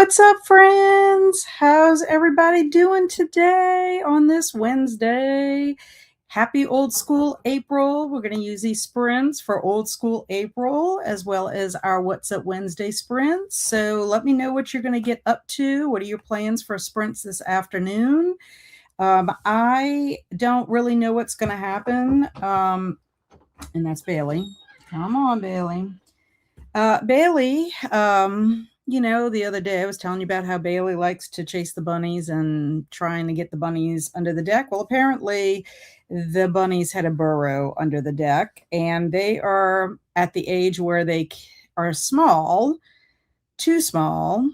What's up, friends? How's everybody doing today on this Wednesday? Happy Old School April. We're going to use these sprints for Old School April as well as our What's Up Wednesday sprints. So let me know what you're going to get up to. What are your plans for sprints this afternoon? I don't really know what's going to happen. And that's Bailey. Come on, Bailey. Bailey, the other day I was telling you about how Bailey likes to chase the bunnies and trying to get the bunnies under the deck. Well, apparently the bunnies had a burrow under the deck, and they are at the age where they are small, too small,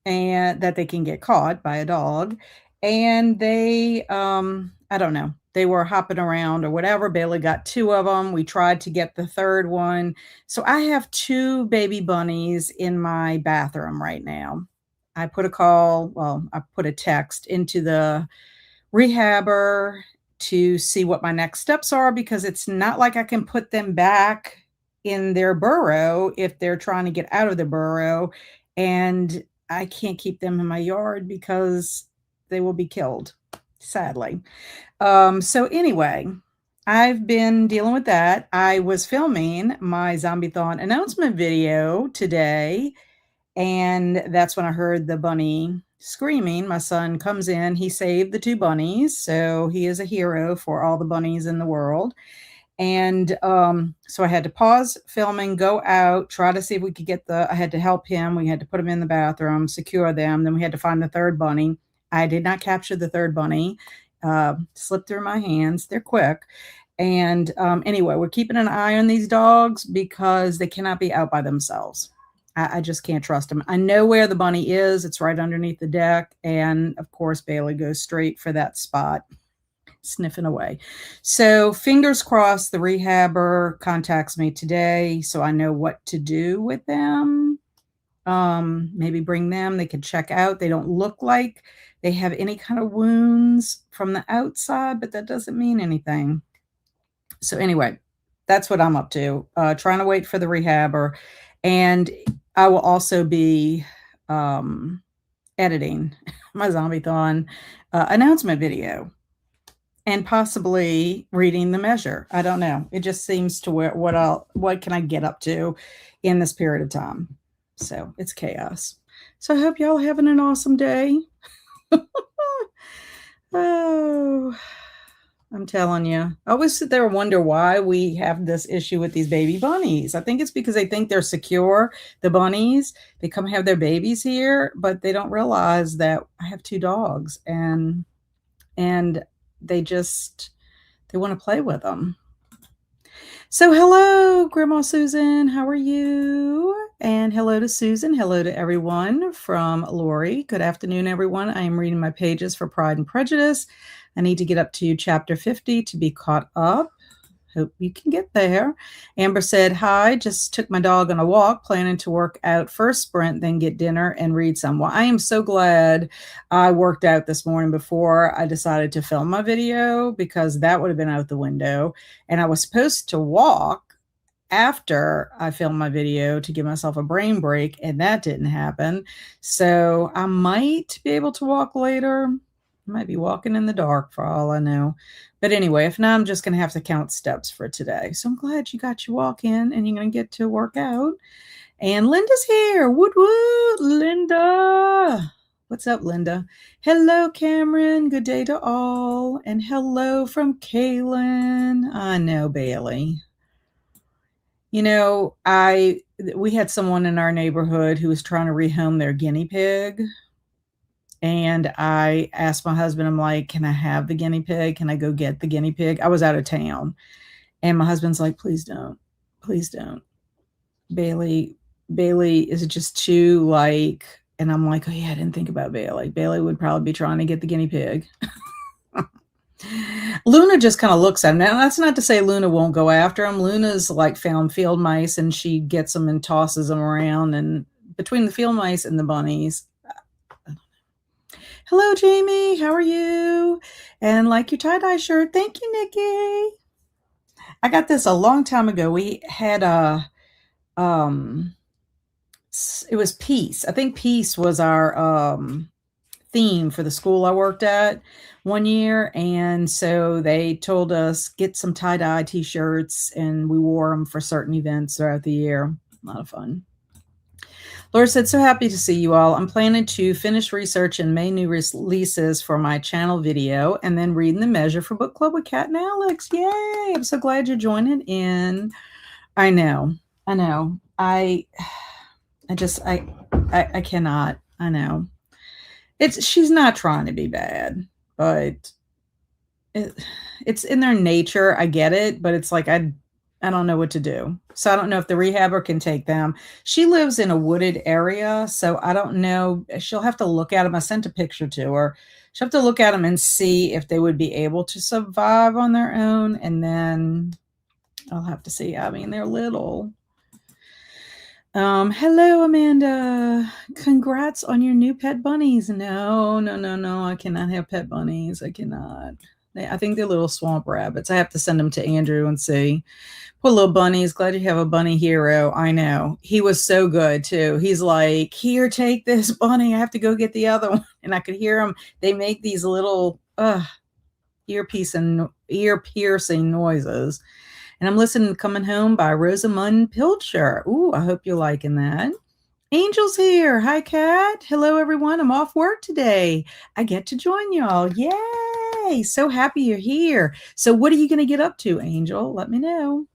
and that they can get caught by a dog. And they, I don't know, they were hopping around or whatever. Bailey got two of them. We tried to get the third one. So I have two baby bunnies in my bathroom right now. I put a text into the rehabber to see what my next steps are, because it's not like I can put them back in their burrow if they're trying to get out of the burrow. And I can't keep them in my yard because they will be killed, sadly. So anyway, I've been dealing with that. I was filming my Zombie-thon announcement video today, and that's when I heard the bunny screaming. My son comes in, he saved the two bunnies, so he is a hero for all the bunnies in the world. And so I had to pause filming, go out, try to see if we could get I had to help him. We had to put him in the bathroom, secure them. Then we had to find the third bunny. I did not capture the third bunny. Slipped through my hands. They're quick. And anyway, we're keeping an eye on these dogs because they cannot be out by themselves. I just can't trust them. I know where the bunny is. It's right underneath the deck. And of course, Bailey goes straight for that spot, sniffing away. So fingers crossed the rehabber contacts me today so I know what to do with them. Maybe bring them. They can check out. They don't look like they have any kind of wounds from the outside, but that doesn't mean anything. So anyway, that's what I'm up to, trying to wait for the rehabber. And I will also be editing my Zombie-thon announcement video and possibly reading the measure. I don't know. It just seems to what can I get up to in this period of time? So it's chaos. So I hope y'all having an awesome day. Oh, I'm telling you. I always sit there and wonder why we have this issue with these baby bunnies. I think it's because they think they're secure, the bunnies. They come have their babies here, but they don't realize that I have two dogs, and they want to play with them. So hello, Grandma Susan. How are you? And hello to Susan. Hello to everyone from Lori. Good afternoon, everyone. I am reading my pages for Pride and Prejudice. I need to get up to chapter 50 to be caught up. Hope you can get there. Amber said, hi, just took my dog on a walk, planning to work out first sprint, then get dinner and read some. Well, I am so glad I worked out this morning before I decided to film my video, because that would have been out the window. And I was supposed to walk after I filmed my video to give myself a brain break, and that didn't happen. So I might be able to walk later. I might be walking in the dark for all I know. But anyway, if not, I'm just going to have to count steps for today. So I'm glad you got your walk in and you're going to get to work out. And Linda's here. Woot woot, Linda. What's up, Linda? Hello, Cameron. Good day to all. And hello from Kaylin. I know, Bailey. You know, we had someone in our neighborhood who was trying to rehome their guinea pig. And I asked my husband, I'm like, can I have the guinea pig? Can I go get the guinea pig? I was out of town. And my husband's like, please don't. Please don't. Bailey is just too like, and I'm like, oh yeah, I didn't think about Bailey. Bailey would probably be trying to get the guinea pig. Luna just kind of looks at him. Now, that's not to say Luna won't go after him. Luna's like found field mice and she gets them and tosses them around. And between the field mice and the bunnies, hello, Jamie. How are you? And like your tie-dye shirt. Thank you, Nikki. I got this a long time ago. We had a it was peace. I think peace was our theme for the school I worked at one year. And so they told us get some tie-dye t-shirts, and we wore them for certain events throughout the year. A lot of fun. Laura said, so happy to see you all. I'm planning to finish research and May new releases for my channel video, and then reading the measure for book club with Kat and Alex. Yay! I'm so glad you're joining in. I know. I cannot. I know. She's not trying to be bad, but it's in their nature. I get it, but it's like I don't know what to do. So I don't know if the rehabber can take them. She lives in a wooded area, so I don't know. She'll have to look at them. I sent a picture to her. She'll have to look at them and see if they would be able to survive on their own, and then I'll have to see. I mean, they're little. Hello, Amanda. Congrats on your new pet bunnies. No. I cannot have pet bunnies. I cannot. I think they're little swamp rabbits. I have to send them to Andrew and see. Poor little bunnies. Glad you have a bunny hero. I know. He was so good, too. He's like, here, take this bunny. I have to go get the other one. And I could hear him. They make these little ear-piercing noises. And I'm listening to Coming Home by Rosamund Pilcher. Ooh, I hope you're liking that. Angel's here. Hi, Kat. Hello, everyone. I'm off work today. I get to join y'all. Yay. So happy you're here. So what are you going to get up to, Angel? Let me know.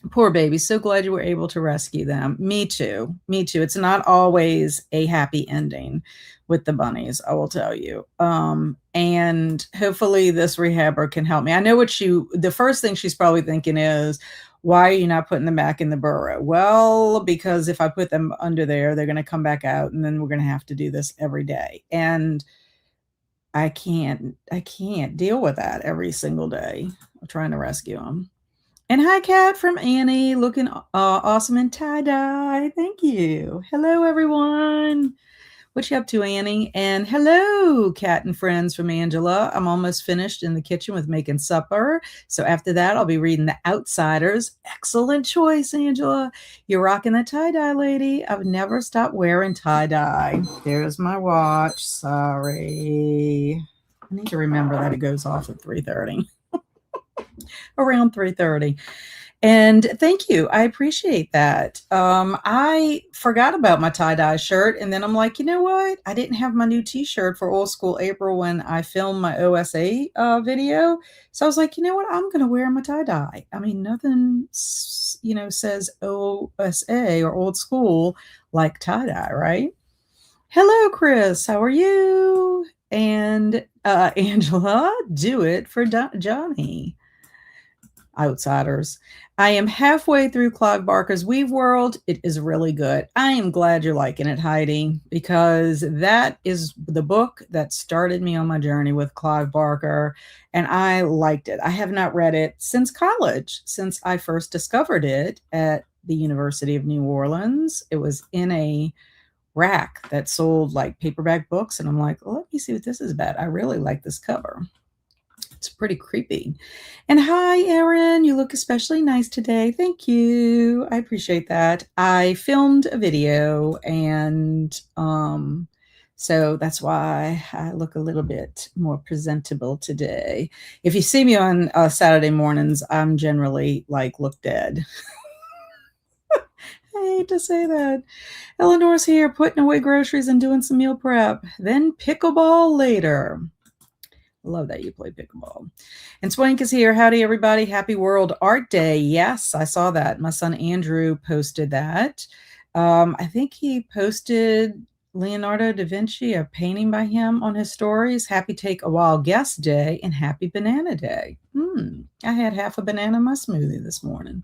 Poor baby. So glad you were able to rescue them. Me too. It's not always a happy ending with the bunnies, I will tell you. And hopefully this rehabber can help me. I know the first thing she's probably thinking is, why are you not putting them back in the burrow? Well, because if I put them under there, they're going to come back out, and then we're going to have to do this every day. And I can't deal with that every single day. I'm trying to rescue them. And hi, Kat from Annie, looking awesome in tie-dye. Thank you. Hello, everyone. What you up to, Annie? And hello, Kat and friends from Angela. I'm almost finished in the kitchen with making supper. So after that, I'll be reading The Outsiders. Excellent choice, Angela. You're rocking the tie-dye, lady. I've never stopped wearing tie-dye. There's my watch. Sorry. I need to remember that it goes off at 3:30. Around 3:30. And thank you. I appreciate that. I forgot about my tie-dye shirt. And then I'm like, you know what? I didn't have my new t-shirt for Old School April when I filmed my OSA video. So I was like, you know what? I'm going to wear my tie-dye. I mean, nothing, says OSA or old school like tie-dye, right? Hello, Chris. How are you? And Angela, do it for Johnny. Outsiders. I am halfway through Clive Barker's Weave World. It is really good. I am glad you're liking it, Heidi, because that is the book that started me on my journey with Clive Barker, and I liked it. I have not read it since college, since I first discovered it at the University of New Orleans. It was in a rack that sold like paperback books, and I'm like, let me see what this is about. I really like this cover. It's pretty creepy. And hi, Erin. You look especially nice today. Thank you. I appreciate that. I filmed a video, and so that's why I look a little bit more presentable today. If you see me on Saturday mornings, I'm generally like look dead. I hate to say that. Eleanor's here, putting away groceries and doing some meal prep. Then pickleball later. Love that you play pickleball. And Swank is here. Howdy, everybody. Happy World Art Day. Yes, I saw that. My son Andrew posted that. I think he posted Leonardo da Vinci, a painting by him, on his stories. Happy Take a Wild Guess Day and Happy Banana Day. I had half a banana in my smoothie this morning.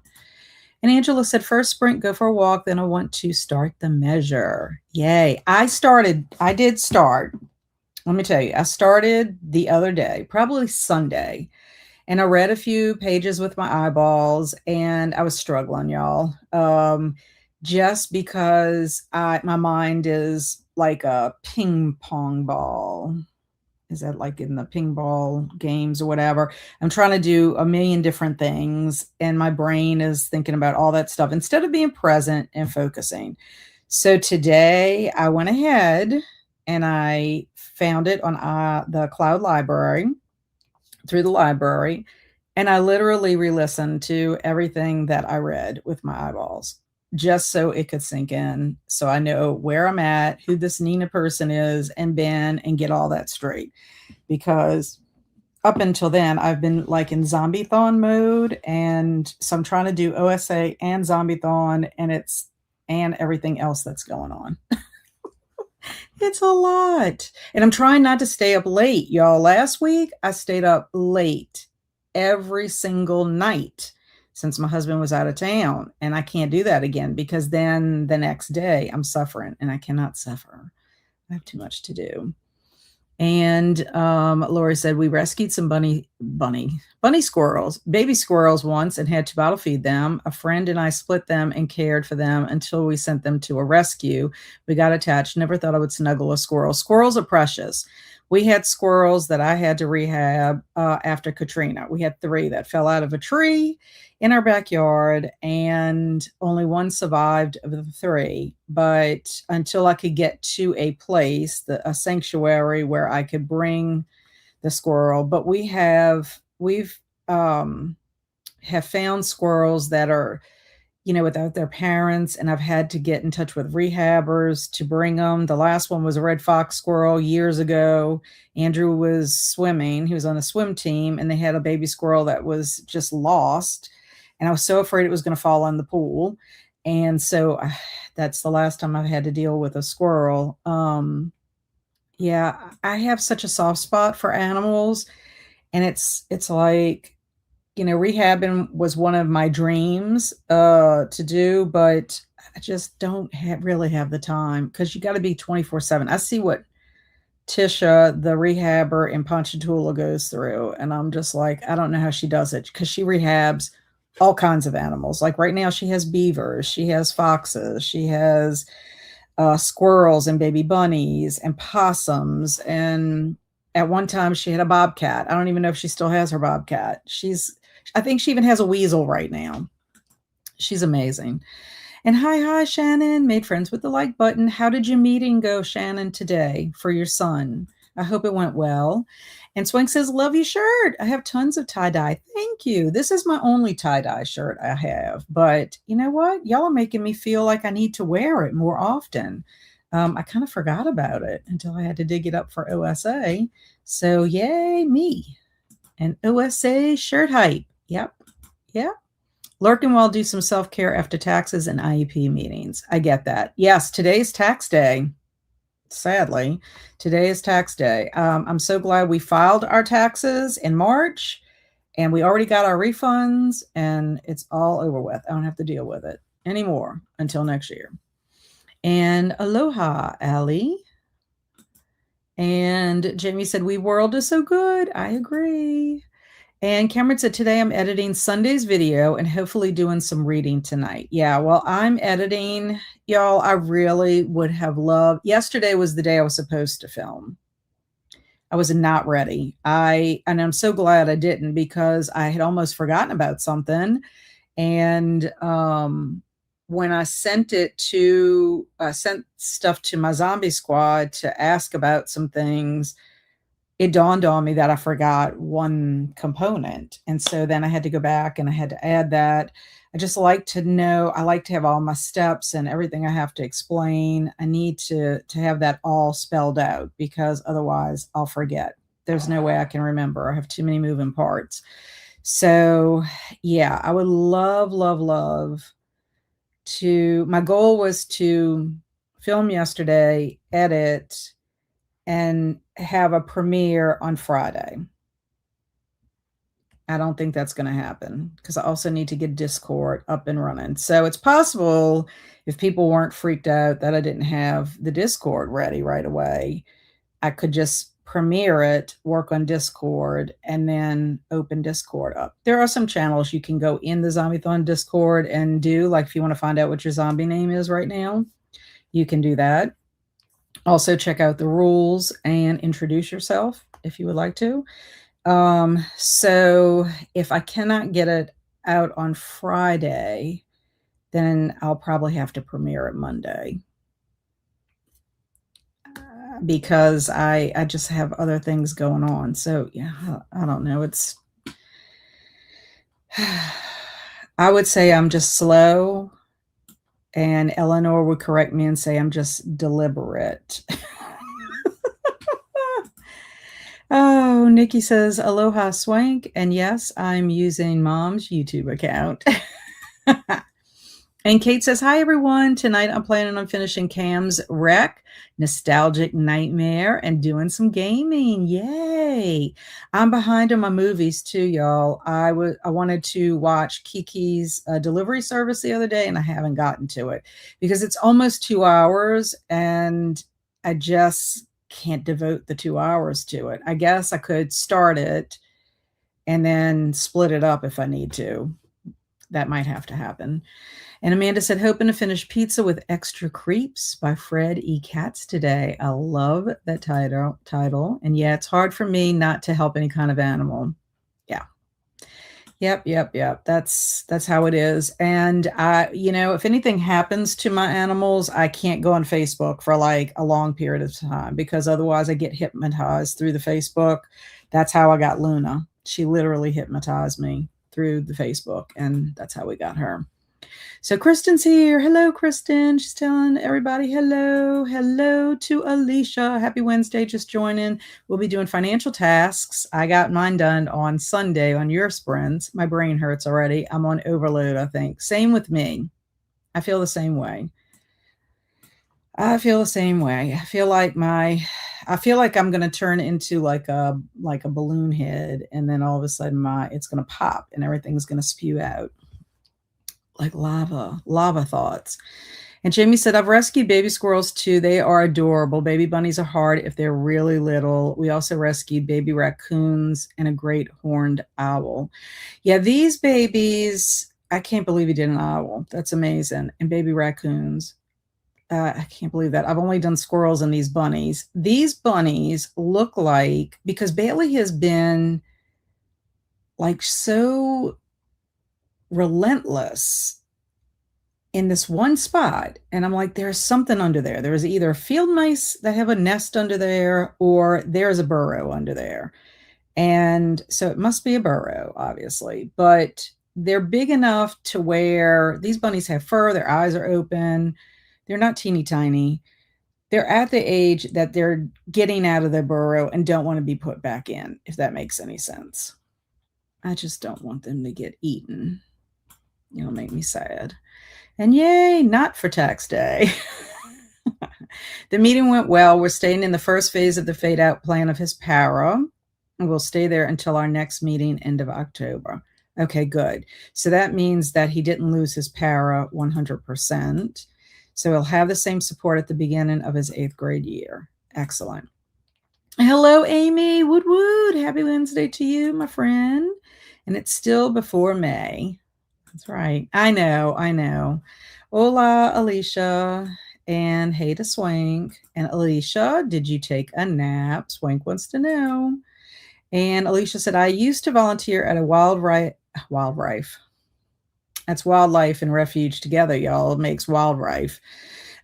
And Angela said, first sprint, go for a walk. Then I want to start the measure. Yay. I did start. Let me tell you, I started the other day, probably Sunday, and I read a few pages with my eyeballs, and I was struggling, y'all, just because my mind is like a ping pong ball. Is that like in the ping ball games or whatever? I'm trying to do a million different things, and my brain is thinking about all that stuff instead of being present and focusing. So today I went ahead and I found it on the cloud library through the library, and I literally re-listened to everything that I read with my eyeballs just so it could sink in, so I know where I'm at, who this Nina person is, and Ben, and get all that straight. Because up until then, I've been like in zombie-thon mode, and so I'm trying to do OSA and zombie-thon, and everything else that's going on. It's a lot. And I'm trying not to stay up late, y'all. Last week, I stayed up late every single night since my husband was out of town. And I can't do that again because then the next day I'm suffering and I cannot suffer. I have too much to do. And Lori said we rescued some bunny squirrels, baby squirrels once, and had to bottle feed them. A friend and I split them and cared for them until we sent them to a rescue. We got attached. Never thought I would snuggle a squirrel. Squirrels are precious. We had squirrels that I had to rehab after Katrina. We had 3 that fell out of a tree in our backyard, and only one survived of the 3. But until I could get to a place, a sanctuary where I could bring the squirrel. But we've have found squirrels that are, without their parents, and I've had to get in touch with rehabbers to bring them. The last one was a red fox squirrel years ago. Andrew was swimming. He was on a swim team, and they had a baby squirrel that was just lost. And I was so afraid it was going to fall in the pool. And so that's the last time I've had to deal with a squirrel. Yeah, I have such a soft spot for animals, and it's like, rehabbing was one of my dreams to do, but I just don't really have the time because you got to be 24/7. I see what Tisha, the rehabber in Ponchatoula, goes through, and I'm just like, I don't know how she does it because she rehabs all kinds of animals. Like right now, she has beavers, she has foxes, she has squirrels and baby bunnies and possums. And at one time, she had a bobcat. I don't even know if she still has her bobcat. I think she even has a weasel right now. She's amazing. And hi, Shannon. Made friends with the like button. How did your meeting go, Shannon, today for your son? I hope it went well. And Swank says, love your shirt. I have tons of tie-dye. Thank you. This is my only tie-dye shirt I have. But you know what? Y'all are making me feel like I need to wear it more often. I kind of forgot about it until I had to dig it up for OSA. So yay, me. And OSA shirt hype. Yep. Yep. Lurking while do some self-care after taxes and IEP meetings. I get that. Yes, today's tax day. Sadly, today is tax day. I'm so glad we filed our taxes in March and we already got our refunds and it's all over with. I don't have to deal with it anymore until next year. And aloha, Allie. And Jamie said, we world is so good. I agree. And Cameron said, today I'm editing Sunday's video and hopefully doing some reading tonight. Yeah, well, I'm editing. Y'all, I really would have loved. Yesterday was the day I was supposed to film. I was not ready. And I'm so glad I didn't because I had almost forgotten about something. And when I sent stuff to my zombie squad to ask about some things, it dawned on me that I forgot one component. And so then I had to go back and I had to add that. I just like to know, I like to have all my steps and everything I have to explain. I need to have that all spelled out because otherwise I'll forget. There's no way I can remember. I have too many moving parts. So yeah, I would love, love, love my goal was to film yesterday, edit, and have a premiere on Friday. I don't think that's going to happen because I also need to get Discord up and running. So it's possible if people weren't freaked out that I didn't have the Discord ready right away, I could just premiere it, work on Discord, and then open Discord up. There are some channels you can go in the Zombie-thon Discord and do, like if you want to find out what your zombie name is right now, you can do that. Also check out the rules and introduce yourself if you would like to. So if I cannot get it out on Friday, then I'll probably have to premiere it Monday. because I just have other things going on. So yeah, I don't know. It's I would say I'm just slow, and Eleanor would correct me and say I'm just deliberate. Oh, Nikki says aloha swank, and yes, I'm using mom's YouTube account. And Kate says, hi, everyone. Tonight I'm planning on finishing Cam's Wreck, Nostalgic Nightmare, and doing some gaming. Yay. I'm behind on my movies too, y'all. I wanted to watch Kiki's delivery service the other day, and I haven't gotten to it because it's almost 2 hours, and I just can't devote the 2 hours to it. I guess I could start it and then split it up if I need to. That might have to happen. And Amanda said, hoping to finish Pizza with Extra Creeps by Fred E. Katz today. I love that title. And yeah, it's hard for me not to help any kind of animal. Yeah. Yep. That's how it is. And if anything happens to my animals, I can't go on Facebook for like a long period of time because otherwise I get hypnotized through the Facebook. That's how I got Luna. She literally hypnotized me through the Facebook, and that's how we got her. So Kristen's here. Hello, Kristen. She's telling everybody hello. Hello to Alicia. Happy Wednesday. Just joining. We'll be doing financial tasks. I got mine done on Sunday on your sprints. My brain hurts already. I'm on overload, I think. Same with me. I feel the same way. I feel like I'm going to turn into like a balloon head, and then all of a sudden it's going to pop and everything's going to spew out like lava thoughts. And Jamie said, I've rescued baby squirrels too. They are adorable. Baby bunnies are hard if they're really little. We also rescued baby raccoons and a great horned owl. Yeah, these babies, I can't believe you did an owl. That's amazing. And baby raccoons. I can't believe that. I've only done squirrels and these bunnies. These bunnies look like, because Bailey has been like so relentless in this one spot, and I'm like, there's something under there. There's either field mice that have a nest under there, or there's a burrow under there. And so it must be a burrow, obviously, but they're big enough to where these bunnies have fur, their eyes are open, they're not teeny tiny. They're at the age that they're getting out of their burrow and don't want to be put back in, if that makes any sense. I just don't want them to get eaten. It'll make me sad. And yay, not for tax day. The meeting went well. We're staying in the first phase of the fade out plan of his para, and we'll stay there until our next meeting, end of October. Okay, good. So that means that he didn't lose his para 100%. So he'll have the same support at the beginning of his 8th grade year. Excellent. Hello, Amy. Wood. Happy Wednesday to you, my friend. And it's still before May. That's right. I know. Hola, Alicia. And hey to Swank. And Alicia, did you take a nap? Swank wants to know. And Alicia said, I used to volunteer at a wildlife. That's wildlife and refuge together, y'all. It makes wildlife.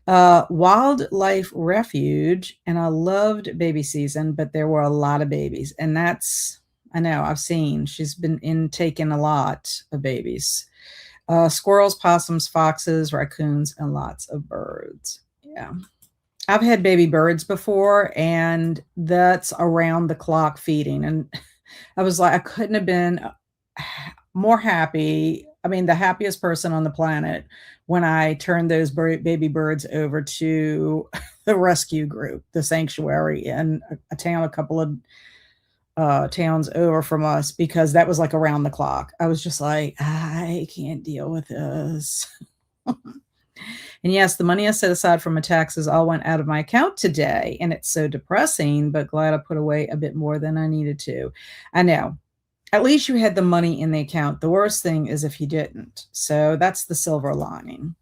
Wildlife refuge. And I loved baby season, but there were a lot of babies. And I know, I've seen. She's been taking a lot of babies. Squirrels, possums, foxes, raccoons, and lots of birds. Yeah. I've had baby birds before, and that's around the clock feeding. And I was like, I couldn't have been more happy. I mean, the happiest person on the planet when I turned those baby birds over to the rescue group, the sanctuary in a town, a couple of towns over from us, because that was like around the clock. I was just like, I can't deal with this. And yes, the money I set aside for my taxes all went out of my account today, and it's so depressing, but glad I put away a bit more than I needed to. I know. At least you had the money in the account. The worst thing is if you didn't. So that's the silver lining.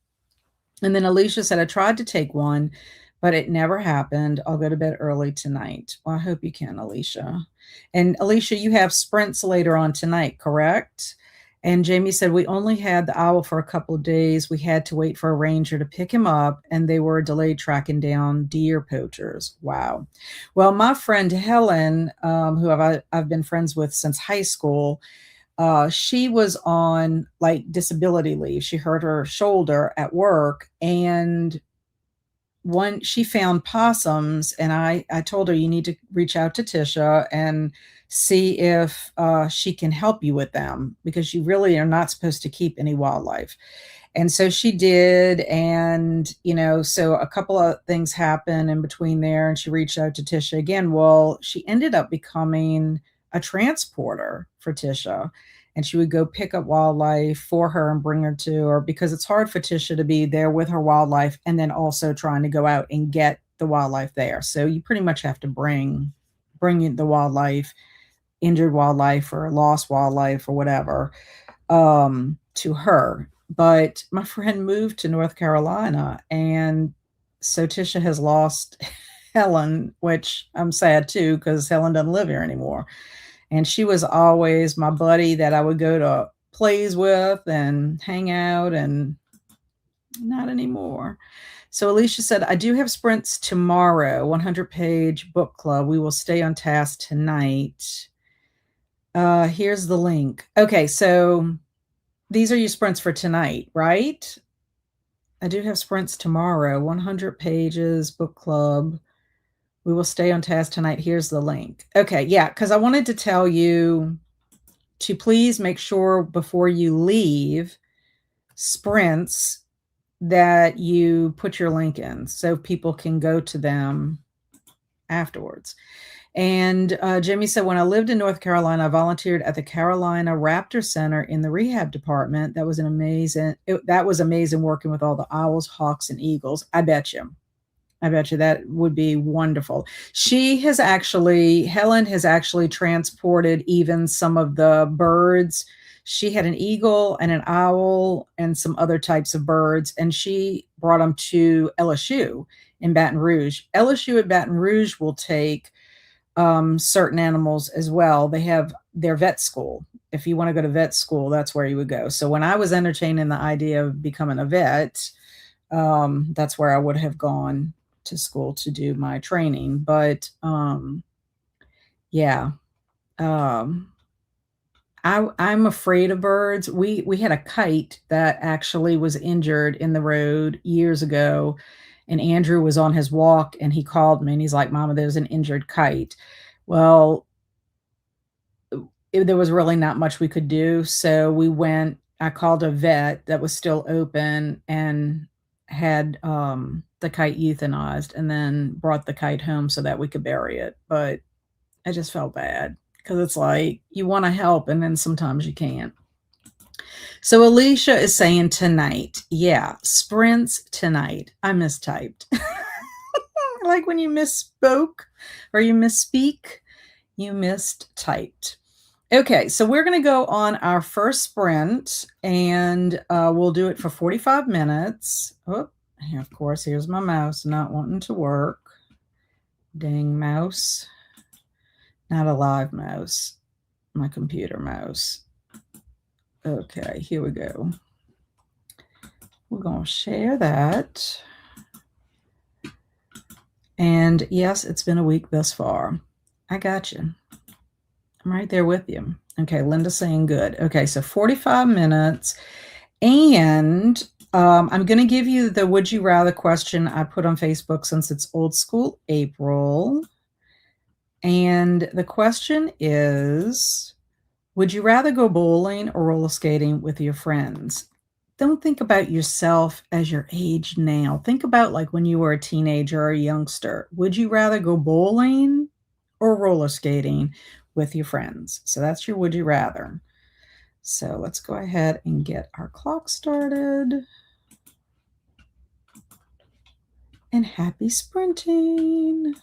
And then Alicia said, I tried to take one, but it never happened. I'll go to bed early tonight. Well, I hope you can, Alicia. And Alicia, you have sprints later on tonight, correct? And Jamie said, we only had the owl for a couple of days. We had to wait for a ranger to pick him up, and they were delayed tracking down deer poachers. Wow. Well, my friend Helen, who I've been friends with since high school, she was on like disability leave. She hurt her shoulder at work, and one she found possums, and I told her, you need to reach out to Tisha and see if she can help you with them, because you really are not supposed to keep any wildlife. And so she did. And, so a couple of things happened in between there. And she reached out to Tisha again. Well, she ended up becoming a transporter for Tisha. And she would go pick up wildlife for her and bring her to her, because it's hard for Tisha to be there with her wildlife and then also trying to go out and get the wildlife there. So you pretty much have to bring in the wildlife, injured wildlife or lost wildlife or whatever, to her. But my friend moved to North Carolina, and so Tisha has lost Helen, which I'm sad too, because Helen doesn't live here anymore. And she was always my buddy that I would go to plays with and hang out, and not anymore. So Alicia said, I do have sprints tomorrow, 100-page book club. We will stay on task tonight. Here's the link. Okay, so these are your sprints for tonight, right? I do have sprints tomorrow, 100 pages, book club. We will stay on task tonight. Here's the link. Okay, yeah, because I wanted to tell you to please make sure before you leave sprints that you put your link in so people can go to them afterwards. And Jimmy said, when I lived in North Carolina, I volunteered at the Carolina Raptor Center in the rehab department. That was amazing working with all the owls, hawks, and eagles. I bet you that would be wonderful. Helen has actually transported even some of the birds. She had an eagle and an owl and some other types of birds, and she brought them to LSU in Baton Rouge. LSU at Baton Rouge will take certain animals as well. They have their vet school. If you want to go to vet school, that's where you would go. So when I was entertaining the idea of becoming a vet, that's where I would have gone to school to do my training. But yeah, I'm afraid of birds. We had a kite that actually was injured in the road years ago, and Andrew was on his walk, and he called me, and he's like, Mama, there's an injured kite. Well, there was really not much we could do. So I called a vet that was still open and had the kite euthanized, and then brought the kite home so that we could bury it. But I just felt bad, because it's like you want to help and then sometimes you can't. So Alicia is saying tonight. Yeah, sprints tonight. I mistyped. Like when you misspoke or you misspeak, you mistyped. Okay, so we're going to go on our first sprint, and we'll do it for 45 minutes. Oh, of course, here's my mouse not wanting to work. Dang mouse. Not a live mouse, my computer mouse. Okay, here we go. We're going to share that. And yes, it's been a week thus far. I got you. I'm right there with you. Okay, Linda's saying good. Okay, so 45 minutes. And I'm going to give you the would you rather question I put on Facebook, since it's Old School April. And the question is, would you rather go bowling or roller skating with your friends? Don't think about yourself as your age now. Think about like when you were a teenager or a youngster. Would you rather go bowling or roller skating with your friends? So that's your would you rather. So let's go ahead and get our clock started. And happy sprinting.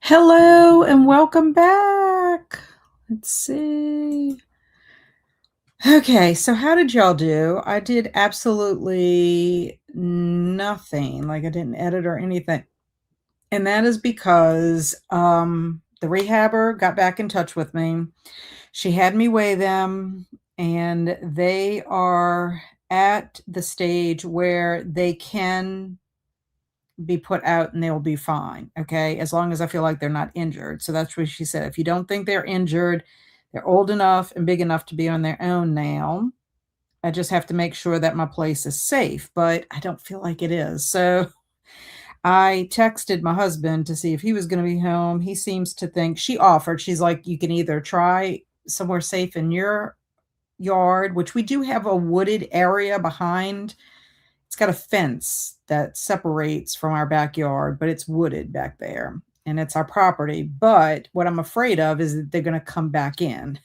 Hello and welcome back. Let's see. Okay, so how did y'all do? I did absolutely nothing. Like I didn't edit or anything. And that is because the rehabber got back in touch with me. She had me weigh them, and they are at the stage where they can be put out and they'll be fine. Okay. As long as I feel like they're not injured. So that's what she said. If you don't think they're injured, they're old enough and big enough to be on their own now. I just have to make sure that my place is safe, but I don't feel like it is. So I texted my husband to see if he was going to be home. He seems to think she offered, she's like, you can either try somewhere safe in your yard, which we do have a wooded area behind. It's got a fence that separates from our backyard, but it's wooded back there and it's our property. But what I'm afraid of is that they're going to come back in.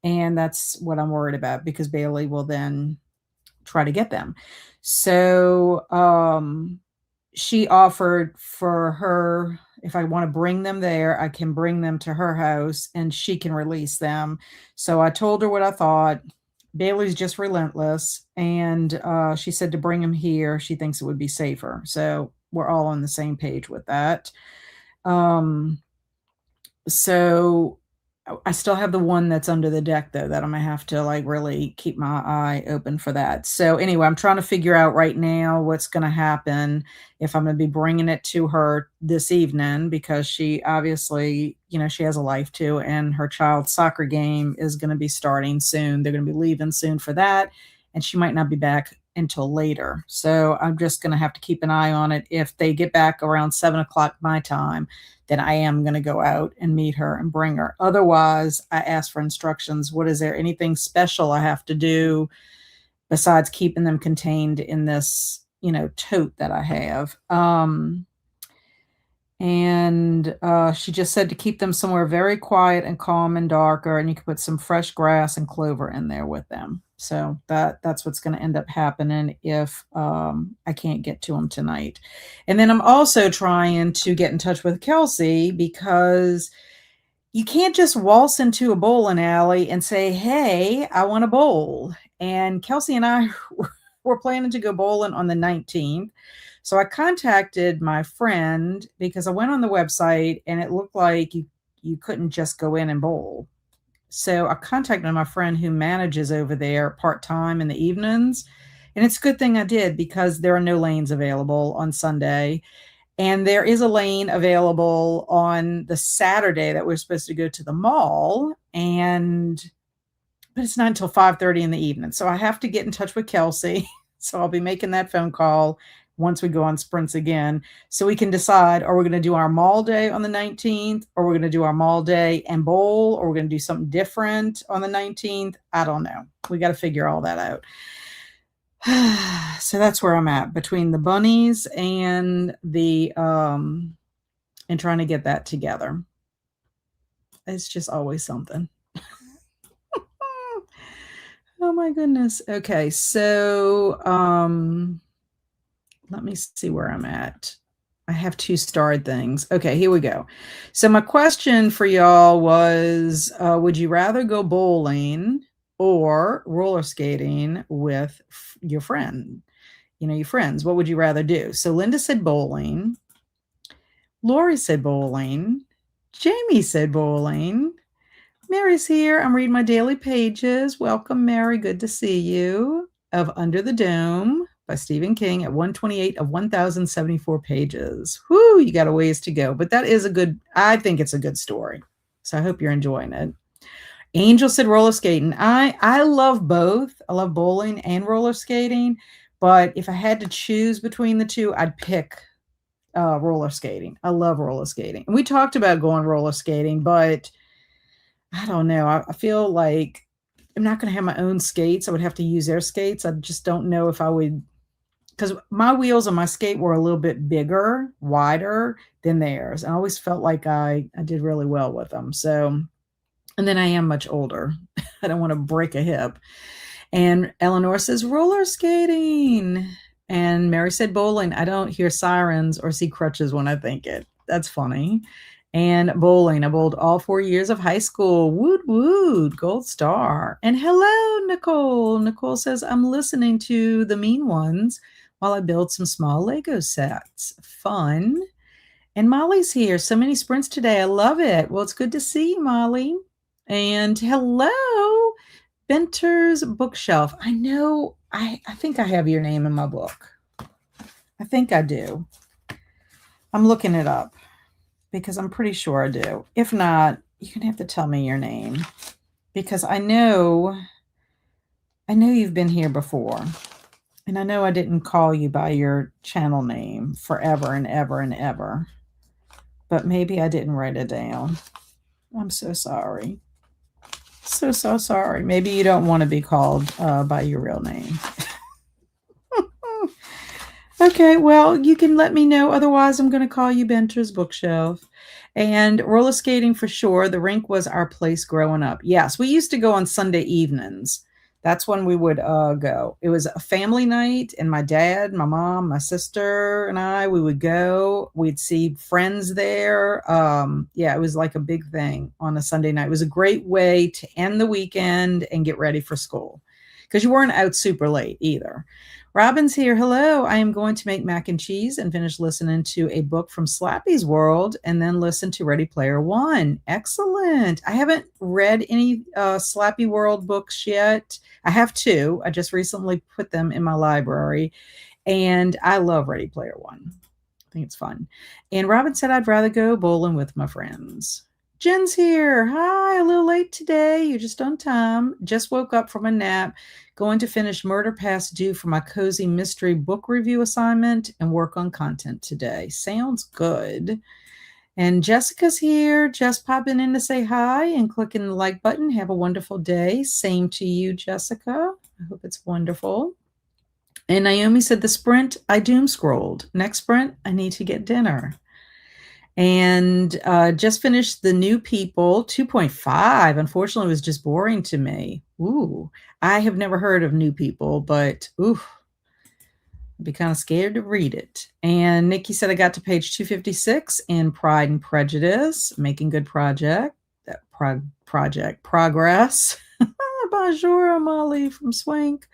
And that's what I'm worried about because Bailey will then try to get them. So she offered for her, if I want to bring them there, I can bring them to her house and she can release them. So I told her what I thought. Bailey's just relentless, and she said to bring him here. She thinks it would be safer. So we're all on the same page with that. So I still have the one that's under the deck though, that I'm gonna have to like really keep my eye open for that. So anyway, I'm trying to figure out right now what's gonna happen if I'm gonna be bringing it to her this evening, because she obviously, she has a life too, and her child's soccer game is gonna be starting soon. They're gonna be leaving soon for that, and she might not be back until later. So I'm just gonna have to keep an eye on it. If they get back around 7 o'clock my time, then I am going to go out and meet her and bring her. Otherwise, I ask for instructions. What is there anything special I have to do besides keeping them contained in this, tote that I have? She just said to keep them somewhere very quiet and calm and darker, and you can put some fresh grass and clover in there with them. So that's what's going to end up happening if I can't get to them tonight. And then I'm also trying to get in touch with Kelsi, because you can't just waltz into a bowling alley and say, hey, I want to bowl. And Kelsi and I were planning to go bowling on the 19th. So I contacted my friend because I went on the website and it looked like you couldn't just go in and bowl. So I contacted my friend who manages over there part-time in the evenings. And it's a good thing I did, because there are no lanes available on Sunday. And there is a lane available on the Saturday that we're supposed to go to the mall. But it's not until 5:30 in the evening. So I have to get in touch with Kelsi. So I'll be making that phone call once we go on sprints again, so we can decide, are we going to do our mall day on the 19th, or we're going to do our mall day and bowl, or we're going to do something different on the 19th. I don't know. We got to figure all that out. So that's where I'm at, between the bunnies and and trying to get that together. It's just always something. Oh my goodness. Okay. So, let me see where I'm at. I have 2 starred things. Okay, here we go. So my question for y'all was, would you rather go bowling or roller skating with your friend? Your friends. What would you rather do? So Linda said bowling. Lori said bowling. Jamie said bowling. Mary's here. I'm reading my daily pages. Welcome, Mary. Good to see you. Of Under the Dome by Stephen King at 128 of 1,074 pages. Whoo, you got a ways to go. But that is I think it's a good story. So I hope you're enjoying it. Angel said roller skating. I love both. I love bowling and roller skating. But if I had to choose between the two, I'd pick roller skating. I love roller skating. And we talked about going roller skating, but I don't know. I feel like I'm not going to have my own skates. I would have to use their skates. I just don't know if I would, because my wheels on my skate were a little bit bigger, wider than theirs. I always felt like I did really well with them. So, and then I am much older. I don't want to break a hip. And Eleanor says roller skating. And Mary said bowling. I don't hear sirens or see crutches when I think it. That's funny. And bowling. I bowled all 4 years of high school. Woot woot, gold star. And hello, Nicole. Nicole says, I'm listening to the mean ones while I build some small Lego sets. Fun. And Molly's here. So many sprints today. I love it. Well, it's good to see you, Molly. And hello, Benter's Bookshelf. I know, I think I have your name in my book. I think I do. I'm looking it up because I'm pretty sure I do. If not, you're going to have to tell me your name because I know you've been here before. And I know I didn't call you by your channel name forever and ever and ever. But maybe I didn't write it down. I'm so sorry. So sorry. Maybe you don't want to be called by your real name. Okay, well, you can let me know. Otherwise, I'm going to call you Benter's Bookshelf. And roller skating for sure. The rink was our place growing up. Yes, we used to go on Sunday evenings. That's when we would go. It was a family night, and my dad, my mom, my sister, and I, we would go. We'd see friends there. Yeah, it was like a big thing on a Sunday night. It was a great way to end the weekend and get ready for school because you weren't out super late either. Robin's here. Hello. I am going to make mac and cheese and finish listening to a book from Slappy's World and then listen to Ready Player One. Excellent. I haven't read any Slappy World books yet. I have two. I just recently put them in my library, and I love Ready Player One. I think it's fun. And Robin said I'd rather go bowling with my friends. Jen's here. Hi, a little late today. You're just on time. Just woke up from a nap. Going to finish Murder Past Due for my cozy mystery book review assignment and work on content today. Sounds good. And Jessica's here, just popping in to say hi and clicking the like button. Have a wonderful day. Same to you, Jessica. I hope it's wonderful. And Naomi said the sprint, I doom scrolled. Next sprint, I need to get dinner. And just finished The New People 2.5. Unfortunately, it was just boring to me. Ooh, I have never heard of New People, but ooh, I'd be kind of scared to read it. And Nikki said I got to page 256 in Pride and Prejudice, making good progress. Bonjour, Molly from Swank.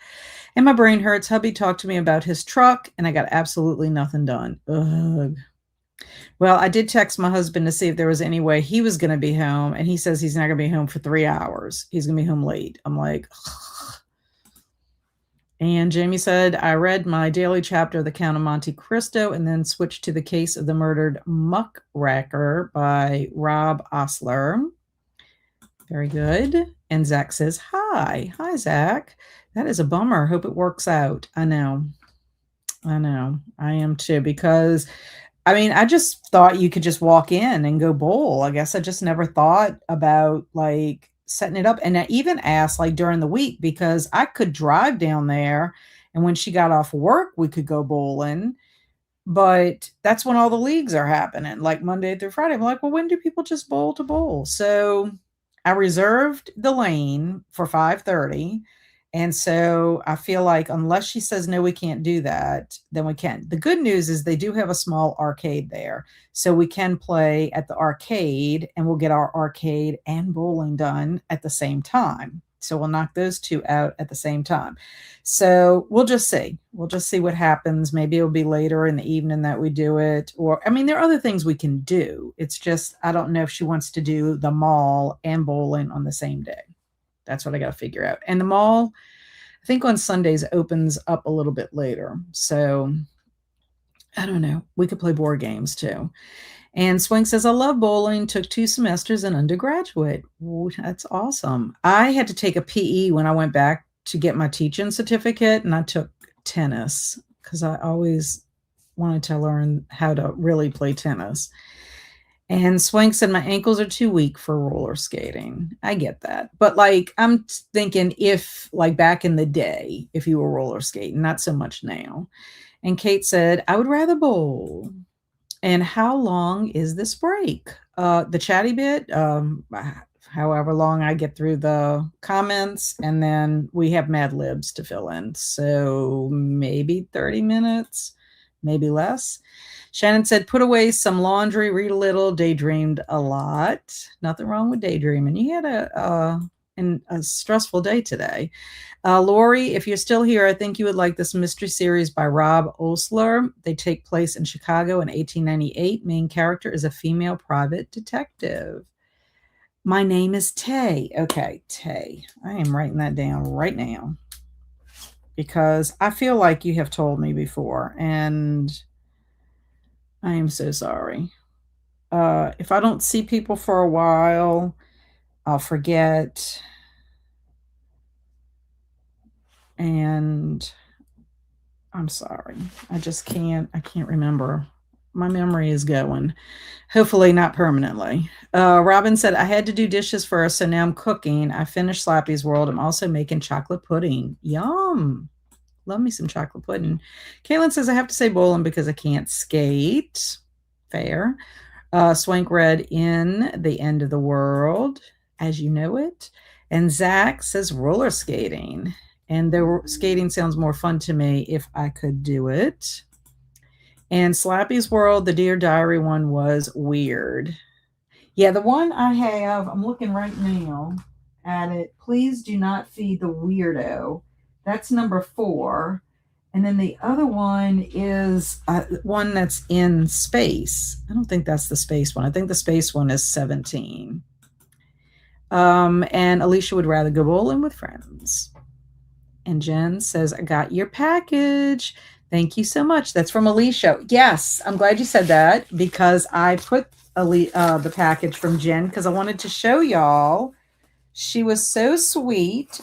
And my brain hurts. Hubby talked to me about his truck, and I got absolutely nothing done. Ugh. Well, I did text my husband to see if there was any way he was going to be home, and he says he's not going to be home for 3 hours. He's going to be home late. I'm like, ugh. And Jamie said, I read my daily chapter of The Count of Monte Cristo and then switched to The Case of the Murdered Muckraker by Rob Osler. Very good. And Zach says, hi. Hi, Zach. That is a bummer. Hope it works out. I know. I am too, because I mean, I just thought you could just walk in and go bowl. I guess I just never thought about like setting it up. And I even asked like during the week because I could drive down there, and when she got off work, we could go bowling. But that's when all the leagues are happening, like Monday through Friday. I'm like, well, when do people just bowl to bowl? So I reserved the lane for 5:30. And so I feel like unless she says, no, we can't do that, then we can't. The good news is they do have a small arcade there. So we can play at the arcade, and we'll get our arcade and bowling done at the same time. So we'll knock those two out at the same time. So we'll just see. We'll just see what happens. Maybe it'll be later in the evening that we do it. Or, I mean, there are other things we can do. It's just, I don't know if she wants to do the mall and bowling on the same day. That's what I got to figure out. And the mall, I think on Sundays opens up a little bit later. So I don't know. We could play board games too. And Swing says, I love bowling. Took 2 semesters in undergraduate. Ooh, that's awesome. I had to take a PE when I went back to get my teaching certificate, and I took tennis because I always wanted to learn how to really play tennis. And Swank said, my ankles are too weak for roller skating. I get that. But like, I'm thinking if like back in the day, if you were roller skating, not so much now. And Kate said, I would rather bowl. And how long is this break? The chatty bit, however long I get through the comments, and then we have Mad Libs to fill in. So maybe 30 minutes, maybe less. Shannon said, put away some laundry, read a little, daydreamed a lot. Nothing wrong with daydreaming. You had a stressful day today. Lori, if you're still here, I think you would like this mystery series by Rob Osler. They take place in Chicago in 1898. Main character is a female private detective. My name is Tay. Okay, Tay. I am writing that down right now because I feel like you have told me before, and I am so sorry. If I don't see people for a while, I'll forget. And I'm sorry. I can't remember. My memory is going. Hopefully not permanently. Robin said, I had to do dishes first, so now I'm cooking. I finished Slappy's World. I'm also making chocolate pudding. Yum. Love me some chocolate pudding. Kaylin says, I have to say bowling because I can't skate. Fair. Swank read In the End of the World, As You Know It. And Zach says roller skating. And the skating sounds more fun to me if I could do it. And Slappy's World, the Dear Diary one was weird. Yeah, the one I have, I'm looking right now at it. Please do not feed the weirdo. That's number 4. And then the other one is one that's in space. I don't think that's the space one. I think the space one is 17. And Alicia would rather go bowling with friends. And Jen says, I got your package. Thank you so much. That's from Alicia. Yes, I'm glad you said that because I put the package from Jen because I wanted to show y'all. She was so sweet.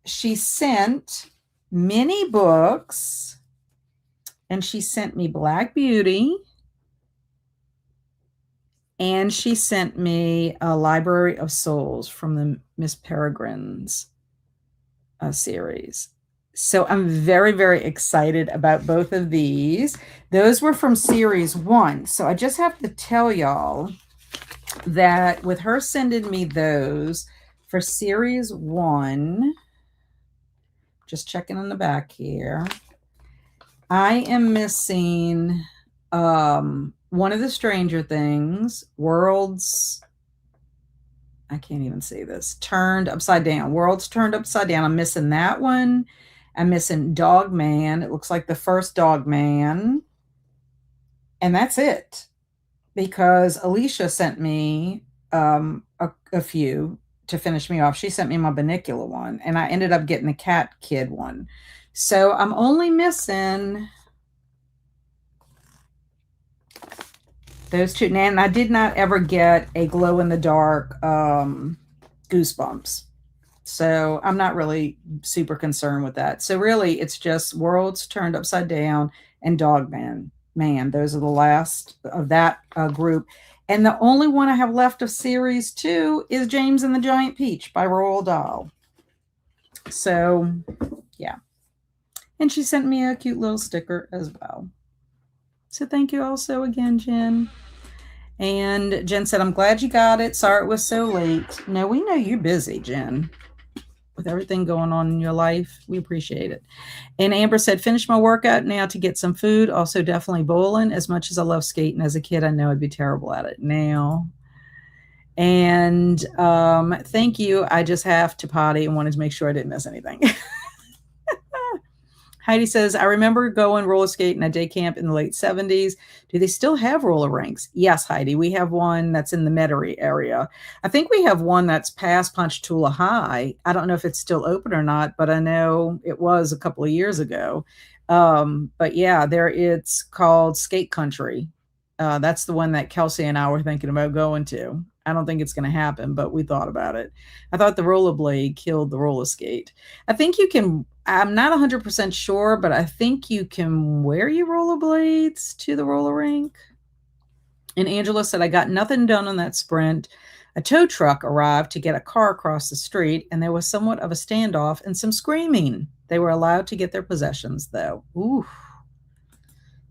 She sent mini books, and she sent me Black Beauty, and she sent me a Library of Souls from the Miss Peregrine's series. So I'm very, very excited about both of these. Those were from series 1. So I just have to tell y'all that with her sending me those for series 1, just checking on the back here, I am missing one of the Stranger Things, Worlds. I can't even say this. Turned Upside Down. Worlds Turned Upside Down. I'm missing that one. I'm missing Dog Man. It looks like the first Dog Man. And that's it. Because Alicia sent me a few to finish me off. She sent me my Banicula one. And I ended up getting the Cat Kid one. So I'm only missing those two. And I did not ever get a glow-in-the-dark Goosebumps. So I'm not really super concerned with that. So really, it's just Worlds Turned Upside Down and Dog Man. Those are the last of that group. And the only one I have left of series 2 is James and the Giant Peach by Roald Dahl. So, yeah. And she sent me a cute little sticker as well. So thank you also again, Jen. And Jen said, I'm glad you got it. Sorry it was so late. No, we know you're busy, Jen. With everything going on in your life, we appreciate it. And Amber said, finish my workout now to get some food. Also, definitely bowling. As much as I love skating as a kid, I know I'd be terrible at it now. And thank you. I just have to potty and wanted to make sure I didn't miss anything. Heidi says, I remember going roller skating at day camp in the late 70s. Do they still have roller rinks? Yes, Heidi. We have one that's in the Metairie area. I think we have one that's past Ponchatoula High. I don't know if it's still open or not, but I know it was a couple of years ago. But yeah, it's called Skate Country. That's the one that Kelsi and I were thinking about going to. I don't think it's going to happen, but we thought about it. I thought the rollerblade killed the roller skate. I think you can, I'm not 100% sure, but I think you can wear your rollerblades to the roller rink. And Angela said, I got nothing done on that sprint. A tow truck arrived to get a car across the street, and there was somewhat of a standoff and some screaming. They were allowed to get their possessions, though. Ooh,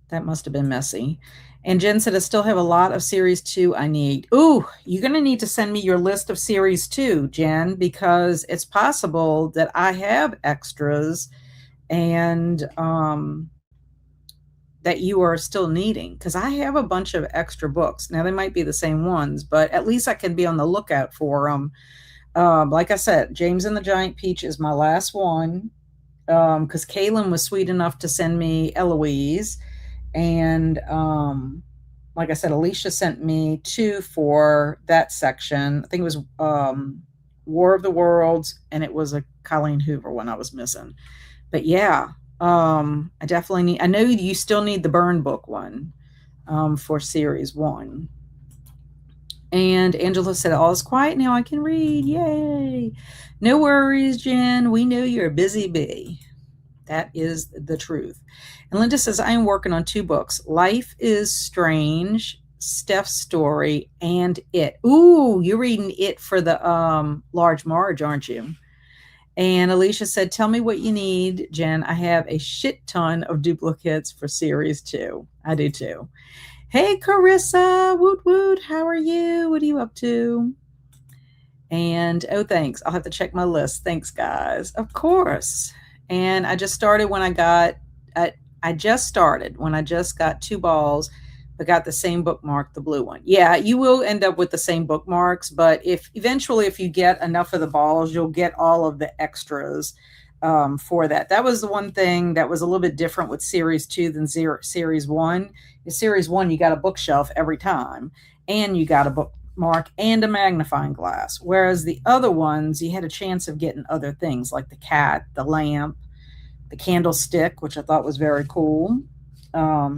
that must have been messy. And Jen said, I still have a lot of series 2 I need. Ooh, you're going to need to send me your list of series 2, Jen, because it's possible that I have extras and that you are still needing, because I have a bunch of extra books. Now, they might be the same ones, but at least I can be on the lookout for them. Like I said, James and the Giant Peach is my last one, because Kaylin was sweet enough to send me Eloise. And like I said, Alicia sent me 2 for that section. I think it was War of the Worlds, and it was a Colleen Hoover one I was missing. But yeah, I definitely need, I know you still need the Burn Book one for series 1. And Angela said, all is quiet now, I can read. Yay. No worries, Jen. We know you're a busy bee. That is the truth. And Linda says, I am working on 2 books. Life is Strange, Steph's Story, and It. Ooh, you're reading It for the Large Marge, aren't you? And Alicia said, tell me what you need, Jen. I have a shit ton of duplicates for series 2. I do too. Hey, Carissa, woot woot, how are you? What are you up to? And oh, thanks. I'll have to check my list. Thanks, guys. Of course. And I just started when I got 2 balls, but got the same bookmark, the blue one. Yeah, you will end up with the same bookmarks, but if you get enough of the balls, you'll get all of the extras for that. That was the one thing that was a little bit different with series 2 than series 1. In series 1, you got a bookshelf every time, and you got a bookmark and a magnifying glass. Whereas the other ones, you had a chance of getting other things like the cat, the lamp, the candlestick, which I thought was very cool.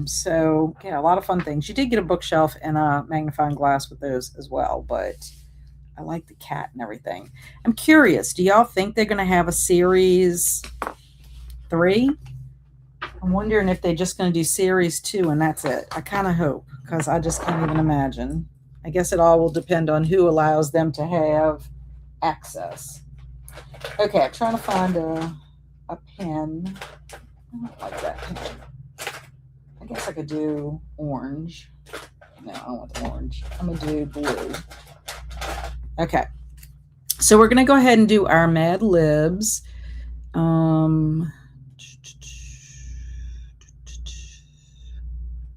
So yeah, a lot of fun things. You did get a bookshelf and a magnifying glass with those as well, but I like the cat and everything. I'm curious, do y'all think they're going to have a series 3? I'm wondering if they're just going to do series 2 and that's it. I kind of hope, because I just can't even imagine. I guess it all will depend on who allows them to have access. Okay, I'm trying to find a pen. I don't like that pen. I guess I could do orange. No, I don't want orange. I'm going to do blue. Okay. So we're going to go ahead and do our Mad Libs.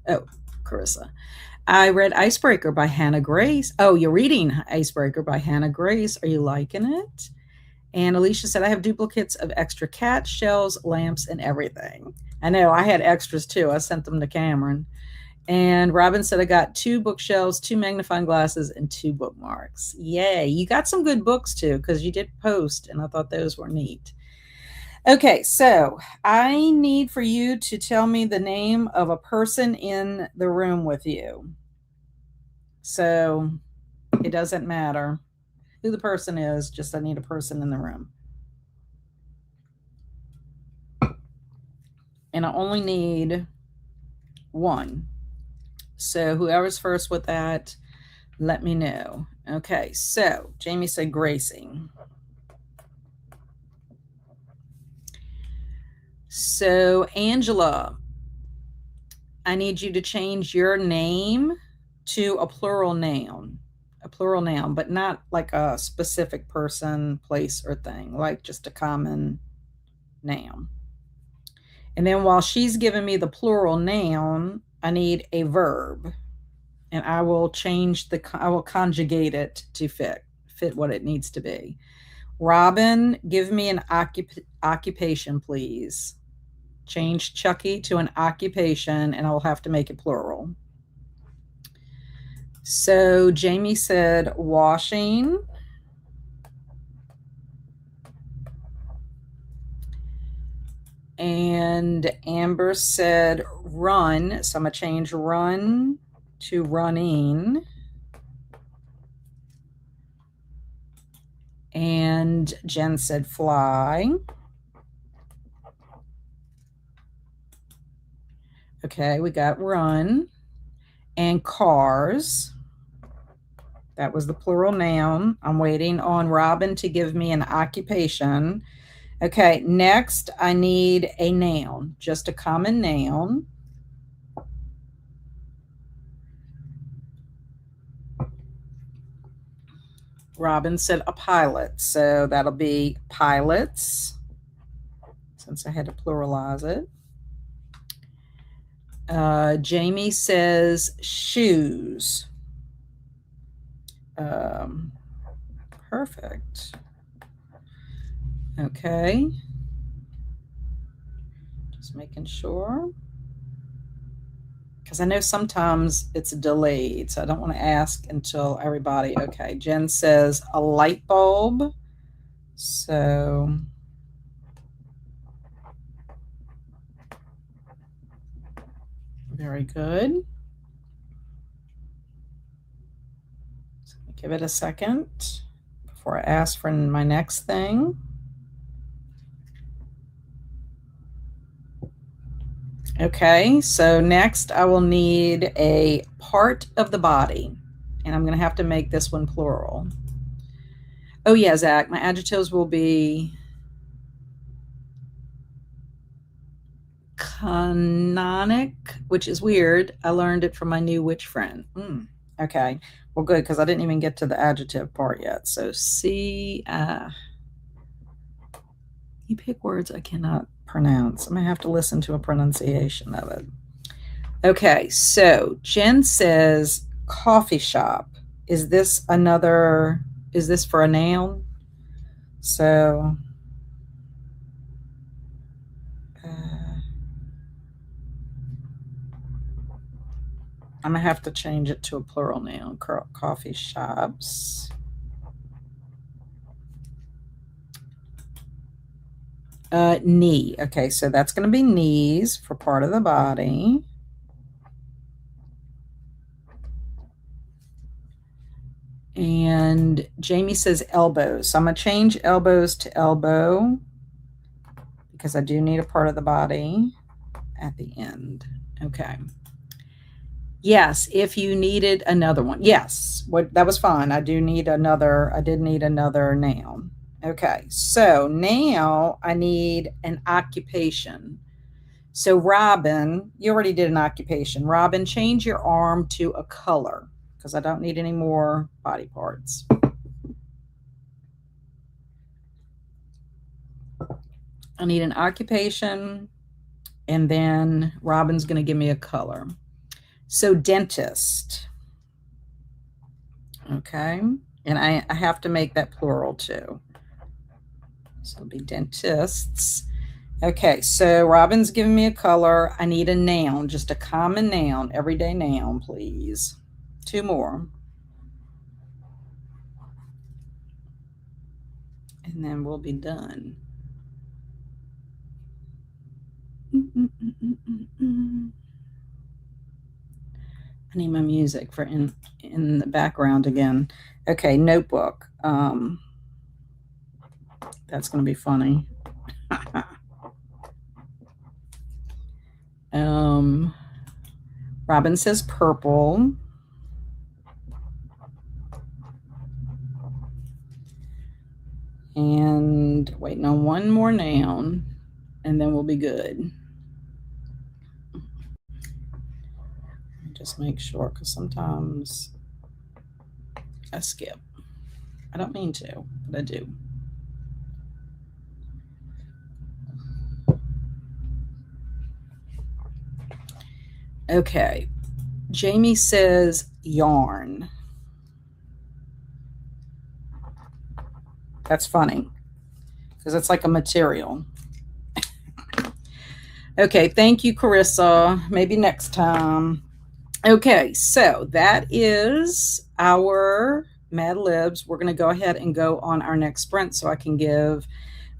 Oh, Carissa. I read Icebreaker by Hannah Grace. Oh, you're reading Icebreaker by Hannah Grace. Are you liking it? And Alicia said, I have duplicates of extra cat shells, lamps, and everything. I know, I had extras too. I sent them to Cameron. And Robin said, I got 2 bookshelves, 2 magnifying glasses, and 2 bookmarks. Yay. You got some good books too, because you did post, and I thought those were neat. Okay, so I need for you to tell me the name of a person in the room with you. So it doesn't matter who the person is, just I need a person in the room. And I only need 1. So whoever's first with that, let me know. Okay, so Jamie said Gracie. So Angela, I need you to change your name to a plural noun, but not like a specific person, place, or thing, like just a common noun. And then while she's giving me the plural noun, I need a verb, and I will conjugate it to fit what it needs to be. Robin, give me an occupation, please. Change Chucky to an occupation, and I will have to make it plural. So Jamie said washing. And Amber said run. So I'm going to change run to running. And Jen said fly. Okay, we got run. And cars. That was the plural noun. I'm waiting on Robin to give me an occupation. Okay, next I need a noun, just a common noun. Robin said a pilot, so that'll be pilots, since I had to pluralize it. Jamie says shoes. Perfect. Okay. Just making sure. Because I know sometimes it's delayed, so I don't want to ask until everybody. Okay. Jen says a light bulb. So very good. So give it a second before I ask for my next thing. Okay, so next I will need a part of the body, and I'm going to have to make this one plural. Oh yeah, Zach, my adjectives will be canonic, which is weird. I learned it from my new witch friend. Okay, well good, because I didn't even get to the adjective part yet. So you pick words I cannot pronounce. I'm going to have to listen to a pronunciation of it. Okay, so Jen says coffee shop. Is this for a noun? So I'm going to have to change it to a plural noun. Coffee shops. Knee. Okay, so that's going to be knees for part of the body. And Jamie says elbows. So I'm going to change elbows to elbow because I do need a part of the body at the end. Okay. Yes, if you needed another one. Yes, that was fine. I did need another noun. Okay, so now I need an occupation. So Robin, you already did an occupation. Robin, change your arm to a color because I don't need any more body parts. I need an occupation, and then Robin's going to give me a color. So dentist. Okay, and I have to make that plural too. So it'll be dentists. Okay, so Robin's giving me a color. I need a noun, just a common noun, everyday noun, please. 2 more. And then we'll be done. I need my music for in the background again. Okay, notebook. That's going to be funny. Robin says purple. And waiting on one more noun, and then we'll be good. Just make sure, because sometimes I skip. I don't mean to, but I do. Okay. Jamie says yarn. That's funny because it's like a material. Okay. Thank you, Carissa. Maybe next time. Okay. So that is our Mad Libs. We're going to go ahead and go on our next sprint so I can give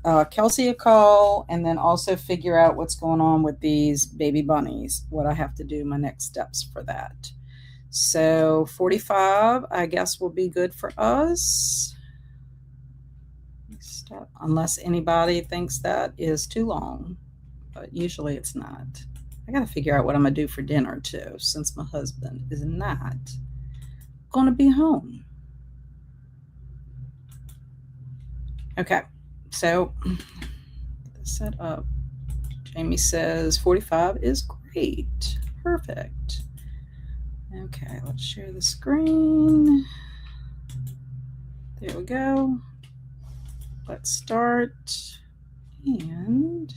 Kelsi a call and then also figure out what's going on with these baby bunnies, what I have to do, my next steps for that. So 45, I guess, will be good for us. Unless anybody thinks that is too long, but usually it's not. I got to figure out what I'm going to do for dinner too, since my husband is not going to be home. Okay, so set up. Jamie says 45 is great. Perfect. Okay, let's share the screen. There we go. Let's start. And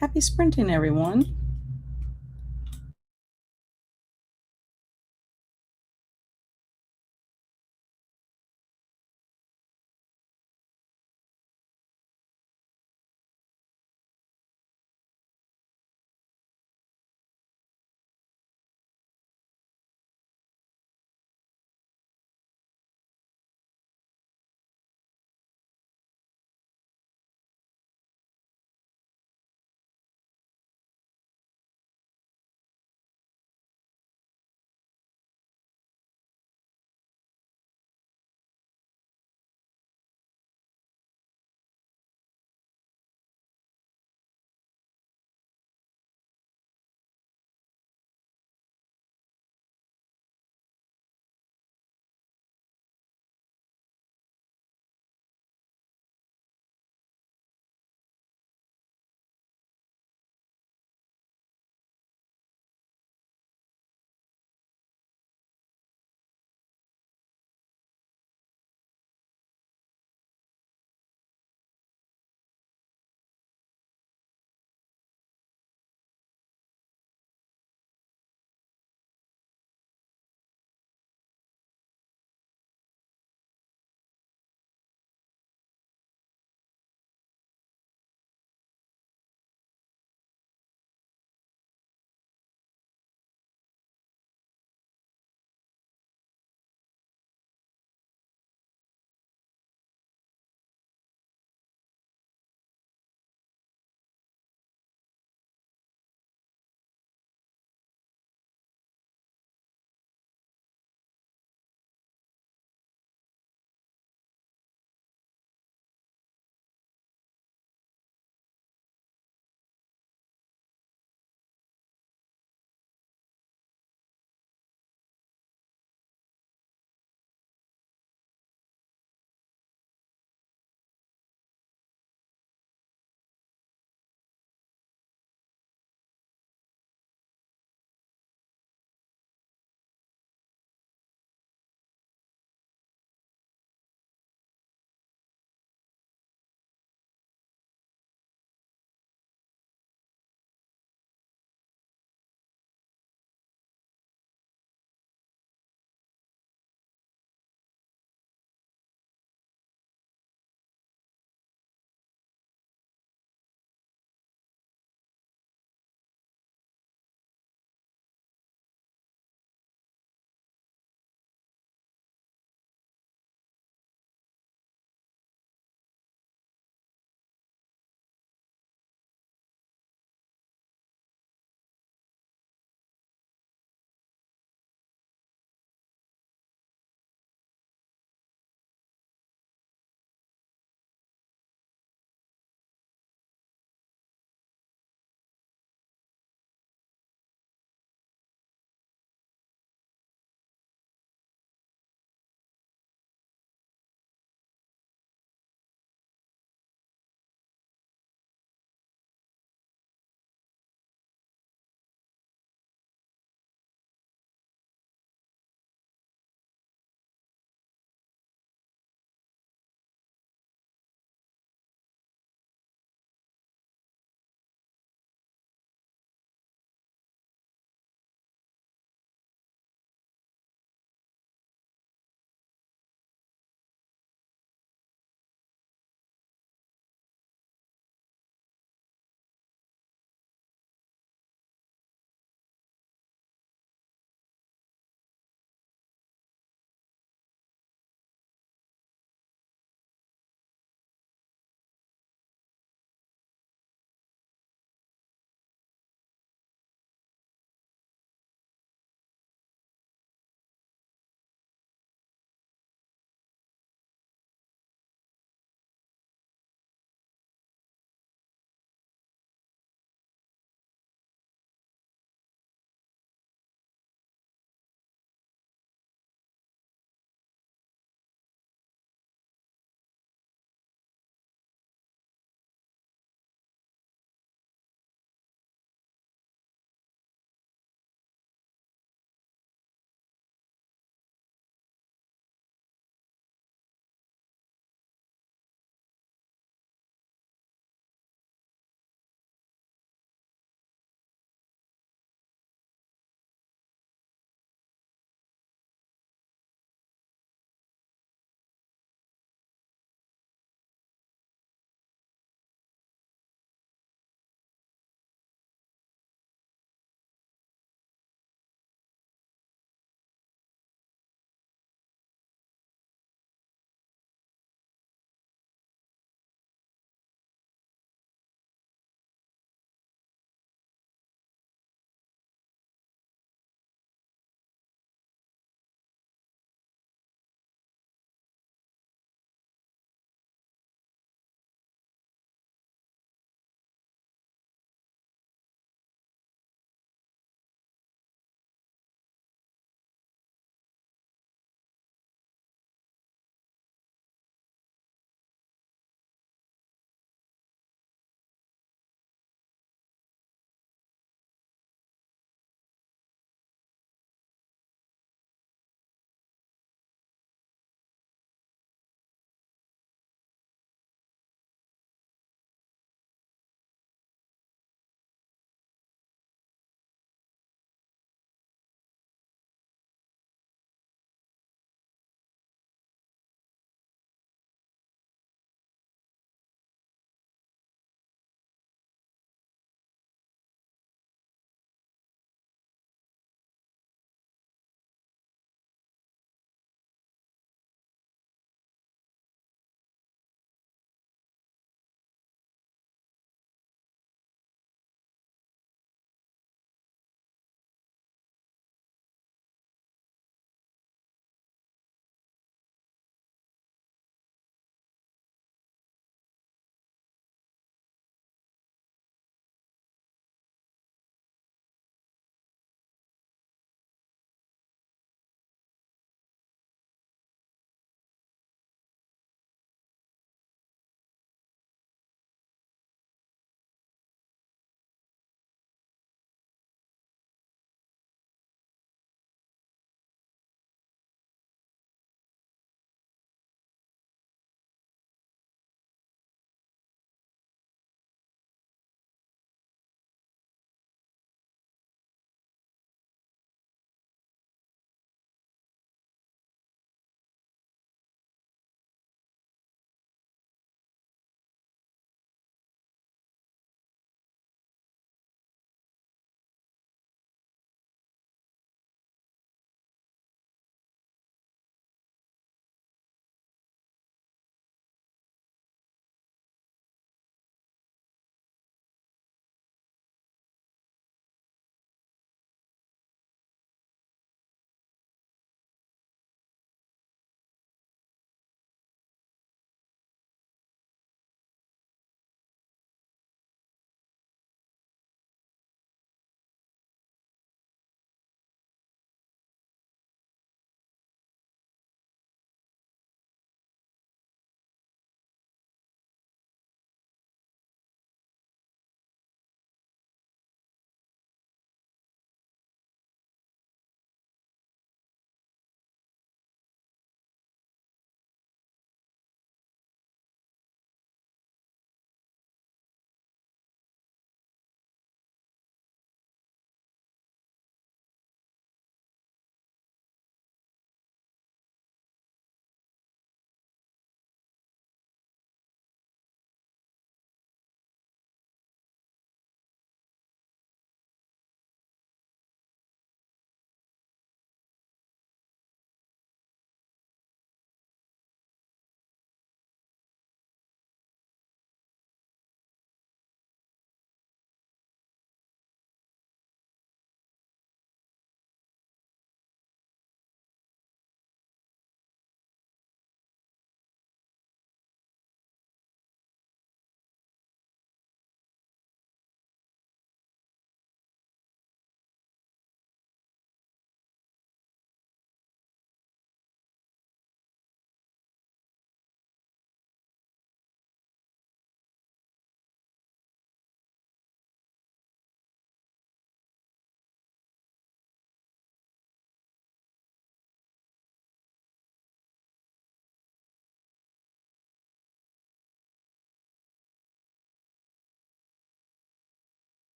happy sprinting, everyone.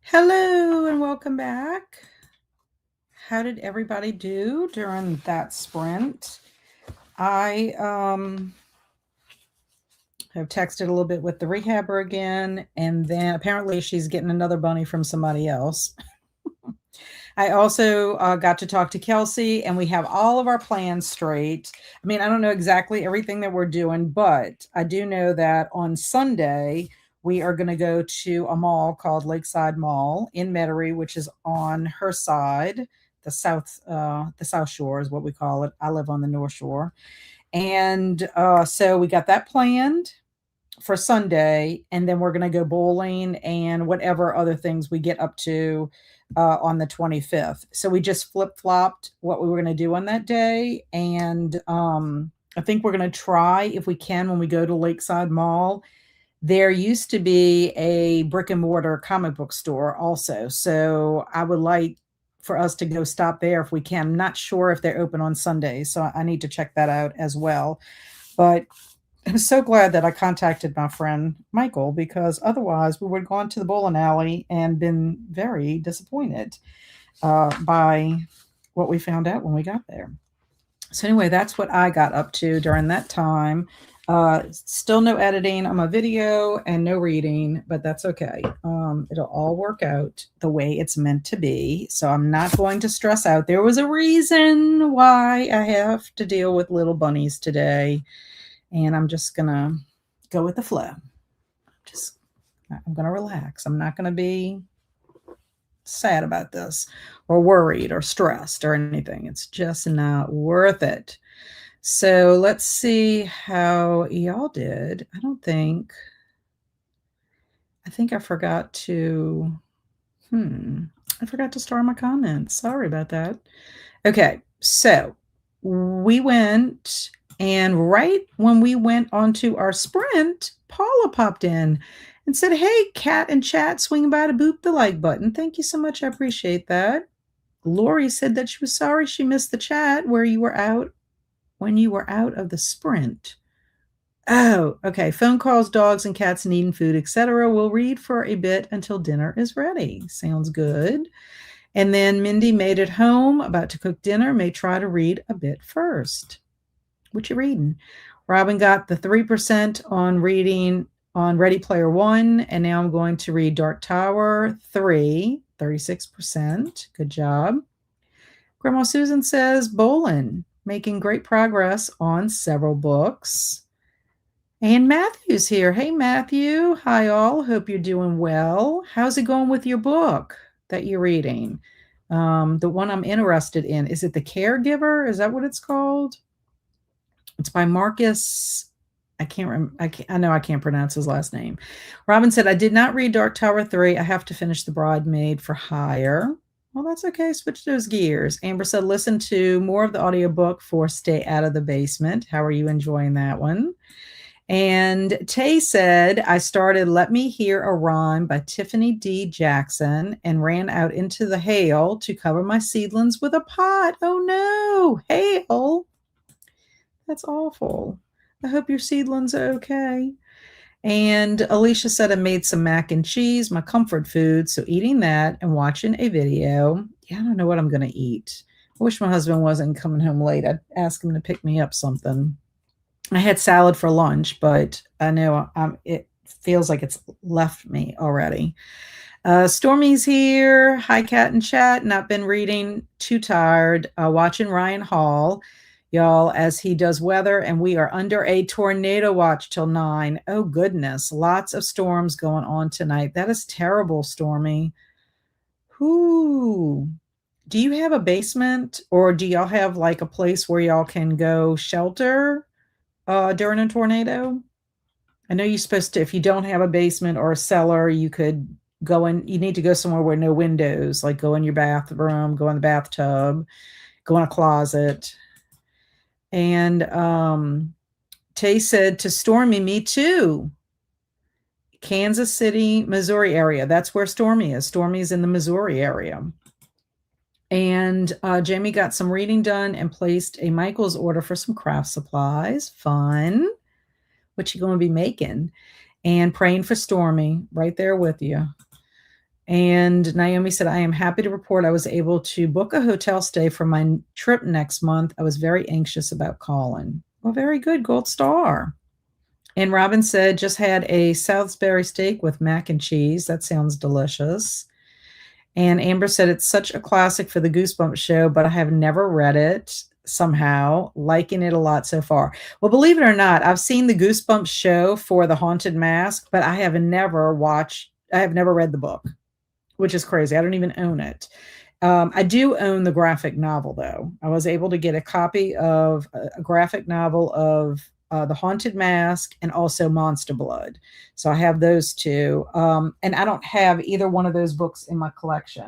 Hello and welcome back. How did everybody do during that sprint? I have texted a little bit with the rehabber again, and then apparently she's getting another bunny from somebody else. I also got to talk to Kelsi, and we have all of our plans straight. I mean, I don't know exactly everything that we're doing, but I do know that on Sunday, we are going to go to a mall called Lakeside Mall in Metairie, which is on her side, the South Shore is what we call it. I live on the North Shore. And so we got that planned for Sunday, and then we're going to go bowling and whatever other things we get up to on the 25th. So we just flip flopped what we were going to do on that day. And I think we're going to try, if we can, when we go to Lakeside Mall. There used to be a brick and mortar comic book store also. So I would like for us to go stop there if we can. I'm not sure if they're open on Sundays, so I need to check that out as well. But I'm so glad that I contacted my friend Michael, because otherwise we would have gone to the bowling alley and been very disappointed by what we found out when we got there. So anyway, that's what I got up to during that time. Still no editing on my video and no reading, but that's okay. It'll all work out the way it's meant to be. So I'm not going to stress out. There was a reason why I have to deal with little bunnies today. And I'm just going to go with the flow. I'm going to relax. I'm not going to be sad about this or worried or stressed or anything. It's just not worth it. So let's see how y'all did. I think I forgot to, I forgot to start my comments. Sorry about that. Okay. So we went, and right when we went onto our sprint, Paula popped in and said, "Hey, Cat and Chat, swing by to boop the like button." Thank you so much. I appreciate that. Lori said that she was sorry she missed the chat where you were out when you were out of the sprint. Oh, okay. Phone calls, dogs and cats needing food, etc. We'll read for a bit until dinner is ready. Sounds good. And then Mindy made it home, about to cook dinner, may try to read a bit first. What you reading? Robin got the 3% on reading on Ready Player One, and now I'm going to read Dark Tower 3, 36%. Good job. Grandma Susan says bowling, making great progress on several books. And Matthew's here. Hey, Matthew. Hi, all. Hope you're doing well. How's it going with your book that you're reading? The one I'm interested in. Is it The Caregiver? Is that what it's called? It's by Marcus. I know I can't pronounce his last name. Robin said, I did not read Dark Tower 3. I have to finish The Bridemaid for Hire. Well, that's okay. Switch those gears. Amber said, listen to more of the audiobook for Stay Out of the Basement. How are you enjoying that one? And Tay said, I started Let Me Hear a Rhyme by Tiffany D. Jackson and ran out into the hail to cover my seedlings with a pot. Oh no, hail. That's awful. I hope your seedlings are okay. And Alicia said, I made some mac and cheese, my comfort food. So eating that and watching a video. Yeah, I don't know what I'm going to eat. I wish my husband wasn't coming home late. I'd ask him to pick me up something. I had salad for lunch, but I know it feels like it's left me already. Stormy's here. Hi, Cat and Chat. Not been reading. Too tired. Watching Ryan Hall, y'all, as he does weather, and we are under a tornado watch till 9. Oh, goodness. Lots of storms going on tonight. That is terrible, Stormy. Whoo. Do you have a basement, or do y'all have like a place where y'all can go shelter during a tornado? I know you're supposed to, if you don't have a basement or a cellar, you could go in, you need to go somewhere where no windows, like go in your bathroom, go in the bathtub, go in a closet. And Tay said to Stormy, me too. Kansas City, Missouri area. That's where Stormy is. Stormy is in the Missouri area. And Jamie got some reading done and placed a Michael's order for some craft supplies. Fun. What you going to be making? And praying for Stormy, right there with you. And Naomi said, I am happy to report I was able to book a hotel stay for my trip next month. I was very anxious about calling. Well, very good. Gold star. And Robin said, just had a Salisbury steak with mac and cheese. That sounds delicious. And Amber said, it's such a classic for the Goosebumps show, but I have never read it somehow, liking it a lot so far. Well, believe it or not, I've seen the Goosebumps show for the Haunted Mask, but I have never read the book, which is crazy. I don't even own it. I do own the graphic novel, though. I was able to get a copy of a graphic novel of The Haunted Mask and also Monster Blood. So I have those two. And I don't have either one of those books in my collection.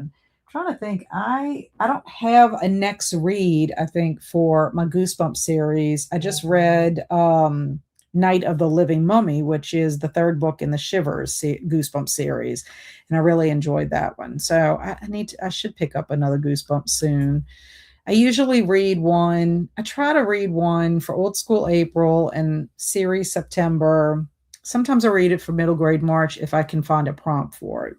I'm trying to think. I don't have a next read, I think, for my Goosebumps series. I just read Night of the Living Mummy, which is the third book in the Shivers Goosebumps series, and I really enjoyed that one. So I should pick up another Goosebumps soon. I usually read one. I try to read one for Old School April and series September. Sometimes I read it for middle grade March if I can find a prompt for it.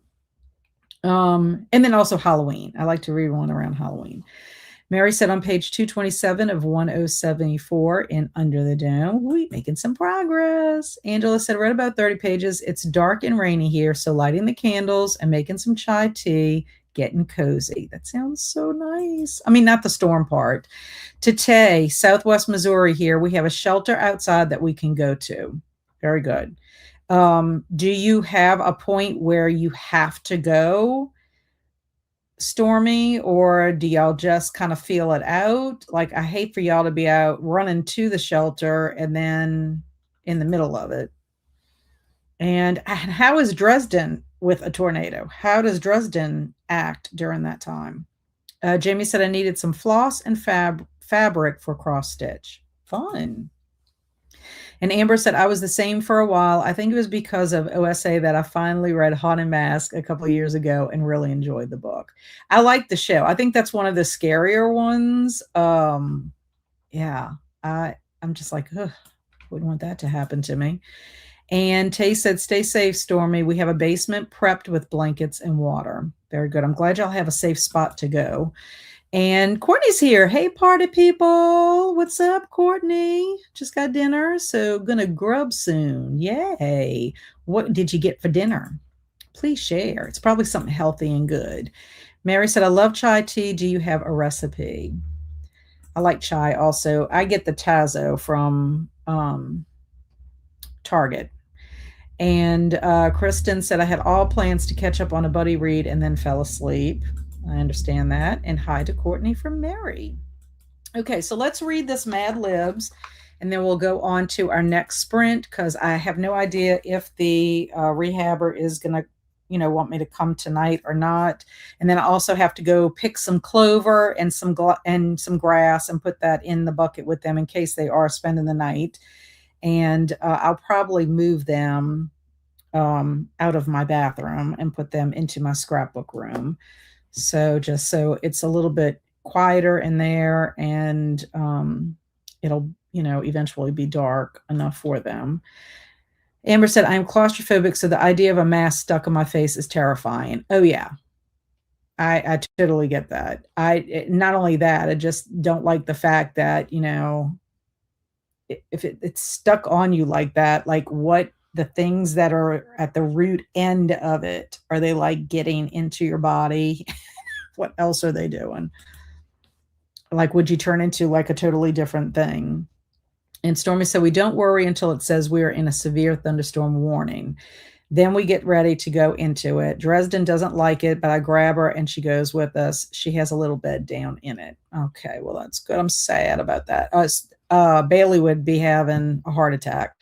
And then also Halloween. I like to read one around Halloween. Mary said on page 227 of 1074 in Under the Dome, we making some progress. Angela said, read about 30 pages. It's dark and rainy here, so lighting the candles and making some chai tea, getting cozy. That sounds so nice. I mean, not the storm part. Today, Southwest Missouri here, we have a shelter outside that we can go to. Very good. Do you have a point where you have to go, Stormy, or do y'all just kind of feel it out? Like, I hate for y'all to be out running to the shelter and then in the middle of it. And how is Dresden with a tornado? How does Dresden act during that time? Jamie said I needed some floss and fabric for cross stitch. Fun. And Amber said, I was the same for a while. I think it was because of OSA that I finally read Haunted Mask a couple of years ago and really enjoyed the book. I like the show. I think that's one of the scarier ones. Yeah, I'm just like, ugh, wouldn't want that to happen to me. And Tay said, stay safe, Stormy. We have a basement prepped with blankets and water. Very good. I'm glad y'all have a safe spot to go. And Courtney's here. Hey, party people. What's up, Courtney? Just got dinner, so gonna grub soon. Yay. What did you get for dinner? Please share. It's probably something healthy and good. Mary said, I love chai tea. Do you have a recipe? I like chai also. I get the Tazo from Target. And Kristen said, I had all plans to catch up on a buddy read and then fell asleep. I understand that. And hi to Courtney from Mary. Okay, so let's read this Mad Libs, and then we'll go on to our next sprint, because I have no idea if the rehabber is going to, want me to come tonight or not. And then I also have to go pick some clover and some grass and put that in the bucket with them in case they are spending the night. And I'll probably move them out of my bathroom and put them into my scrapbook room. So just so it's a little bit quieter in there, and it'll, eventually be dark enough for them. Amber said, I'm claustrophobic, so the idea of a mask stuck on my face is terrifying. Oh, yeah. I totally get that. Not only that, I just don't like the fact that, if it's stuck on you like that, like what the things that are at the root end of it, are they like getting into your body? What else are they doing? Like, would you turn into like a totally different thing? And Stormy said, we don't worry until it says we're in a severe thunderstorm warning. Then we get ready to go into it. Dresden doesn't like it, but I grab her and she goes with us. She has a little bed down in it. Okay, well, that's good. I'm sad about that. Bailey would be having a heart attack.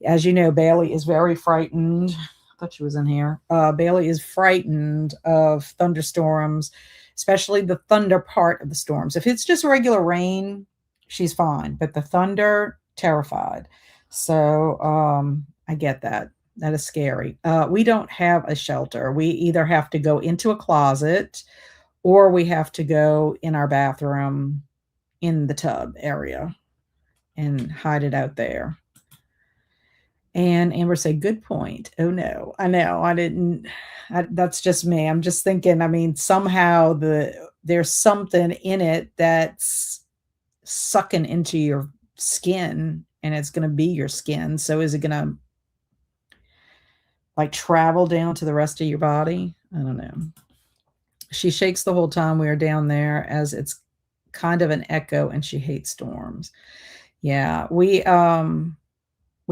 As you know, Bailey is very frightened. I thought she was in here. Bailey is frightened of thunderstorms, especially the thunder part of the storms. If it's just regular rain, she's fine, but the thunder, terrified. So I get that. That is scary. We don't have a shelter. We either have to go into a closet or we have to go in our bathroom in the tub area and hide it out there. And Amber said, good point. Oh no, I know. I didn't. That's just me. I'm just thinking, I mean, somehow there's something in it that's sucking into your skin and it's going to be your skin. So is it going to like travel down to the rest of your body? I don't know. She shakes the whole time we are down there as it's kind of an echo and she hates storms. Yeah, we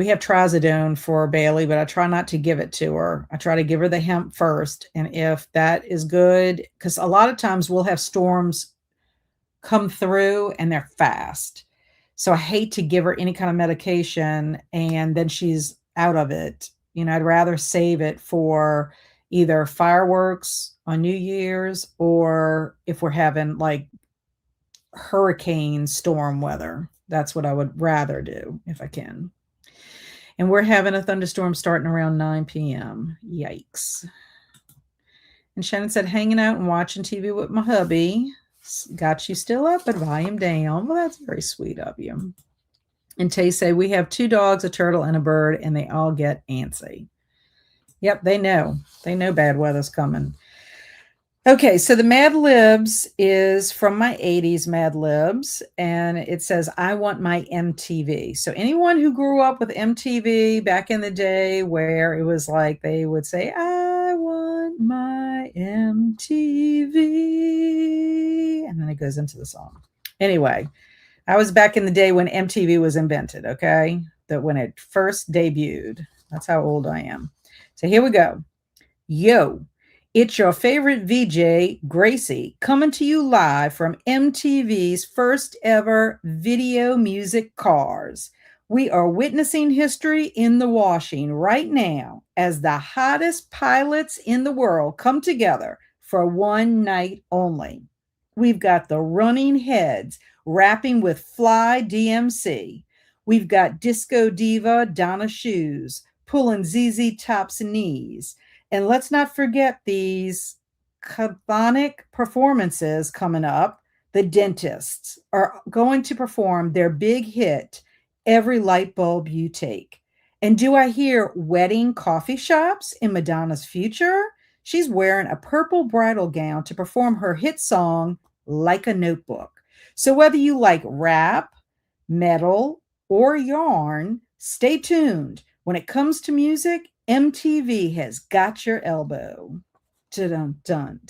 have trazodone for Bailey, but I try not to give it to her. I try to give her the hemp first. And if that is good, because a lot of times we'll have storms come through and they're fast. So I hate to give her any kind of medication and then she's out of it. You know, I'd rather save it for either fireworks on New Year's or if we're having like hurricane storm weather. That's what I would rather do if I can. And we're having a thunderstorm starting around 9 p.m. Yikes. And Shannon said, hanging out and watching TV with my hubby. Got you still up, but volume down. Well, that's very sweet of you. And Tay said, we have 2 dogs, a turtle, and a bird, and they all get antsy. Yep, they know. They know bad weather's coming. Okay, so the Mad Libs is from my 80s Mad Libs, and it says, I want my MTV. So anyone who grew up with MTV back in the day where it was like they would say, I want my MTV, and then it goes into the song. Anyway, I was back in the day when MTV was invented, okay? That when it first debuted. That's how old I am. So here we go. Yo. It's your favorite VJ, Gracie, coming to you live from MTV's first ever video music cars. We are witnessing history in the washing right now as the hottest pilots in the world come together for one night only. We've got the Running Heads rapping with Fly DMC. We've got disco diva Donna Shoes pulling ZZ Top's knees. And let's not forget these chthonic performances coming up. The Dentists are going to perform their big hit, Every Light Bulb You Take. And do I hear wedding coffee shops in Madonna's future? She's wearing a purple bridal gown to perform her hit song, Like a Notebook. So whether you like rap, metal, or yarn, stay tuned. When it comes to music, MTV has got your elbow. Dun-dun-dun.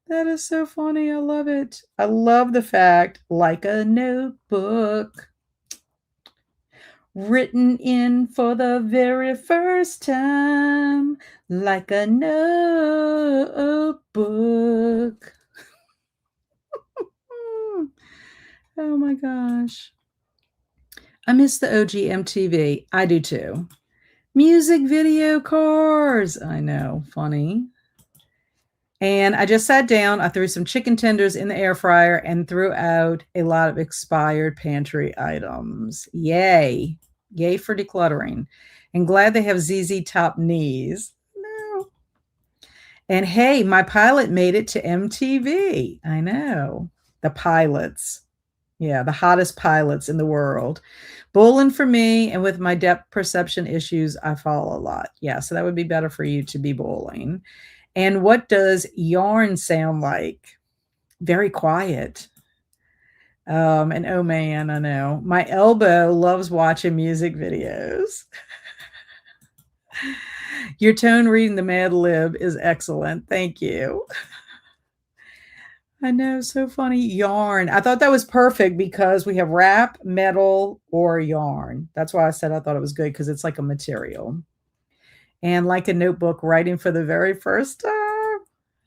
That is so funny. I love it. I love the fact, like a notebook, written in for the very first time, like a notebook. Oh my gosh. I miss the OG MTV. I do too. Music video cars. I know, funny. And I just sat down. I threw some chicken tenders in the air fryer and threw out a lot of expired pantry items. Yay. Yay for decluttering. And glad they have ZZ Top knees. No. And hey, my pilot made it to MTV. I know. The pilots. Yeah, the hottest pilots in the world. Bowling for me, and with my depth perception issues, I fall a lot. Yeah, so that would be better for you to be bowling. And what does yarn sound like? Very quiet. And oh man, I know. My elbow loves watching music videos. Your tone reading the Mad Lib is excellent. Thank you. I know, so funny. Yarn. I thought that was perfect because we have rap, metal, or yarn. That's why I said I thought it was good because it's like a material. And like a notebook, writing for the very first time.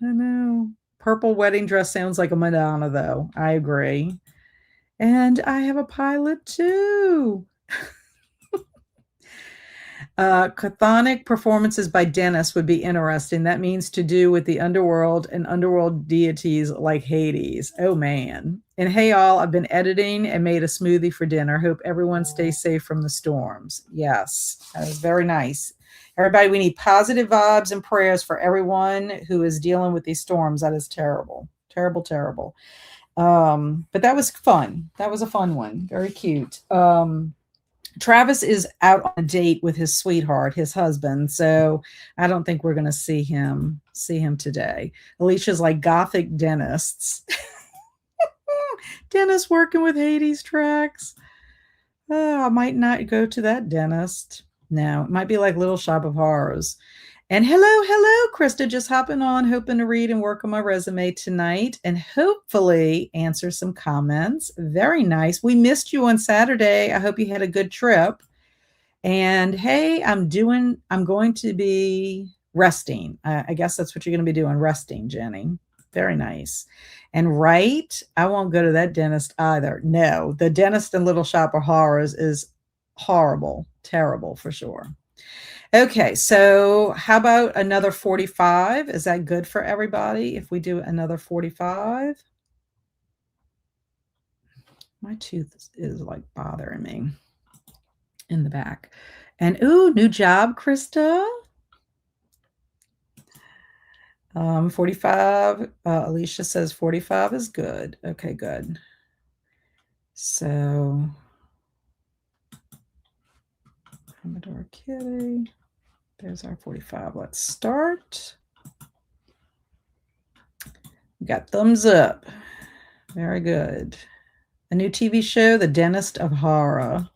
I know. Purple wedding dress sounds like a Madonna, though. I agree. And I have a pilot, too. Chthonic performances by Dennis would be interesting. That means to do with the underworld and underworld deities like Hades. Oh, man. And hey, all, I've been editing and made a smoothie for dinner. Hope everyone stays safe from the storms. Yes, that was very nice. Everybody, we need positive vibes and prayers for everyone who is dealing with these storms. That is terrible. Terrible, terrible. But that was fun. That was a fun one. Very cute. Travis is out on a date with his sweetheart, his husband, so I don't think we're going to see him today. Alicia's like gothic dentists. Dentist working with Hades tracks. Oh, I might not go to that dentist. No, it might be like Little Shop of Horrors. And hello, Krista, just hopping on, hoping to read and work on my resume tonight and hopefully answer some comments. Very nice. We missed you on Saturday. I hope you had a good trip. And hey, I'm going to be resting. I guess that's what you're going to be doing, resting, Jenny. Very nice. And right, I won't go to that dentist either. No, the dentist in Little Shop of Horrors is horrible, terrible for sure. Okay, so how about another 45? Is that good for everybody if we do another 45? My tooth is like bothering me in the back. And ooh, new job, Krista. 45. Alicia says 45 is good. Okay, good. So, Commodore Kitty. There's our 45. Let's start. We got thumbs up. Very good. A new TV show, The Dentist of Horror.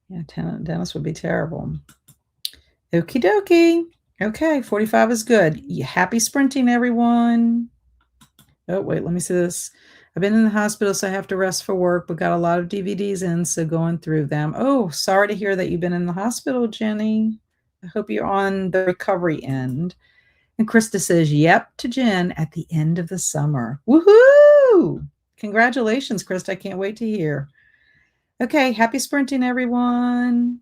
Yeah, dentist would be terrible. Okie dokie. Okay, 45 is good. Happy sprinting, everyone. Oh, wait, let me see this. I've been in the hospital, so I have to rest for work, but got a lot of DVDs in, so going through them. Oh, sorry to hear that you've been in the hospital, Jenny. I hope you're on the recovery end. And Krista says, yep, to Jen at the end of the summer. Woohoo! Congratulations, Krista. I can't wait to hear. Okay, happy sprinting, everyone.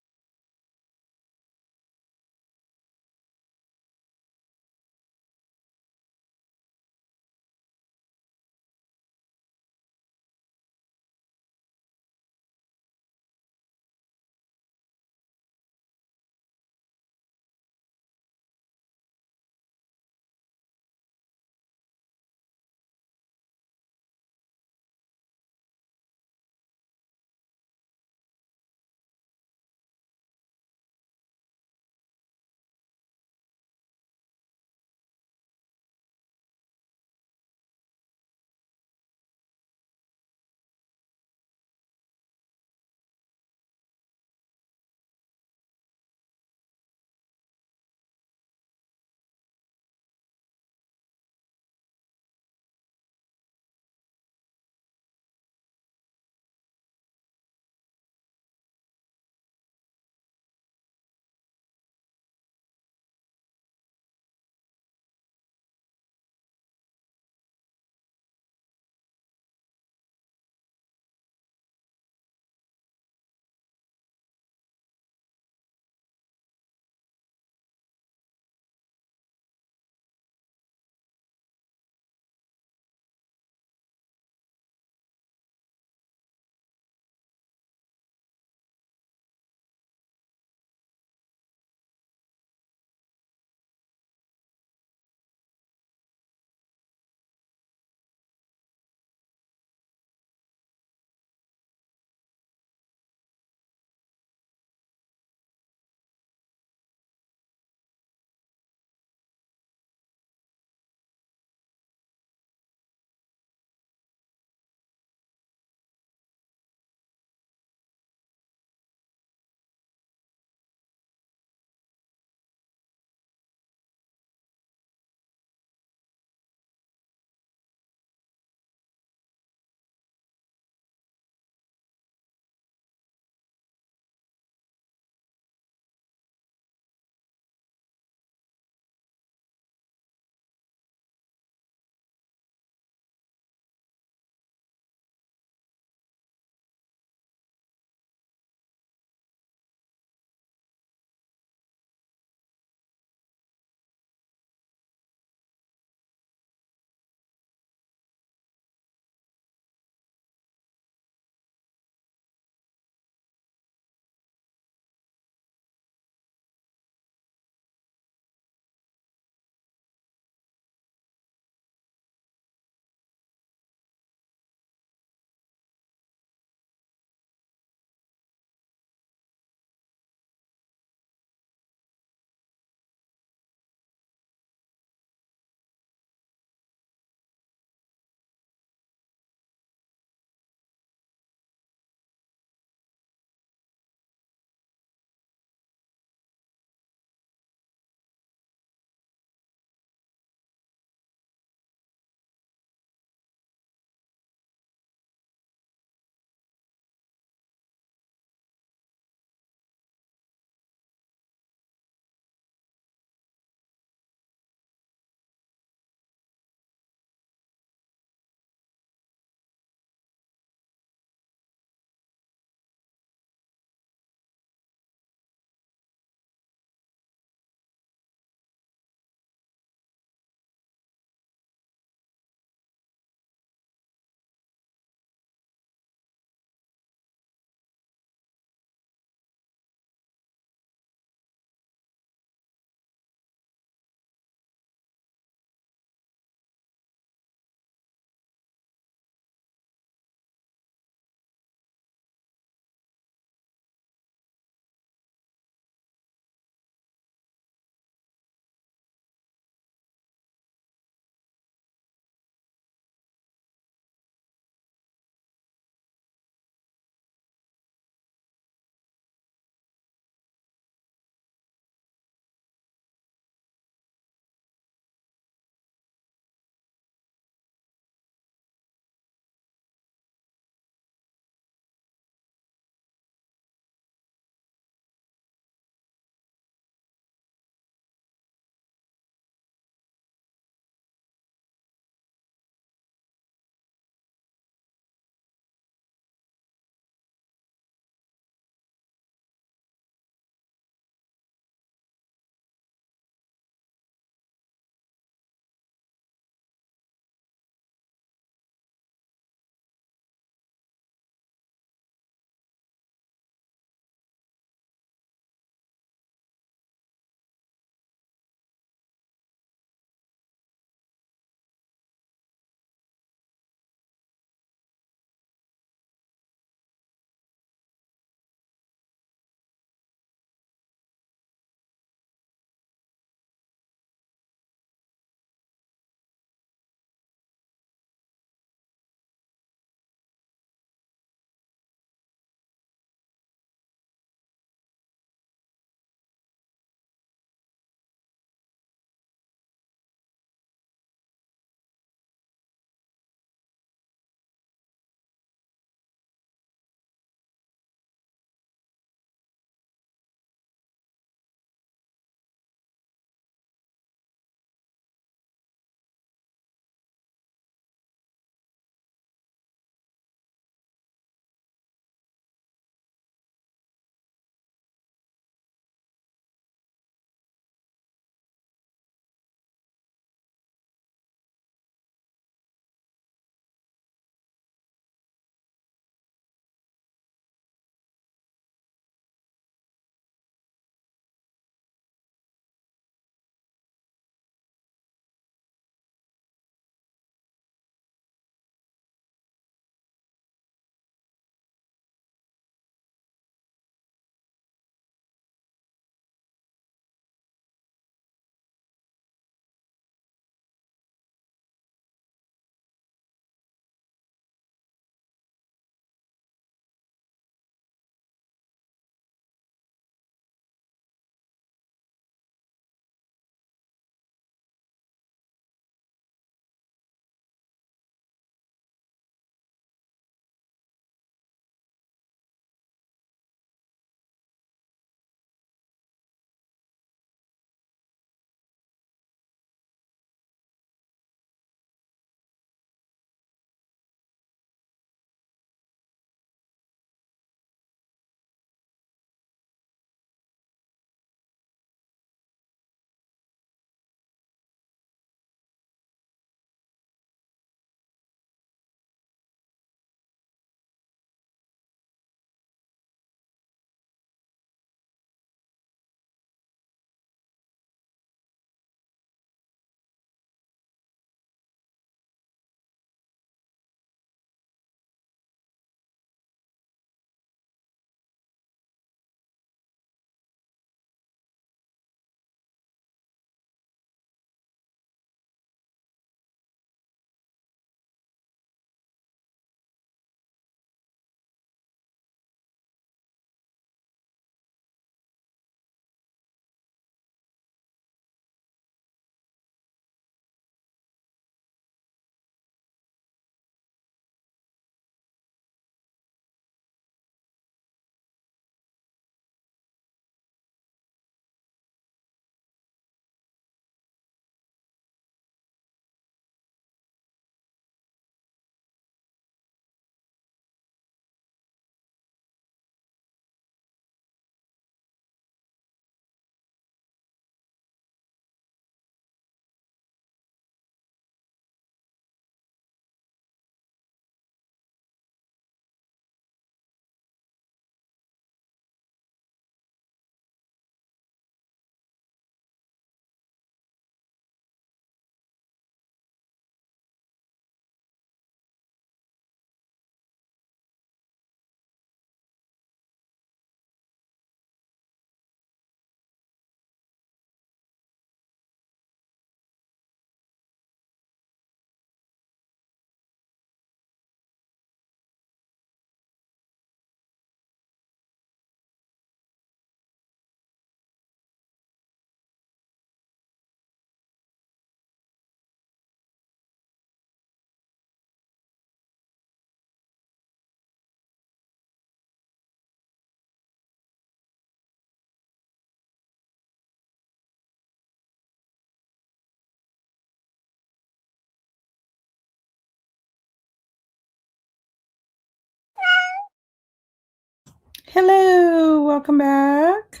Hello, welcome back.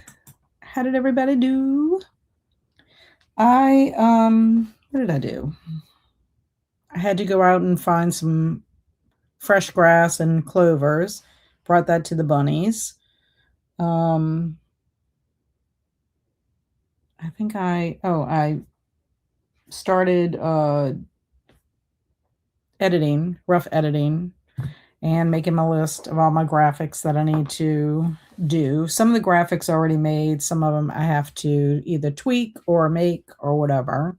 How did everybody do? What did I do? I had to go out and find some fresh grass and clovers. Brought that to the bunnies. I think I started rough editing, and making my list of all my graphics that I need to do. Some of the graphics are already made, some of them I have to either tweak or make or whatever.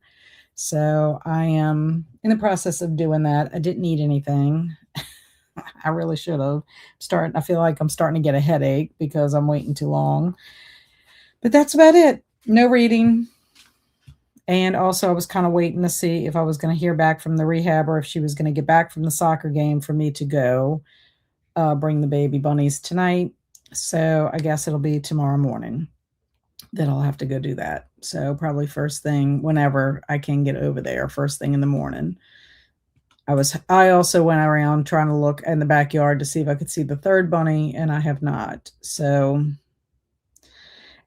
So I am in the process of doing that. I didn't need anything. I really should have. I feel like I'm starting to get a headache because I'm waiting too long. But that's about it. No reading. And also, I was kind of waiting to see if I was going to hear back from the rehab or if she was going to get back from the soccer game for me to go bring the baby bunnies tonight. So I guess it'll be tomorrow morning that I'll have to go do that. So probably first thing, whenever I can get over there, first thing in the morning. I also went around trying to look in the backyard to see if I could see the third bunny, and I have not. So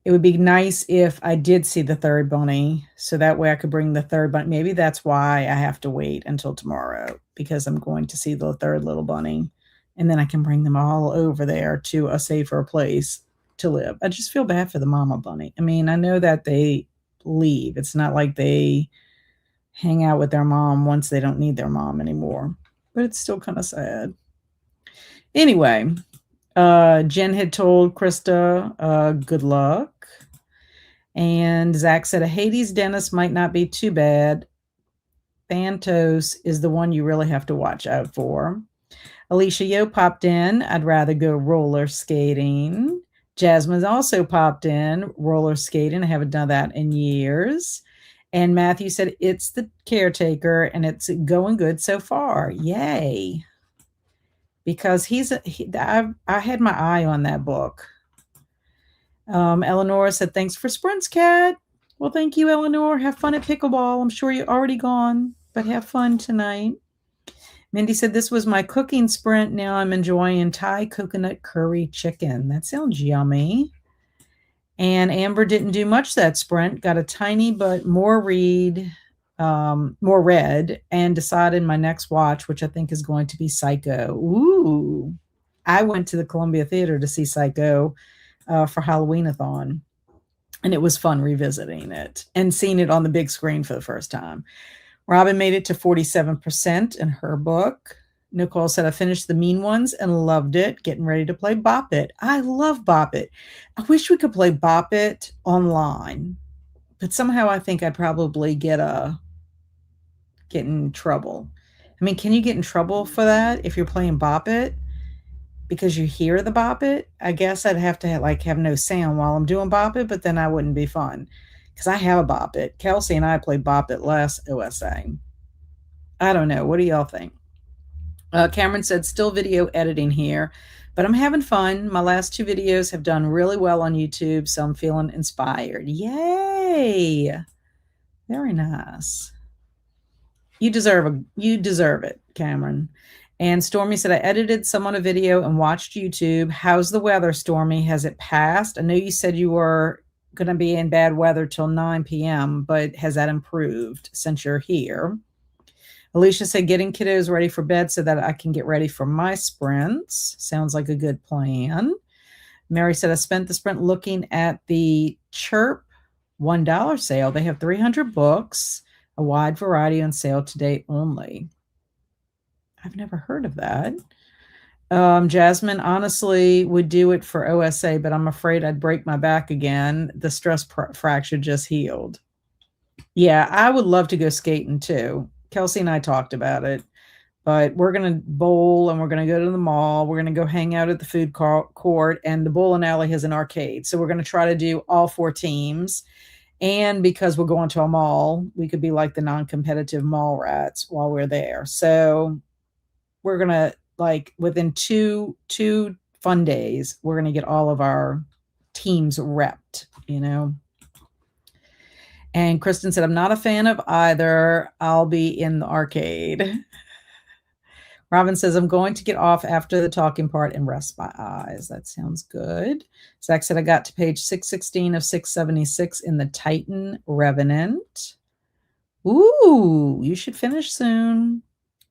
it would be nice if I did see the third bunny, so that way I could bring the third bunny. Maybe that's why I have to wait until tomorrow, because I'm going to see the third little bunny, and then I can bring them all over there to a safer place to live. I just feel bad for the mama bunny. I mean, I know that they leave. It's not like they hang out with their mom once they don't need their mom anymore, but it's still kind of sad. Anyway, Jen had told Krista, good luck. And Zach said, a Hades dentist might not be too bad. Thantos is the one you really have to watch out for. Alicia Yo popped in. I'd rather go roller skating. Jasmine's also popped in. Roller skating. I haven't done that in years. And Matthew said, it's the caretaker and it's going good so far. Yay. Because I had my eye on that book. Eleanor said, thanks for sprints, Cat. Well, thank you, Eleanor. Have fun at pickleball. I'm sure you're already gone, but have fun tonight. Mindy said, this was my cooking sprint. Now I'm enjoying Thai coconut curry chicken. That sounds yummy. And Amber didn't do much that sprint. Got a tiny but more read, more read, and decided my next watch, which I think is going to be Psycho. Ooh. I went to the Columbia Theater to see Psycho for Halloween-a-thon. And it was fun revisiting it and seeing it on the big screen for the first time. Robin made it to 47% in her book. Nicole said, I finished The Mean Ones and loved it. Getting ready to play Bop It. I love Bop It. I wish we could play Bop It online, but somehow I think I'd probably get in trouble. I mean, can you get in trouble for that if you're playing Bop It? Because you hear the Bop It? I guess I'd have to have no sound while I'm doing Bop It, but then I wouldn't be fun. Because I have a Bop It. Kelsi and I played Bop It last OSA. I don't know. What do y'all think? Cameron said, still video editing here, but I'm having fun. My last 2 videos have done really well on YouTube, so I'm feeling inspired. Yay! Very nice. You deserve it, Cameron. And Stormy said, I edited some on a video and watched YouTube. How's the weather, Stormy? Has it passed? I know you said you were going to be in bad weather till 9 p.m., but has that improved since you're here? Alicia said, getting kiddos ready for bed so that I can get ready for my sprints. Sounds like a good plan. Mary said, I spent the sprint looking at the Chirp $1 sale. They have 300 books, a wide variety on sale today only. I've never heard of that. Jasmine honestly would do it for OSA, but I'm afraid I'd break my back again. The stress fracture just healed. Yeah, I would love to go skating too. Kelsi and I talked about it, but we're going to bowl and we're going to go to the mall. We're going to go hang out at the food court, and the bowling alley has an arcade. So we're going to try to do all 4 teams. And because we're going to a mall, we could be like the non-competitive mall rats while we're there. So we're going to, within two fun days, we're going to get all of our teams repped, And Kristen said, I'm not a fan of either. I'll be in the arcade. Robin says, I'm going to get off after the talking part and rest my eyes. That sounds good. Zach said, I got to page 616 of 676 in the Titan Revenant. Ooh, you should finish soon.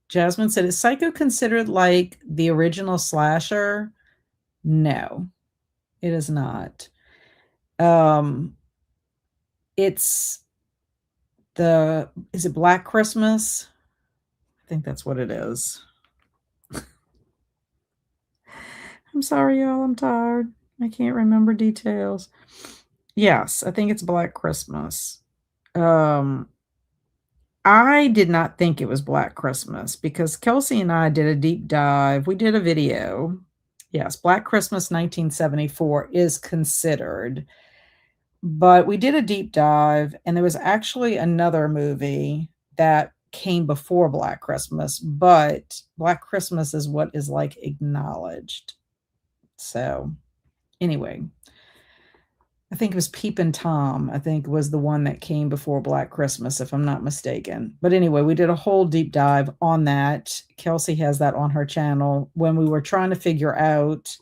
Jasmine said, is Psycho considered like the original slasher? No, it is not. It's is it Black Christmas? I think that's what it is. I'm sorry, y'all. I'm tired. I can't remember details. Yes, I think it's Black Christmas. I did not think it was Black Christmas because Kelsi and I did a deep dive. We did a video. Yes, Black Christmas 1974 is considered. But we did a deep dive, and there was actually another movie that came before Black Christmas, but Black Christmas is what is like acknowledged. So anyway, I think it was Peepin' Tom, I think was the one that came before Black Christmas, if I'm not mistaken. But anyway, we did a whole deep dive on that. Kelsi has that on her channel. When we were trying to figure out,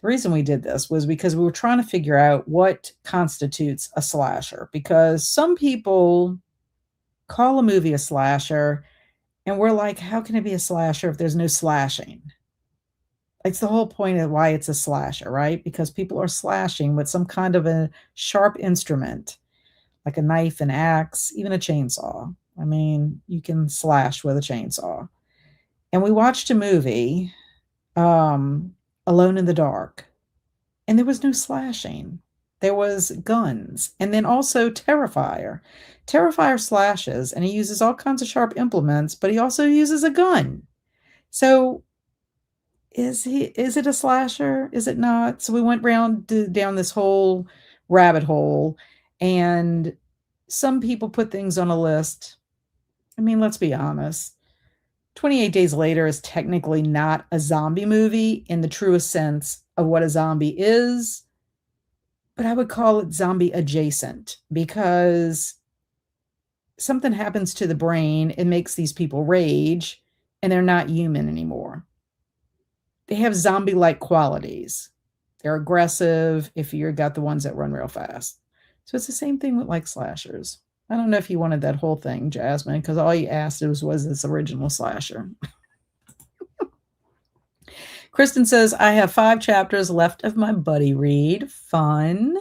the reason we did this was because we were trying to figure out what constitutes a slasher, because some people call a movie a slasher, and we're like, how can it be a slasher if there's no slashing? It's the whole point of why it's a slasher, right? Because people are slashing with some kind of a sharp instrument, like a knife, an axe, even a chainsaw. I mean, you can slash with a chainsaw. And we watched a movie, Alone in the Dark, and there was no slashing. There was guns. And then also Terrifier. Terrifier slashes, and he uses all kinds of sharp implements, but he also uses a gun. So is it a slasher? Is it not? So we went down this whole rabbit hole, and some people put things on a list. I mean, let's be honest. 28 Days Later is technically not a zombie movie in the truest sense of what a zombie is, but I would call it zombie adjacent, because something happens to the brain, it makes these people rage, and they're not human anymore. They have zombie-like qualities. They're aggressive if you've got the ones that run real fast. So it's the same thing with like slashers. I don't know if you wanted that whole thing, Jasmine, because all you asked was this original slasher. Kristen says, I have 5 chapters left of my buddy read. Fun.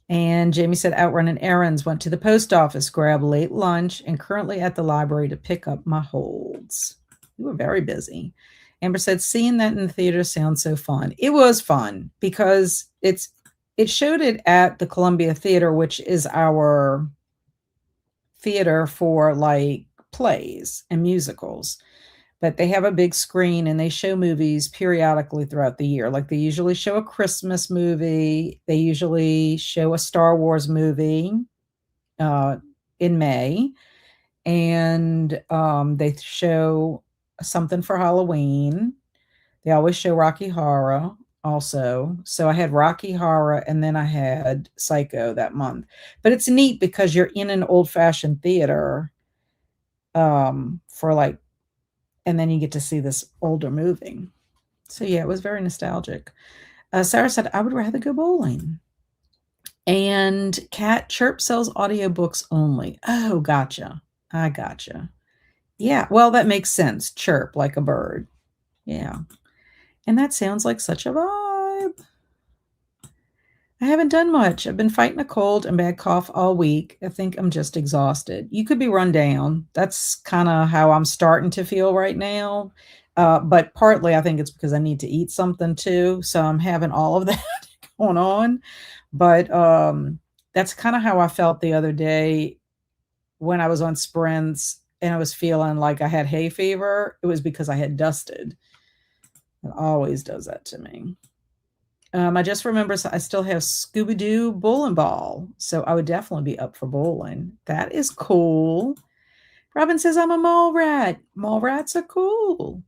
And Jamie said, out running errands, went to the post office, grabbed late lunch, and currently at the library to pick up my holds. You were very busy. Amber said, seeing that in the theater sounds so fun. It was fun because it showed it at the Columbia Theater, which is our theater for like plays and musicals. But they have a big screen and they show movies periodically throughout the year. Like they usually show a Christmas movie. They usually show a Star Wars movie in May. And they show something for Halloween. They always show Rocky Horror also. So I had Rocky Horror and then I had Psycho that month. But it's neat because you're in an old-fashioned theater for like, and then you get to see this older movie. So yeah, it was very nostalgic. Sarah said, I would rather go bowling. And Cat Chirp sells audiobooks only. Oh, gotcha. I gotcha. Yeah, well, that makes sense. Chirp like a bird. Yeah. And that sounds like such a vibe. I haven't done much. I've been fighting a cold and bad cough all week. I think I'm just exhausted. You could be run down. That's kind of how I'm starting to feel right now. But partly I think it's because I need to eat something too. So I'm having all of that going on. But that's kind of how I felt the other day when I was on sprints and I was feeling like I had hay fever. It was because I had dusted. It always does that to me. I just remember I still have Scooby-Doo bowling ball, so I would definitely be up for bowling. That is cool. Robin says, I'm a mole rat. Mole rats are cool.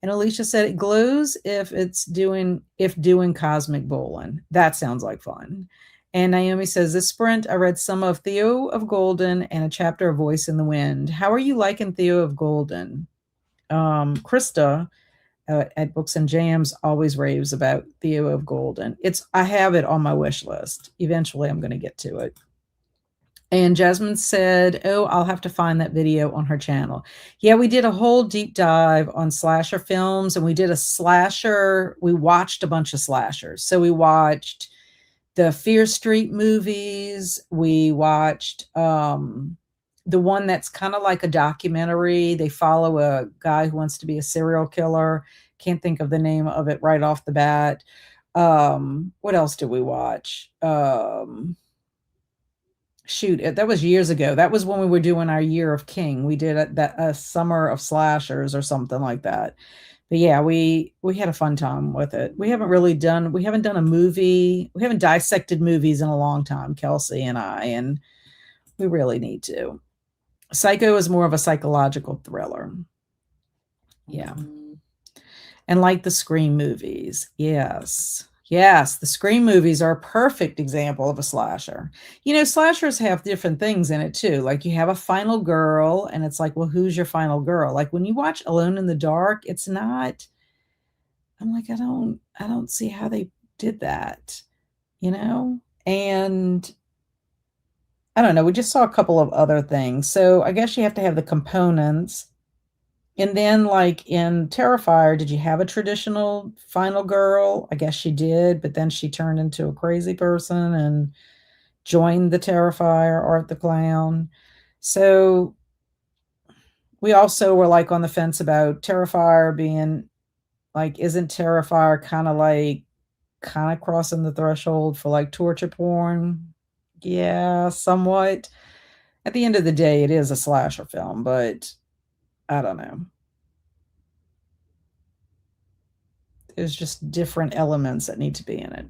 And Alicia said it glows if doing cosmic bowling. That sounds like fun. And Naomi says, this sprint, I read some of Theo of Golden and a chapter of Voice in the Wind. How are you liking Theo of Golden? Krista at Books and Jams always raves about Theo of Golden. I have it on my wish list. Eventually, I'm going to get to it. And Jasmine said, "Oh, I'll have to find that video on her channel." Yeah, we did a whole deep dive on slasher films, and we did a slasher. We watched a bunch of slashers. So we watched the Fear Street movies. We watched the one that's kind of like a documentary. They follow a guy who wants to be a serial killer. Can't think of the name of it right off the bat. What else did we watch? Shoot, that was years ago. That was when we were doing our Year of King. We did a summer of slashers or something like that. But yeah, we had a fun time with it. We haven't done a movie. We haven't dissected movies in a long time, Kelsi and I, and we really need to. Psycho is more of a psychological thriller. Yeah. And like the Scream movies. Yes. Yes, the Scream movies are a perfect example of a slasher. Slashers have different things in it too. Like you have a final girl, and it's like, well, who's your final girl? Like when you watch Alone in the Dark, it's not. I'm like, I don't see how they did that, And I don't know. We just saw a couple of other things. So I guess you have to have the components. And then, like in Terrifier, did you have a traditional final girl? I guess she did, but then she turned into a crazy person and joined the Terrifier, Art the Clown. So we also were like on the fence about Terrifier being like, isn't Terrifier kind of crossing the threshold for like torture porn? Yeah, somewhat. At the end of the day, it is a slasher film, but I don't know. There's just different elements that need to be in it.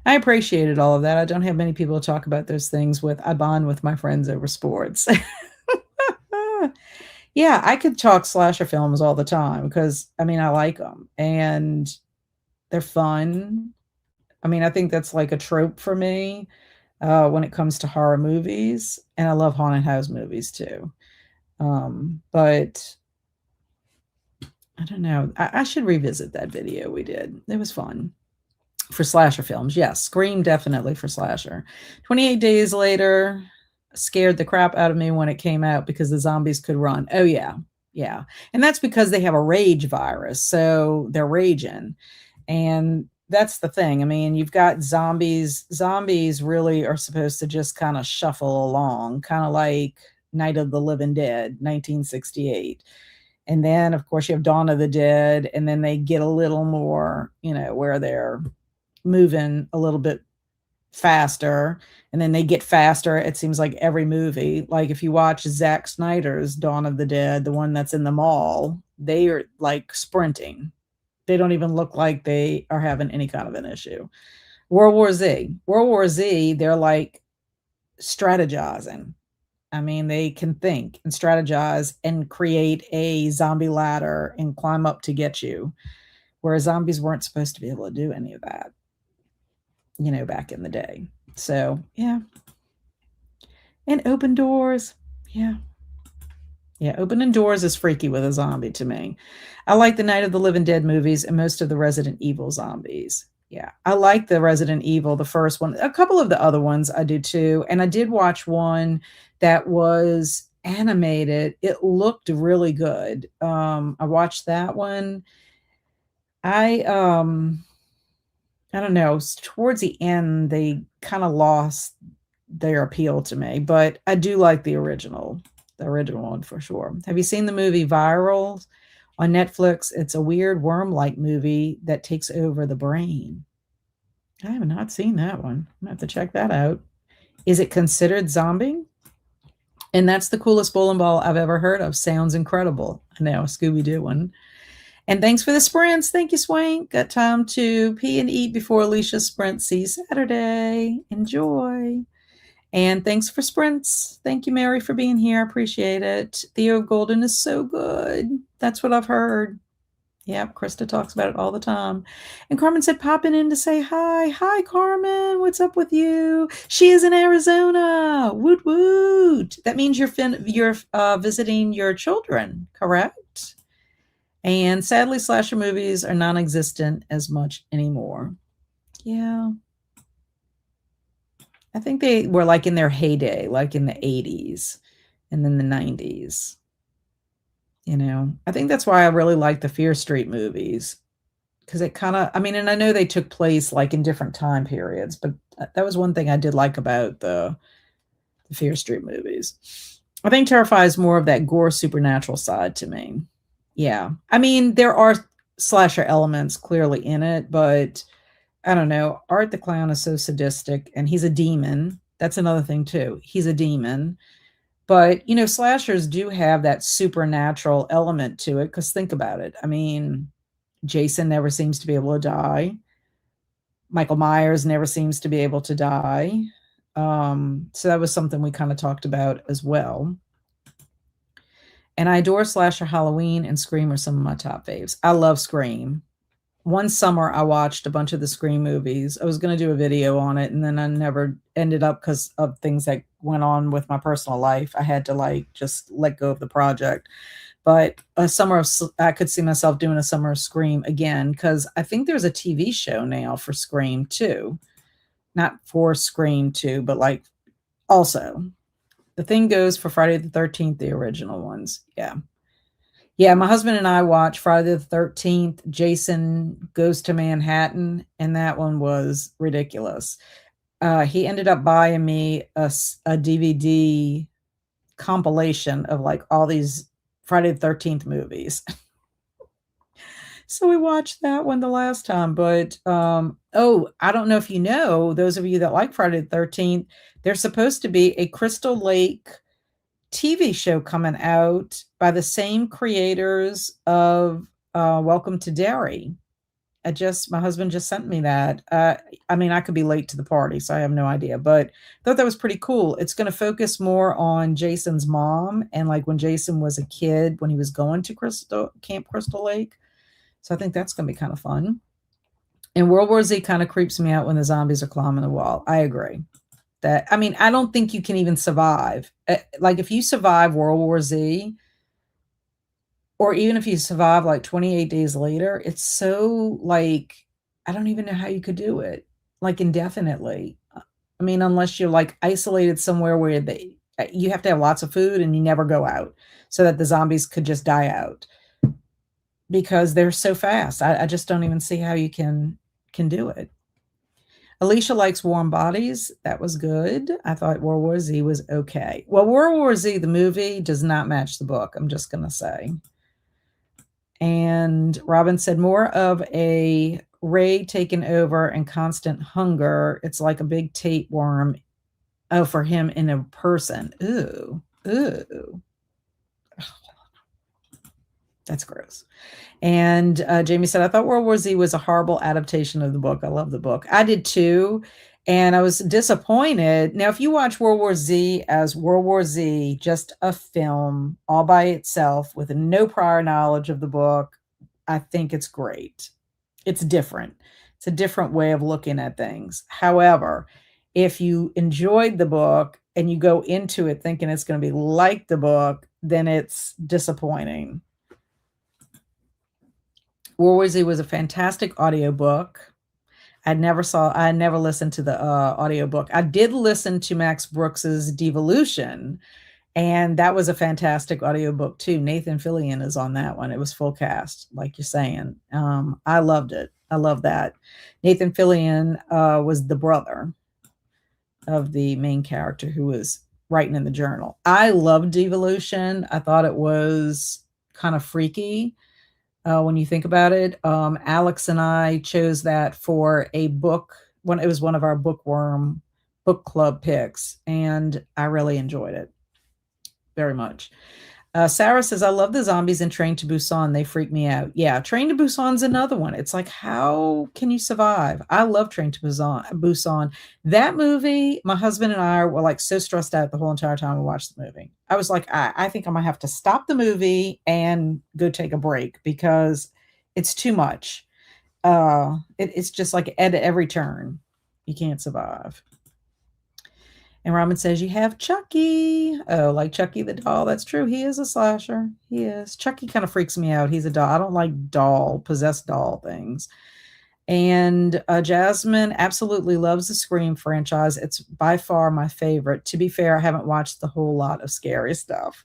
I appreciated all of that. I don't have many people to talk about those things with. I bond with my friends over sports. Yeah, I could talk slasher films all the time because, I like them and they're fun. I think that's like a trope for me when it comes to horror movies. And I love haunted house movies too. But I don't know. I should revisit that video we did. It was fun. For slasher films, yes. Scream definitely for slasher. 28 Days Later scared the crap out of me when it came out because the zombies could run. Oh, yeah. Yeah. And that's because they have a rage virus. So they're raging. And that's the thing. You've got zombies. Zombies really are supposed to just kind of shuffle along, kind of like Night of the Living Dead, 1968. And then, of course, you have Dawn of the Dead, and then they get a little more, where they're moving a little bit faster, and then they get faster. It seems like every movie, like if you watch Zack Snyder's Dawn of the Dead, the one that's in the mall, they are like sprinting. They don't even look like they are having any kind of an issue. World War Z, they're like strategizing. They can think and strategize and create a zombie ladder and climb up to get you, whereas zombies weren't supposed to be able to do any of that, back in the day. So, yeah. And Open Doors. Yeah. Yeah, Opening Doors is freaky with a zombie to me. I like the Night of the Living Dead movies and most of the Resident Evil zombies. Yeah, I like the Resident Evil, the first one. A couple of the other ones I do too. And I did watch one that was animated. It looked really good. I watched that one. I don't know. Towards the end, they kind of lost their appeal to me, but I do like the original one for sure. Have you seen the movie Viral on Netflix? It's a weird worm-like movie that takes over the brain. I have not seen that one. I'm gonna have to check that out. Is it considered zombie? And that's the coolest bowling ball I've ever heard of. Sounds incredible. I know, Scooby-Doo one. And thanks for the sprints. Thank you, Swank. Got time to pee and eat before Alicia's sprint. See you Saturday. Enjoy. And thanks for sprints. Thank you, Mary, for being here. I appreciate it. Theo Golden is so good. That's what I've heard. Yep, Krista talks about it all the time. And Carmen said, popping in to say hi. Hi, Carmen. What's up with you? She is in Arizona. Woot woot. That means you're visiting your children, correct? And sadly, slasher movies are non-existent as much anymore. Yeah. I think they were like in their heyday, like in the 80s and then the 90s. I think that's why I really like the Fear Street movies, because it kind of, I mean, and I know they took place like in different time periods, but that was one thing I did like about the Fear Street movies. I think Terrify is more of that gore supernatural side to me. Yeah. I mean, there are slasher elements clearly in it, but I don't know. Art the Clown is so sadistic and he's a demon. That's another thing too. He's a demon. But, slashers do have that supernatural element to it because think about it. I mean, Jason never seems to be able to die. Michael Myers never seems to be able to die. So that was something we kind of talked about as well. And I adore slasher. Halloween and Scream are some of my top faves. I love Scream. One summer I watched a bunch of the Scream movies. I was going to do a video on it and then I never ended up because of things that went on with my personal life. I had to like just let go of the project. But I could see myself doing a summer of Scream again because I think there's a TV show now for Scream 2. Not for Scream 2, but like also. The thing goes for Friday the 13th, the original ones. Yeah. Yeah, my husband and I watched Friday the 13th, Jason Goes to Manhattan, and that one was ridiculous. He ended up buying me a DVD compilation of like all these Friday the 13th movies. So we watched that one the last time. But I don't know if you know, those of you that like Friday the 13th, there's supposed to be a Crystal Lake TV show coming out by the same creators of Welcome to Derry. My husband just sent me that. I mean, I could be late to the party, so I have no idea, but I thought that was pretty cool. It's going to focus more on Jason's mom and like when Jason was a kid, when he was going to Camp Crystal Lake. So I think that's going to be kind of fun. And World War Z kind of creeps me out when the zombies are climbing the wall. I agree. I mean, I don't think you can even survive. Like if you survive World War Z, or even if you survive like 28 days later, it's so like, I don't even know how you could do it like indefinitely. I mean, unless you're like isolated somewhere where you have to have lots of food and you never go out so that the zombies could just die out because they're so fast. I just don't even see how you can do it. Alicia likes Warm Bodies. That was good. I thought World War Z was okay. Well, World War Z, the movie, does not match the book. I'm just going to say. And Robin said more of a Ray taken over and constant hunger. It's like a big tapeworm. Oh, for him in a person. Ooh. That's gross. And Jamie said, I thought World War Z was a horrible adaptation of the book. I love the book. I did too. And I was disappointed. Now, if you watch World War Z as World War Z, just a film all by itself with no prior knowledge of the book, I think it's great. It's different. It's a different way of looking at things. However, if you enjoyed the book and you go into it thinking it's going to be like the book, then it's disappointing. War War Z was a fantastic audiobook. I never listened to the audiobook. I did listen to Max Brooks's Devolution, and that was a fantastic audiobook too. Nathan Fillion is on that one. It was full cast, like you're saying. I loved it. I love that. Nathan Fillion was the brother of the main character who was writing in the journal. I loved Devolution. I thought it was kind of freaky. When you think about it, Alex and I chose that for a book when it was one of our bookworm book club picks, and I really enjoyed it very much. Sarah says, I love the zombies in Train to Busan. They freak me out. Yeah, Train to Busan's another one. It's like, how can you survive? I love Train to Busan. That movie, my husband and I were like so stressed out the whole entire time we watched the movie. I was like, I think I'm going to have to stop the movie and go take a break because it's too much. It's just like at every turn, you can't survive. And Robin says, you have Chucky. Oh, like Chucky the doll. That's true. He is a slasher. He is. Chucky kind of freaks me out. He's a doll. I don't like possessed doll things. And Jasmine absolutely loves the Scream franchise. It's by far my favorite. To be fair, I haven't watched the whole lot of scary stuff.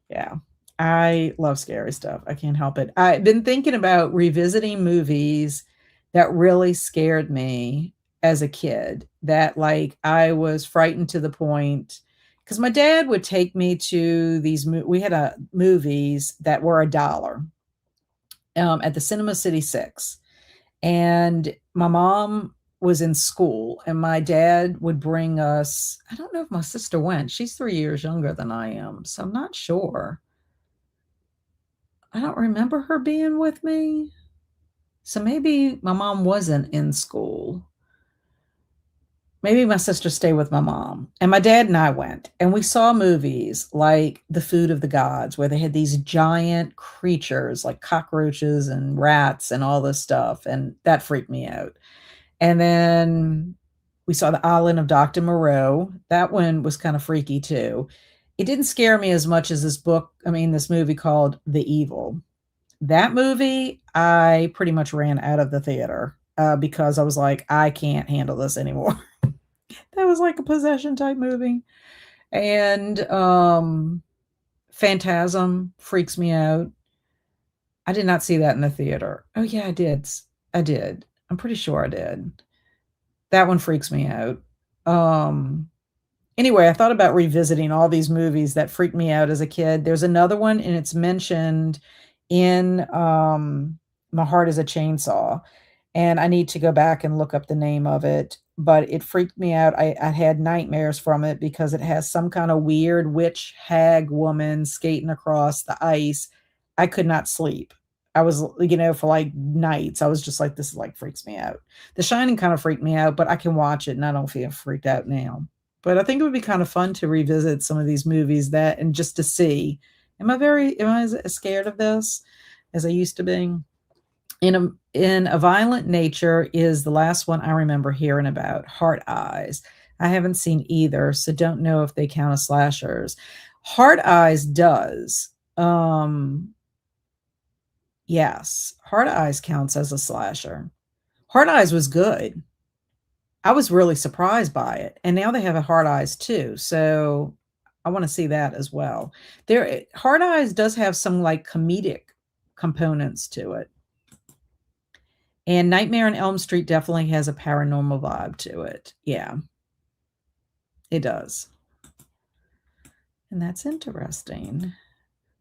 Yeah. I love scary stuff. I can't help it. I've been thinking about revisiting movies that really scared me as a kid, that like I was frightened to the point because my dad would take me to these we had movies that were $1 at the Cinema City 6. And my mom was in school and my dad would bring us. I don't know if my sister went. She's 3 years younger than I am, so I'm not sure. I don't remember her being with me. So maybe my mom wasn't in school. Maybe my sister stayed with my mom. And my dad and I went and we saw movies like The Food of the Gods, where they had these giant creatures like cockroaches and rats and all this stuff. And that freaked me out. And then we saw The Island of Dr. Moreau. That one was kind of freaky too. It didn't scare me as much as this movie called The Evil. That movie, I pretty much ran out of the theater because I was like, I can't handle this anymore. That was like a possession type movie. And Phantasm freaks me out. I did not see that in the theater. Oh yeah, I did. I did. I'm pretty sure I did. That one freaks me out. Um Anyway, I thought about revisiting all these movies that freaked me out as a kid. There's another one, and it's mentioned in My Heart is a Chainsaw. And I need to go back and look up the name of it. But it freaked me out. I had nightmares from it because it has some kind of weird witch hag woman skating across the ice. I could not sleep. I was, for like nights, I was just like, this like freaks me out. The Shining kind of freaked me out, but I can watch it and I don't feel freaked out now. But I think it would be kind of fun to revisit some of these movies and just to see, am I as scared of this as I used to be? In a Violent Nature is the last one I remember hearing about. Heart Eyes. I haven't seen either, so don't know if they count as slashers. Heart Eyes does. Yes, Heart Eyes counts as a slasher. Heart Eyes was good. I was really surprised by it. And now they have a Hard Eyes too. So I want to see that as well. Hard Eyes does have some like comedic components to it. And Nightmare on Elm Street definitely has a paranormal vibe to it. Yeah, it does. And that's interesting.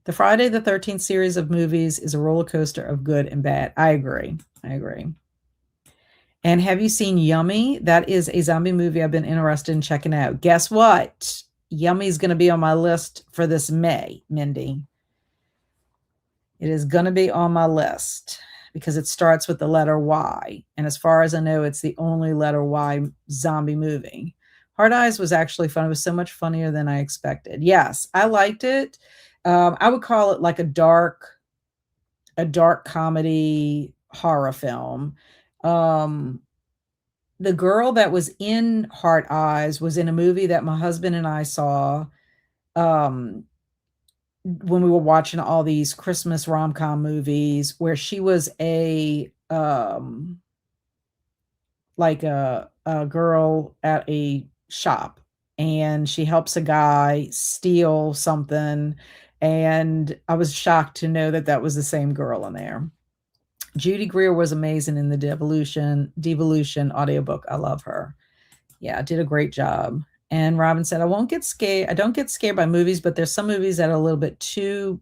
The Friday the 13th series of movies is a roller coaster of good and bad. I agree. And have you seen Yummy? That is a zombie movie I've been interested in checking out. Guess what? Yummy is going to be on my list for this May, Mindy. It is going to be on my list because it starts with the letter Y. And as far as I know, it's the only letter Y zombie movie. Hard Eyes was actually fun. It was so much funnier than I expected. Yes, I liked it. I would call it like a dark comedy horror film. The girl that was in Heart Eyes was in a movie that my husband and I saw when we were watching all these Christmas rom-com movies, where she was like a girl at a shop, and she helps a guy steal something, and I was shocked to know that was the same girl in there. Judy Greer was amazing in the Devolution audiobook. I love her. Yeah, did a great job. And Robin said, I don't get scared by movies, but there's some movies that are a little bit too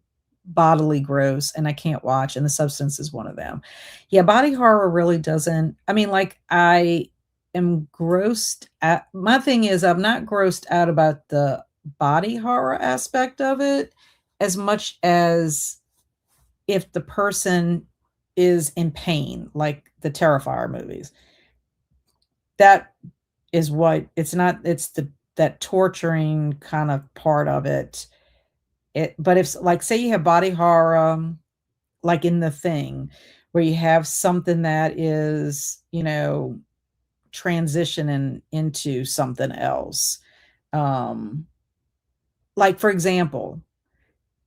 bodily gross and I can't watch, and The Substance is one of them. Yeah, body horror really doesn't. I mean, like, I am grossed out. My thing is, I'm not grossed out about the body horror aspect of it as much as if the person is in pain, like the Terrifier movies. That is what it's not. It's that torturing kind of part of it. But if, like, say you have body horror, like in The Thing, where you have something that is, transitioning into something else. Like, for example,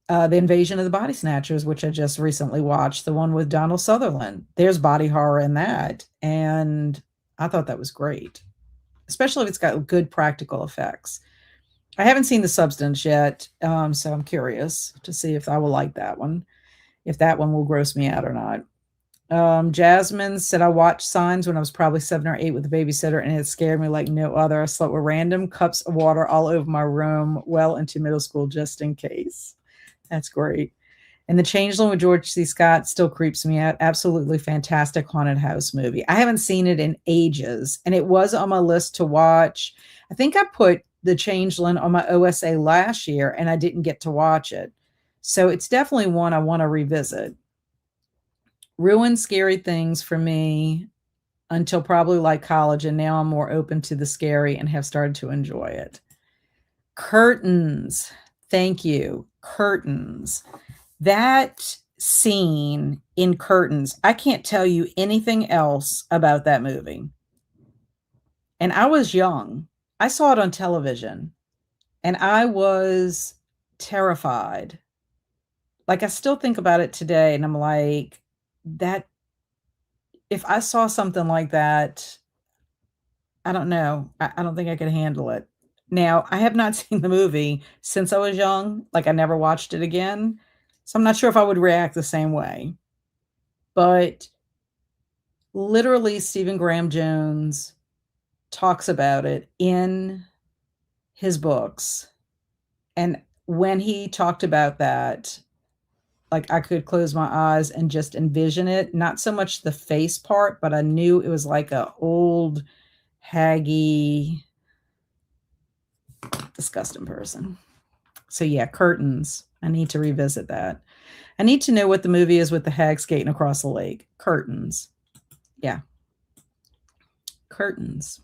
The Invasion of the Body Snatchers, which I just recently watched, the one with Donald Sutherland. There's body horror in that, and I thought that was great, especially if it's got good practical effects. I haven't seen The Substance yet, so I'm curious to see if I will like that one, if that one will gross me out or not. Jasmine said I watched Signs when I was probably 7 or 8 with a babysitter, and it scared me like no other. I slept with random cups of water all over my room well into middle school just in case. That's great. And The Changeling with George C. Scott still creeps me out. Absolutely fantastic haunted house movie. I haven't seen it in ages, and it was on my list to watch. I think I put The Changeling on my OSA last year, and I didn't get to watch it. So it's definitely one I want to revisit. Ruined scary things for me until probably like college, and now I'm more open to the scary and have started to enjoy it. Curtains. Thank you. Curtains. That scene in Curtains, I can't tell you anything else about that movie. And I was young. I saw it on television, and I was terrified. Like, I still think about it today, and I'm like, that if I saw something like that, I don't know. I don't think I could handle it. Now, I have not seen the movie since I was young. Like, I never watched it again. So I'm not sure if I would react the same way. But literally, Stephen Graham Jones talks about it in his books. And when he talked about that, like, I could close my eyes and just envision it. Not so much the face part, but I knew it was like a old, haggy, disgusting person. So yeah, Curtains. I need to revisit that. I need to know what the movie is with the hag skating across the lake. Curtains. Yeah. Curtains.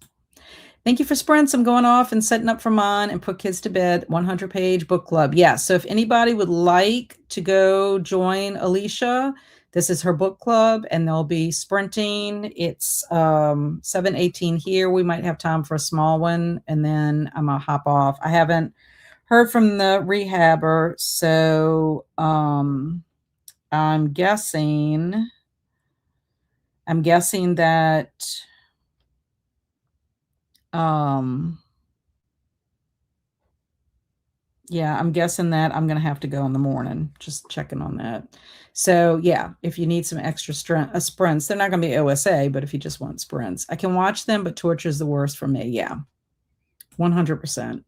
Thank you for sprints. I'm going off and setting up for mine and put kids to bed. 100-page book club. Yeah. So if anybody would like to go join Alicia, this is her book club, and they'll be sprinting. It's 7:18 here. We might have time for a small one, and then I'm gonna hop off. I haven't heard from the rehabber, so I'm guessing that yeah, I'm guessing that I'm gonna have to go in the morning. Just checking on that. So yeah, if you need some extra sprints, they're not gonna be OSA, but if you just want sprints, I can watch them, but torture is the worst for me. Yeah, 100%.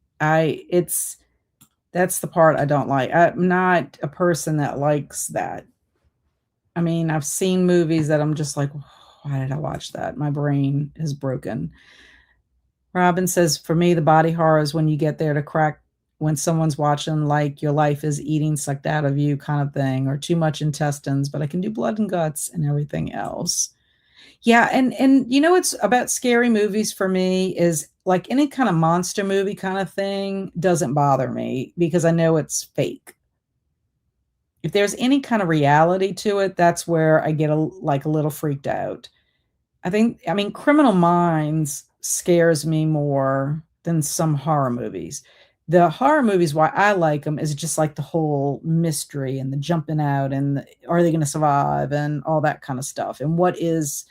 That's the part I don't like. I'm not a person that likes that. I mean, I've seen movies that I'm just like, why did I watch that? My brain is broken. Robin says, for me, the body horror is when you get there to crack, when someone's watching like your life is eating sucked out of you kind of thing, or too much intestines, but I can do blood and guts and everything else. Yeah, and you know what's about scary movies for me is like any kind of monster movie kind of thing doesn't bother me because I know it's fake. If there's any kind of reality to it, that's where I get a little freaked out. I mean, Criminal Minds scares me more than some horror movies. The horror movies, why I like them, is just like the whole mystery and the jumping out and are they going to survive and all that kind of stuff. And what is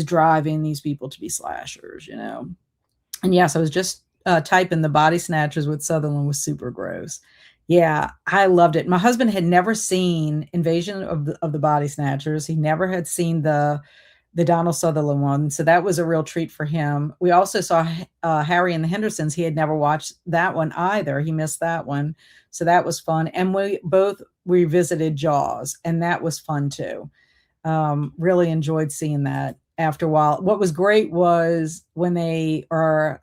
driving these people to be slashers, you know? And yes, I was just typing The Body Snatchers with Sutherland was super gross. Yeah, I loved it. My husband had never seen Invasion of the Body Snatchers. He never had seen the Donald Sutherland one, so that was a real treat for him. We also saw Harry and the Hendersons. He had never watched that one either. He missed that one, so that was fun. And we both revisited Jaws, and that was fun too. Really enjoyed seeing that after a while. What was great was when they are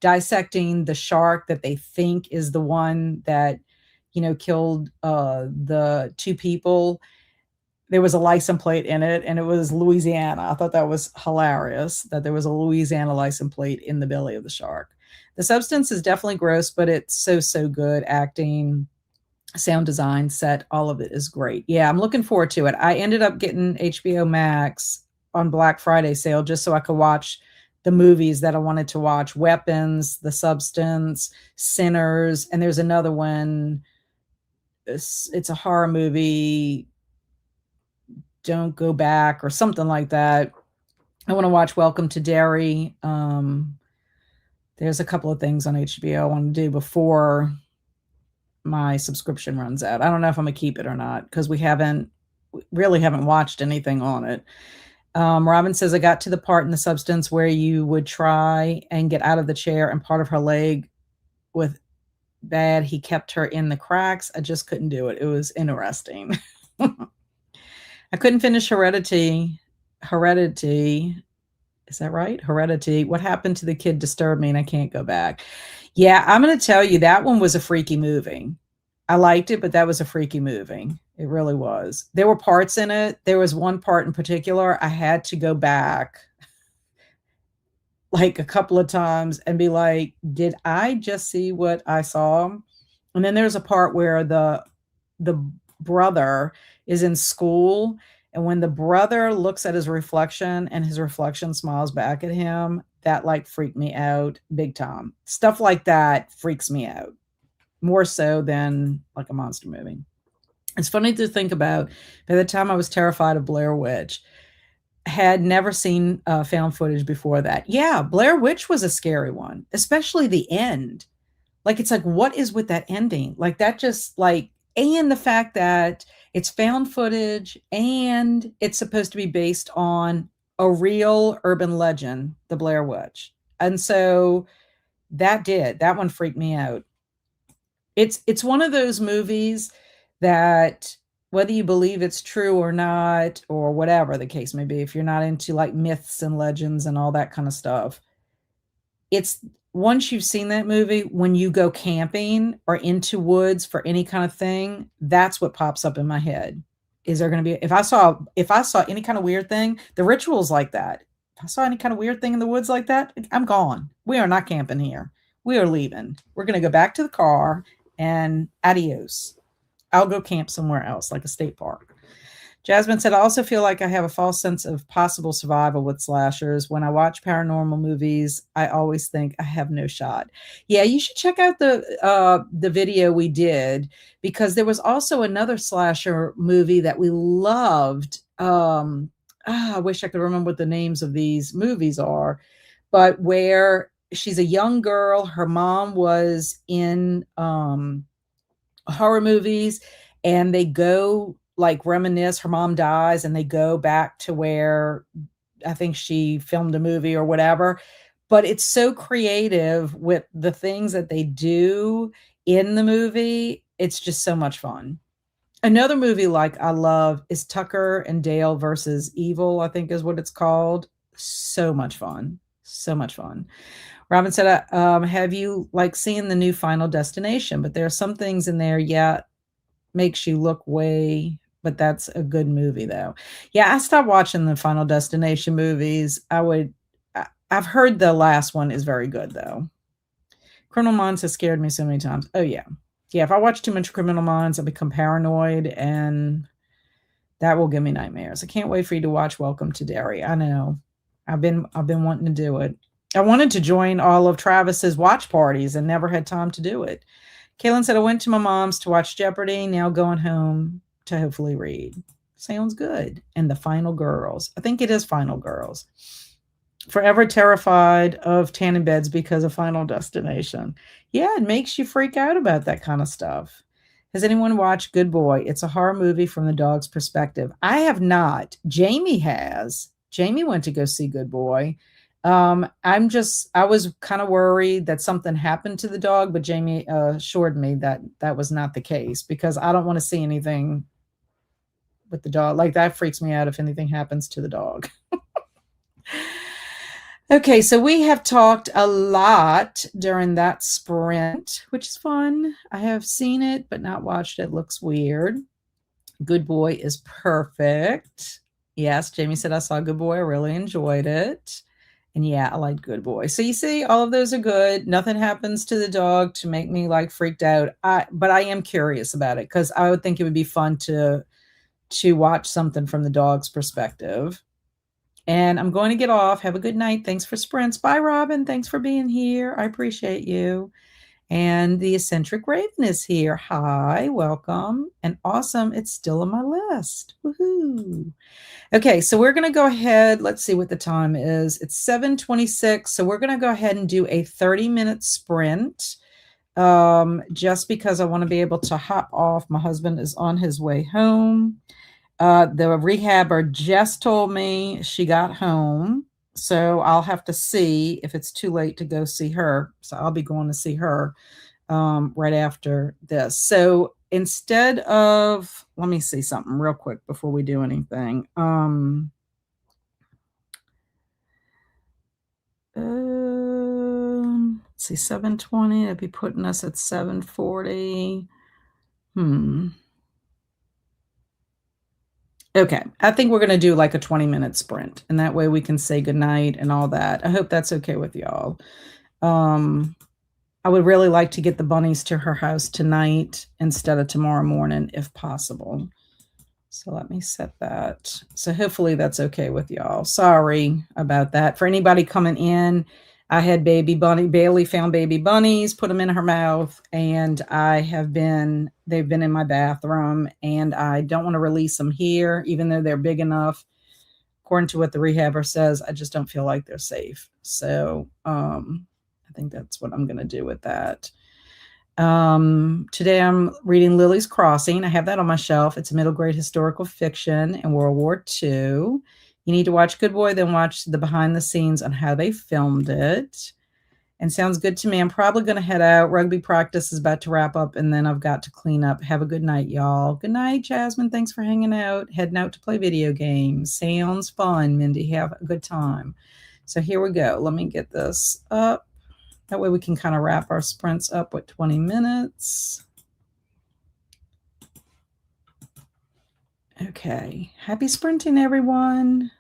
dissecting the shark that they think is the one that, you know, killed the two people. There was a license plate in it, and it was Louisiana. I thought that was hilarious that there was a Louisiana license plate in the belly of the shark. The Substance is definitely gross, but it's so good. Acting, sound design, set, all of it is great. Yeah, I'm looking forward to it. I ended up getting HBO Max on Black Friday sale just so I could watch the movies that I wanted to watch. Weapons, The Substance, Sinners, and there's another one. It's a horror movie, Don't Go Back or something like that. I want to watch Welcome to Derry. There's a couple of things on HBO I want to do before my subscription runs out. I don't know if I'm gonna keep it or not because we really haven't watched anything on it. Robin says, I got to the part in The Substance where you would try and get out of the chair and part of her leg with bad. He kept her in the cracks. I just couldn't do it. It was interesting. I couldn't finish Heredity. Is that right? Heredity. What happened to the kid disturbed me and I can't go back. Yeah, I'm going to tell you that one was a freaky movie. I liked it, but that was a freaky movie. It really was. There were parts in it. There was one part in particular I had to go back like a couple of times and be like, did I just see what I saw? And then there's a part where the brother is in school, and when the brother looks at his reflection and his reflection smiles back at him, that like freaked me out big time. Stuff like that freaks me out more so than like a monster movie. It's funny to think about, by the time I was terrified of Blair Witch, had never seen found footage before that. Yeah, Blair Witch was a scary one, especially the end. Like, it's like, what is with that ending? Like, that just like, and the fact that it's found footage and it's supposed to be based on a real urban legend, the Blair Witch. And so that one freaked me out. It's one of those movies that, whether you believe it's true or not, or whatever the case may be, if you're not into like myths and legends and all that kind of stuff, it's once you've seen that movie, when you go camping or into woods for any kind of thing, that's what pops up in my head. Is there going to be, if I saw any kind of weird thing, the rituals like that, if I saw any kind of weird thing in the woods like that, I'm gone. We are not camping here. We are leaving. We're going to go back to the car and adios. I'll go camp somewhere else, like a state park. Jasmine said, I also feel like I have a false sense of possible survival with slashers. When I watch paranormal movies, I always think I have no shot. Yeah, you should check out the video we did, because there was also another slasher movie that we loved. I wish I could remember what the names of these movies are, but where she's a young girl. Her mom was in horror movies, and they go like reminisce. Her mom dies and they go back to where I think she filmed a movie or whatever, but it's so creative with the things that they do in the movie. It's just so much fun. Another movie like I love is Tucker and Dale versus Evil, I think is what it's called. So much fun. So much fun. Robin said, have you like seen the new Final Destination? But there are some things in there, yeah, makes you look way, but that's a good movie though. Yeah, I stopped watching the Final Destination movies. I've heard the last one is very good though. Criminal Minds has scared me so many times. Oh yeah. Yeah, if I watch too much Criminal Minds, I become paranoid, and that will give me nightmares. I can't wait for you to watch Welcome to Derry. I know. I've been wanting to do it. I wanted to join all of Travis's watch parties and never had time to do it. Kaylin said, I went to my mom's to watch Jeopardy, now going home to hopefully read. Sounds good. And The Final Girls. I think it is Final Girls. Forever terrified of tanning beds because of Final Destination. Yeah, it makes you freak out about that kind of stuff. Has anyone watched Good Boy? It's a horror movie from the dog's perspective. I have not. Jamie has. Jamie went to go see Good Boy. I was kind of worried that something happened to the dog, but Jamie assured me that that was not the case, because I don't want to see anything with the dog. Like, that freaks me out if anything happens to the dog. Okay, so we have talked a lot during that sprint, which is fun. I have seen it, but not watched it. Looks weird. Good Boy is perfect. Yes, Jamie said, I saw Good Boy. I really enjoyed it. And yeah, I liked Good Boy. So you see, all of those are good. Nothing happens to the dog to make me like freaked out. But I am curious about it, because I would think it would be fun to watch something from the dog's perspective. And I'm going to get off. Have a good night. Thanks for sprints. Bye, Robin. Thanks for being here. I appreciate you. And the eccentric raven is here. Hi, welcome. And awesome. It's still on my list. Woohoo. Okay, so we're going to go ahead. Let's see what the time is. It's 7:26. So we're going to go ahead and do a 30-minute sprint. Just because I want to be able to hop off. My husband is on his way home. The rehabber just told me she got home, so I'll have to see if it's too late to go see her. So I'll be going to see her right after this. So instead of, let me see something real quick before we do anything. Let's see, 7:20. That'd be putting us at 7:40. Okay, I think we're going to do like a 20-minute sprint, and that way we can say goodnight and all that. I hope that's okay with y'all. I would really like to get the bunnies to her house tonight instead of tomorrow morning, if possible. So let me set that. So hopefully that's okay with y'all. Sorry about that. For anybody coming in, I had baby bunny, Bailey found baby bunnies, put them in her mouth, and they've been in my bathroom, and I don't want to release them here, even though they're big enough. According to what the rehabber says, I just don't feel like they're safe. So I think that's what I'm going to do with that. Today I'm reading Lily's Crossing. I have that on my shelf. It's a middle grade historical fiction in World War II. You need to watch Good Boy, then watch the behind the scenes on how they filmed it. And sounds good to me. I'm probably going to head out. Rugby practice is about to wrap up, and then I've got to clean up. Have a good night, y'all. Good night, Jasmine. Thanks for hanging out. Heading out to play video games. Sounds fun, Mindy. Have a good time. So here we go. Let me get this up. That way we can kind of wrap our sprints up with 20 minutes. Okay. Happy sprinting, everyone.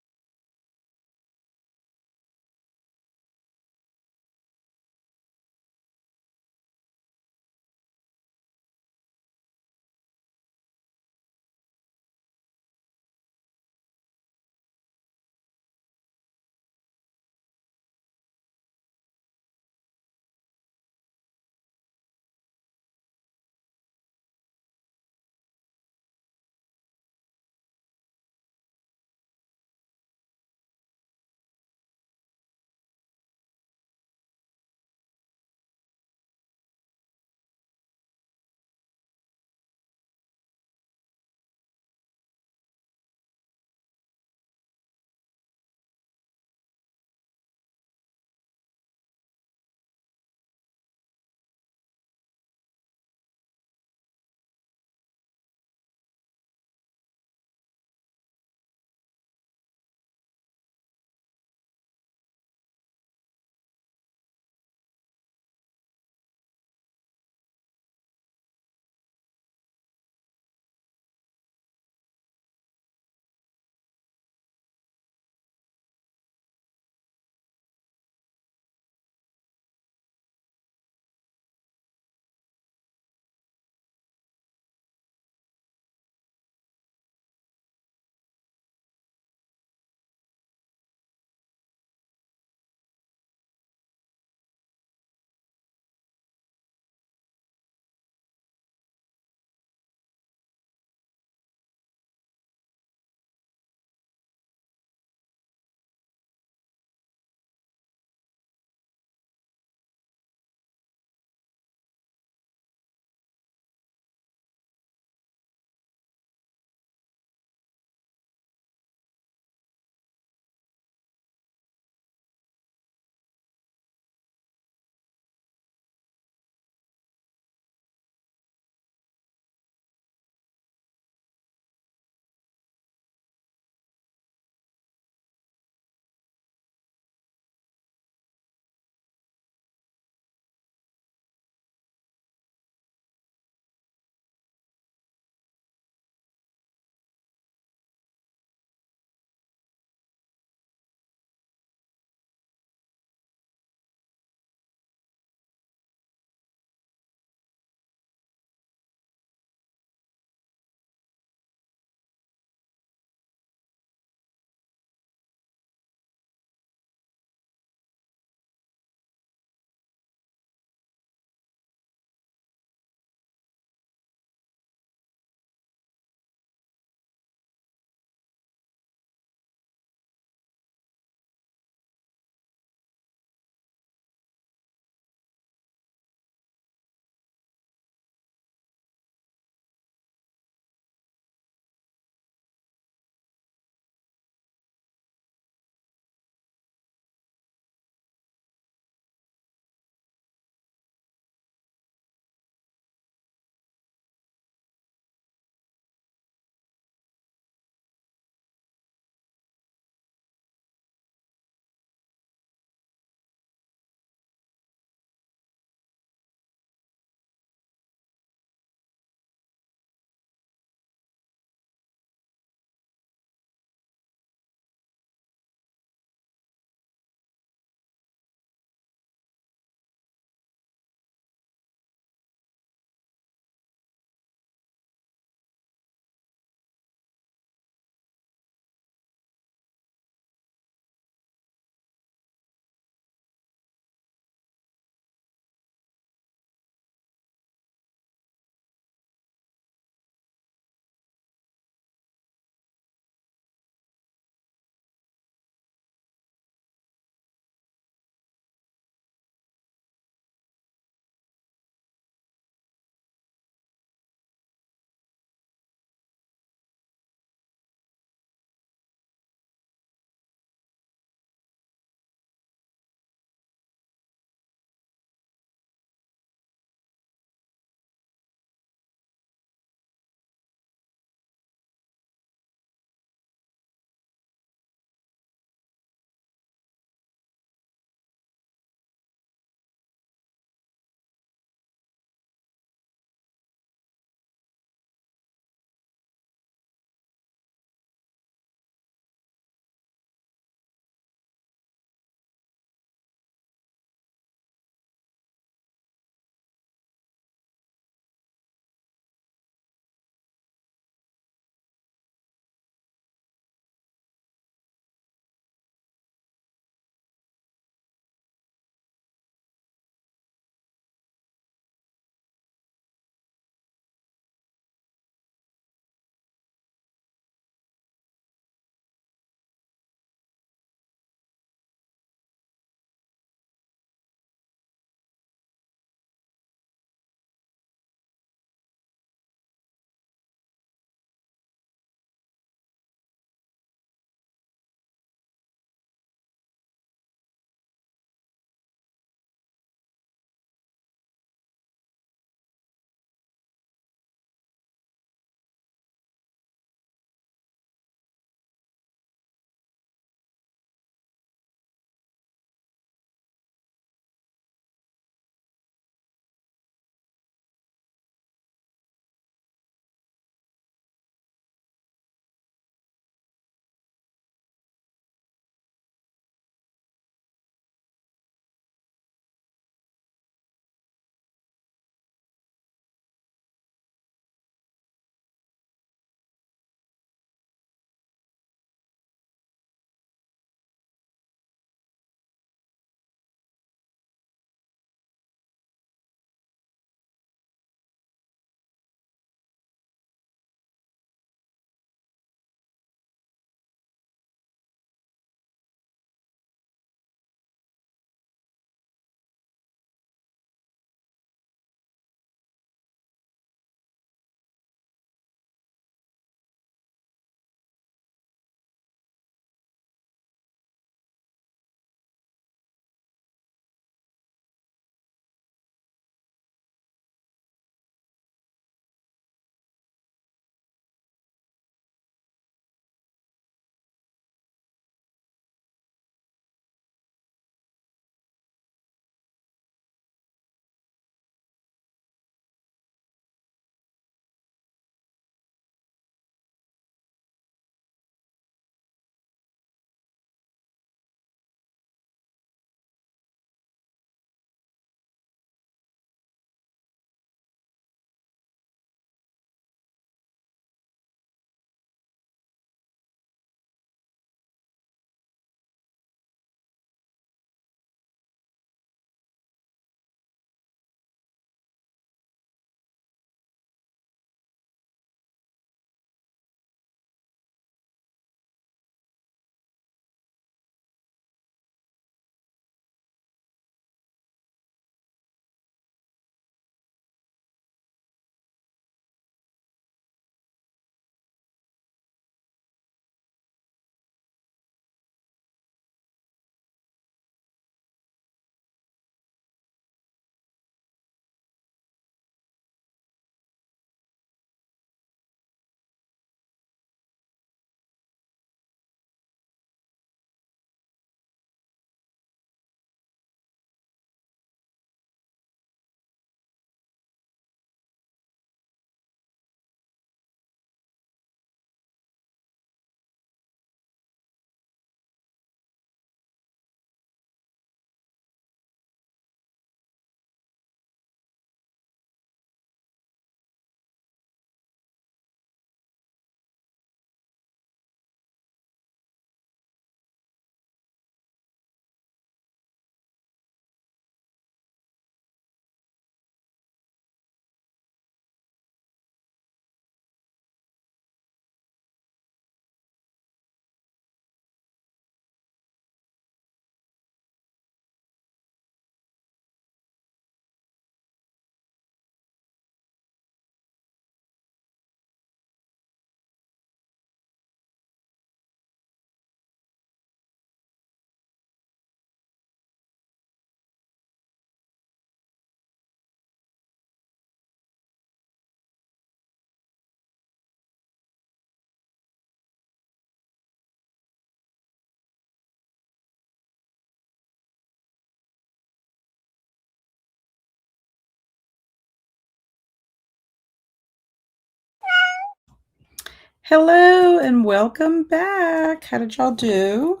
Hello and welcome back. How did y'all do?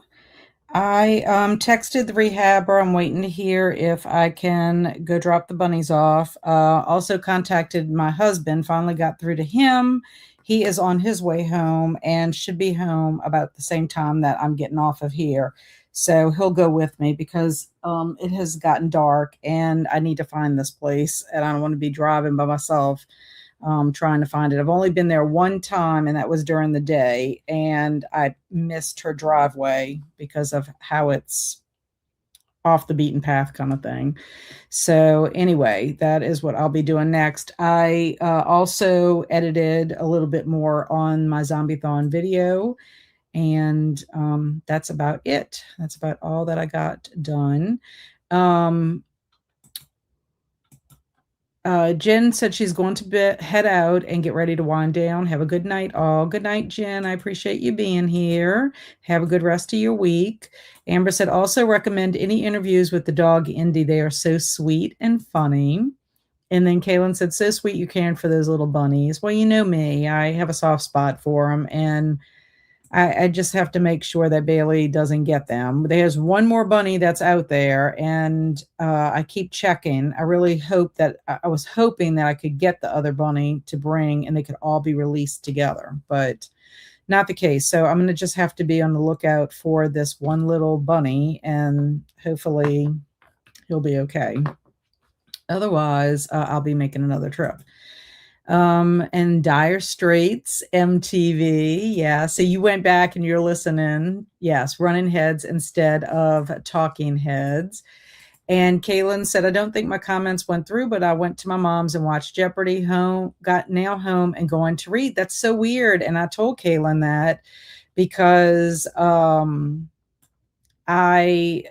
I texted the rehabber. I'm waiting to hear if I can go drop the bunnies off. Also contacted my husband, finally got through to him. He is on his way home and should be home about the same time that I'm getting off of here. So he'll go with me because it has gotten dark and I need to find this place and I don't want to be driving by myself trying to find it. I've only been there one time, and that was during the day, and I missed her driveway because of how it's off the beaten path kind of thing. So anyway, that is what I'll be doing next. I also edited a little bit more on my Zombie-thon video, and that's about it. That's about all that I got done. Jen said she's going to head out and get ready to wind down. Have a good night, all. Good night, Jen. I appreciate you being here. Have a good rest of your week. Amber said also recommend any interviews with the dog Indy. They are so sweet and funny. And then Kaylin said, so sweet you're caring for those little bunnies. Well, you know me. I have a soft spot for them, and I just have to make sure that Bailey doesn't get them. There's one more bunny that's out there, and I keep checking. I really hope that I was hoping that I could get the other bunny to bring and they could all be released together, but not the case. So I'm going to just have to be on the lookout for this one little bunny, and hopefully he'll be okay. Otherwise, I'll be making another trip. And Dire Straits, MTV. Yeah. So you went back and you're listening. Yes. Running Heads instead of Talking Heads. And Kaylin said, I don't think my comments went through, but I went to my mom's and watched Jeopardy, got now home and going to read. That's so weird. And I told Kaylin that because, I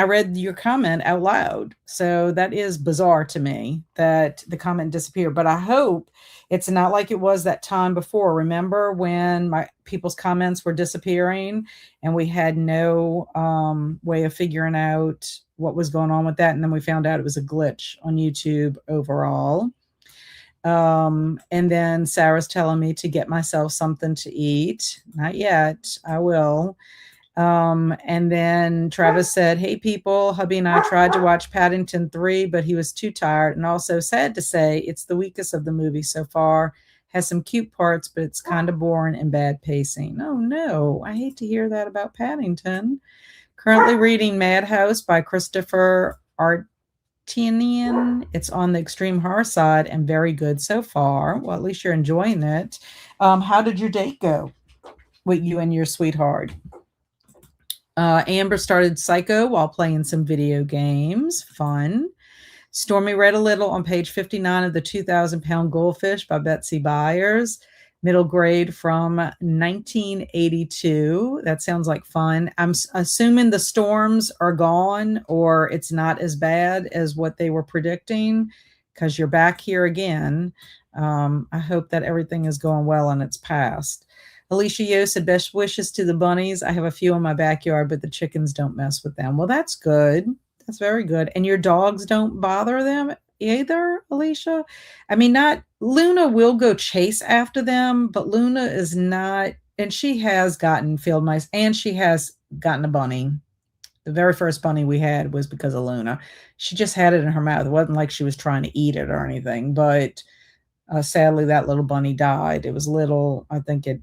read your comment out loud. So that is bizarre to me that the comment disappeared, but I hope it's not like it was that time before. Remember when my people's comments were disappearing and we had no way of figuring out what was going on with that. And then we found out it was a glitch on YouTube overall. And then Sarah's telling me to get myself something to eat. Not yet. I will. And then Travis said, hey people, hubby and I tried to watch Paddington 3, but he was too tired. And also sad to say it's the weakest of the movie so far. Has some cute parts, but it's kind of boring and bad pacing. Oh no, I hate to hear that about Paddington. Currently reading Madhouse by Christopher Artinian. It's on the extreme horror side and very good so far. Well, at least you're enjoying it. How did your date go with you and your sweetheart? Amber started Psycho while playing some video games. Fun. Stormy read a little on page 59 of The 2,000-Pound Goldfish by Betsy Byers. Middle grade from 1982. That sounds like fun. I'm assuming the storms are gone or it's not as bad as what they were predicting because you're back here again. I hope that everything is going well and it's past. Alicia Yo said, best wishes to the bunnies. I have a few in my backyard, but the chickens don't mess with them. Well, that's good. That's very good. And your dogs don't bother them either, Alicia? I mean, not Luna will go chase after them, but Luna is not, and she has gotten field mice and she has gotten a bunny. The very first bunny we had was because of Luna. She just had it in her mouth. It wasn't like she was trying to eat it or anything, but sadly that little bunny died. It was little, I think it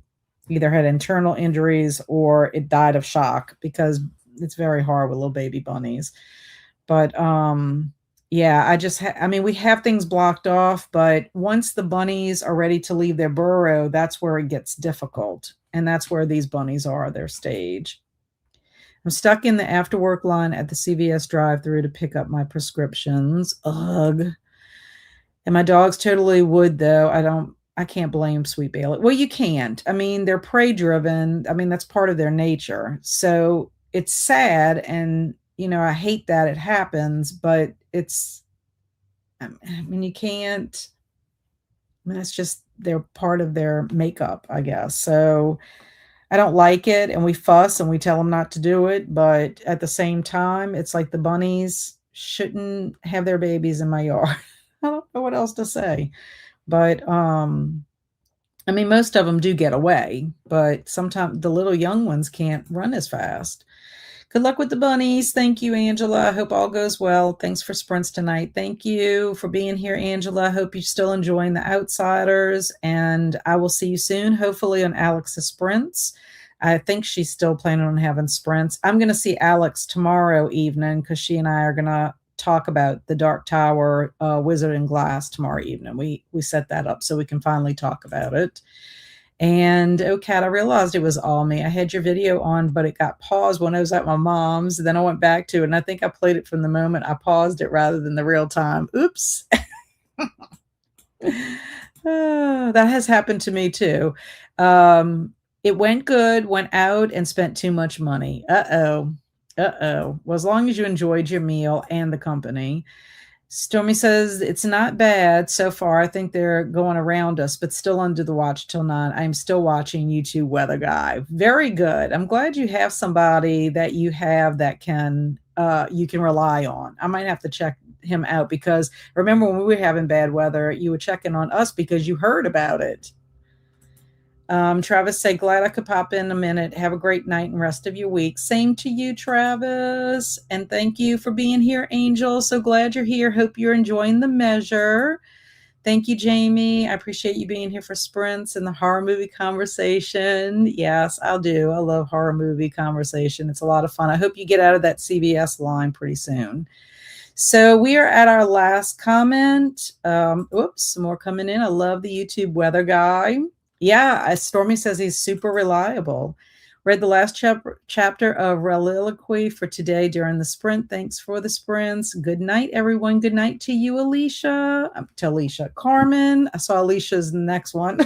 either had internal injuries or it died of shock because it's very hard with little baby bunnies. But yeah, we have things blocked off, but once the bunnies are ready to leave their burrow, that's where it gets difficult. And that's where these bunnies are, their stage. I'm stuck in the after work line at the CVS drive-thru to pick up my prescriptions. Ugh. And my dogs totally would, though. I can't blame Sweet Bailey. Well, you can't. I mean, they're prey driven. I mean, that's part of their nature. So it's sad. And, I hate that it happens, but you can't, that's just, they're part of their makeup, I guess. So I don't like it. And we fuss and we tell them not to do it. But at the same time, it's like the bunnies shouldn't have their babies in my yard. I don't know what else to say. But I mean, most of them do get away, but sometimes the little young ones can't run as fast. Good luck with the bunnies. Thank you, Angela. I hope all goes well. Thanks for sprints tonight. Thank you for being here, Angela. I hope you're still enjoying the Outsiders, and I will see you soon, hopefully on Alex's sprints. I think she's still planning on having sprints. I'm going to see Alex tomorrow evening because she and I are going to talk about the Dark Tower Wizard and Glass tomorrow evening. We set that up so we can finally talk about it. And oh, Kat, I realized it was all me. I had your video on, but it got paused when I was at my mom's. Then I went back to it, and I think I played it from the moment I paused it rather than the real time. Oops. That has happened to me too. It went good, went out, and spent too much money. Uh-oh. Uh-oh. Well, as long as you enjoyed your meal and the company. Stormy says, it's not bad so far. I think they're going around us, but still under the watch till 9. I'm still watching YouTube Weather Guy. Very good. I'm glad you have somebody that you have that can you can rely on. I might have to check him out because remember when we were having bad weather, you were checking on us because you heard about it. Travis said, glad I could pop in a minute. Have a great night and rest of your week. Same to you, Travis. And thank you for being here, Angel. So glad you're here. Hope you're enjoying the measure. Thank you, Jamie. I appreciate you being here for sprints and the horror movie conversation. Yes, I'll do. I love horror movie conversation. It's a lot of fun. I hope you get out of that CBS line pretty soon. So we are at our last comment. Oops, some more coming in. I love the YouTube Weather Guy. Yeah, Stormy says he's super reliable. Read the last chapter of Reliloquy for today during the sprint. Thanks for the sprints. Good night, everyone. Good night to you, Alicia. To Alicia. Carmen. I saw Alicia's next one.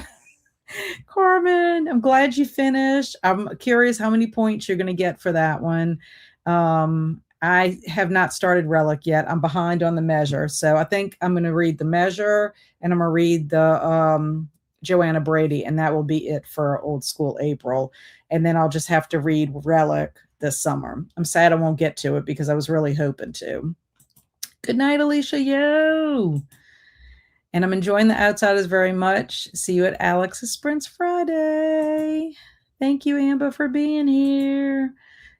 Carmen, I'm glad you finished. I'm curious how many points you're going to get for that one. I have not started Relic yet. I'm behind on the measure. So I think I'm going to read the measure and I'm going to read the Joanna Brady, and that will be it for Old School April. And then I'll just have to read Relic this summer. I'm sad I won't get to it because I was really hoping to. Good night, Alicia. Yo. And I'm enjoying the Outsiders very much. See you at Alex's Sprints Friday. Thank you, Amber, for being here.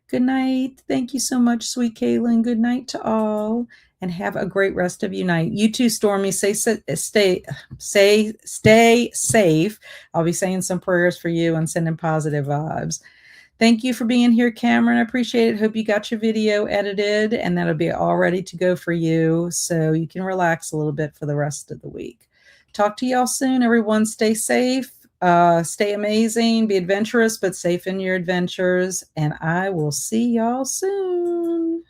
Good night. Thank you so much, sweet Caitlin. Good night to all. And have a great rest of your night. You too, Stormy. Stay safe. I'll be saying some prayers for you and sending positive vibes. Thank you for being here, Cameron. I appreciate it. Hope you got your video edited and that'll be all ready to go for you so you can relax a little bit for the rest of the week. Talk to y'all soon. Everyone stay safe. Stay amazing. Be adventurous, but safe in your adventures. And I will see y'all soon.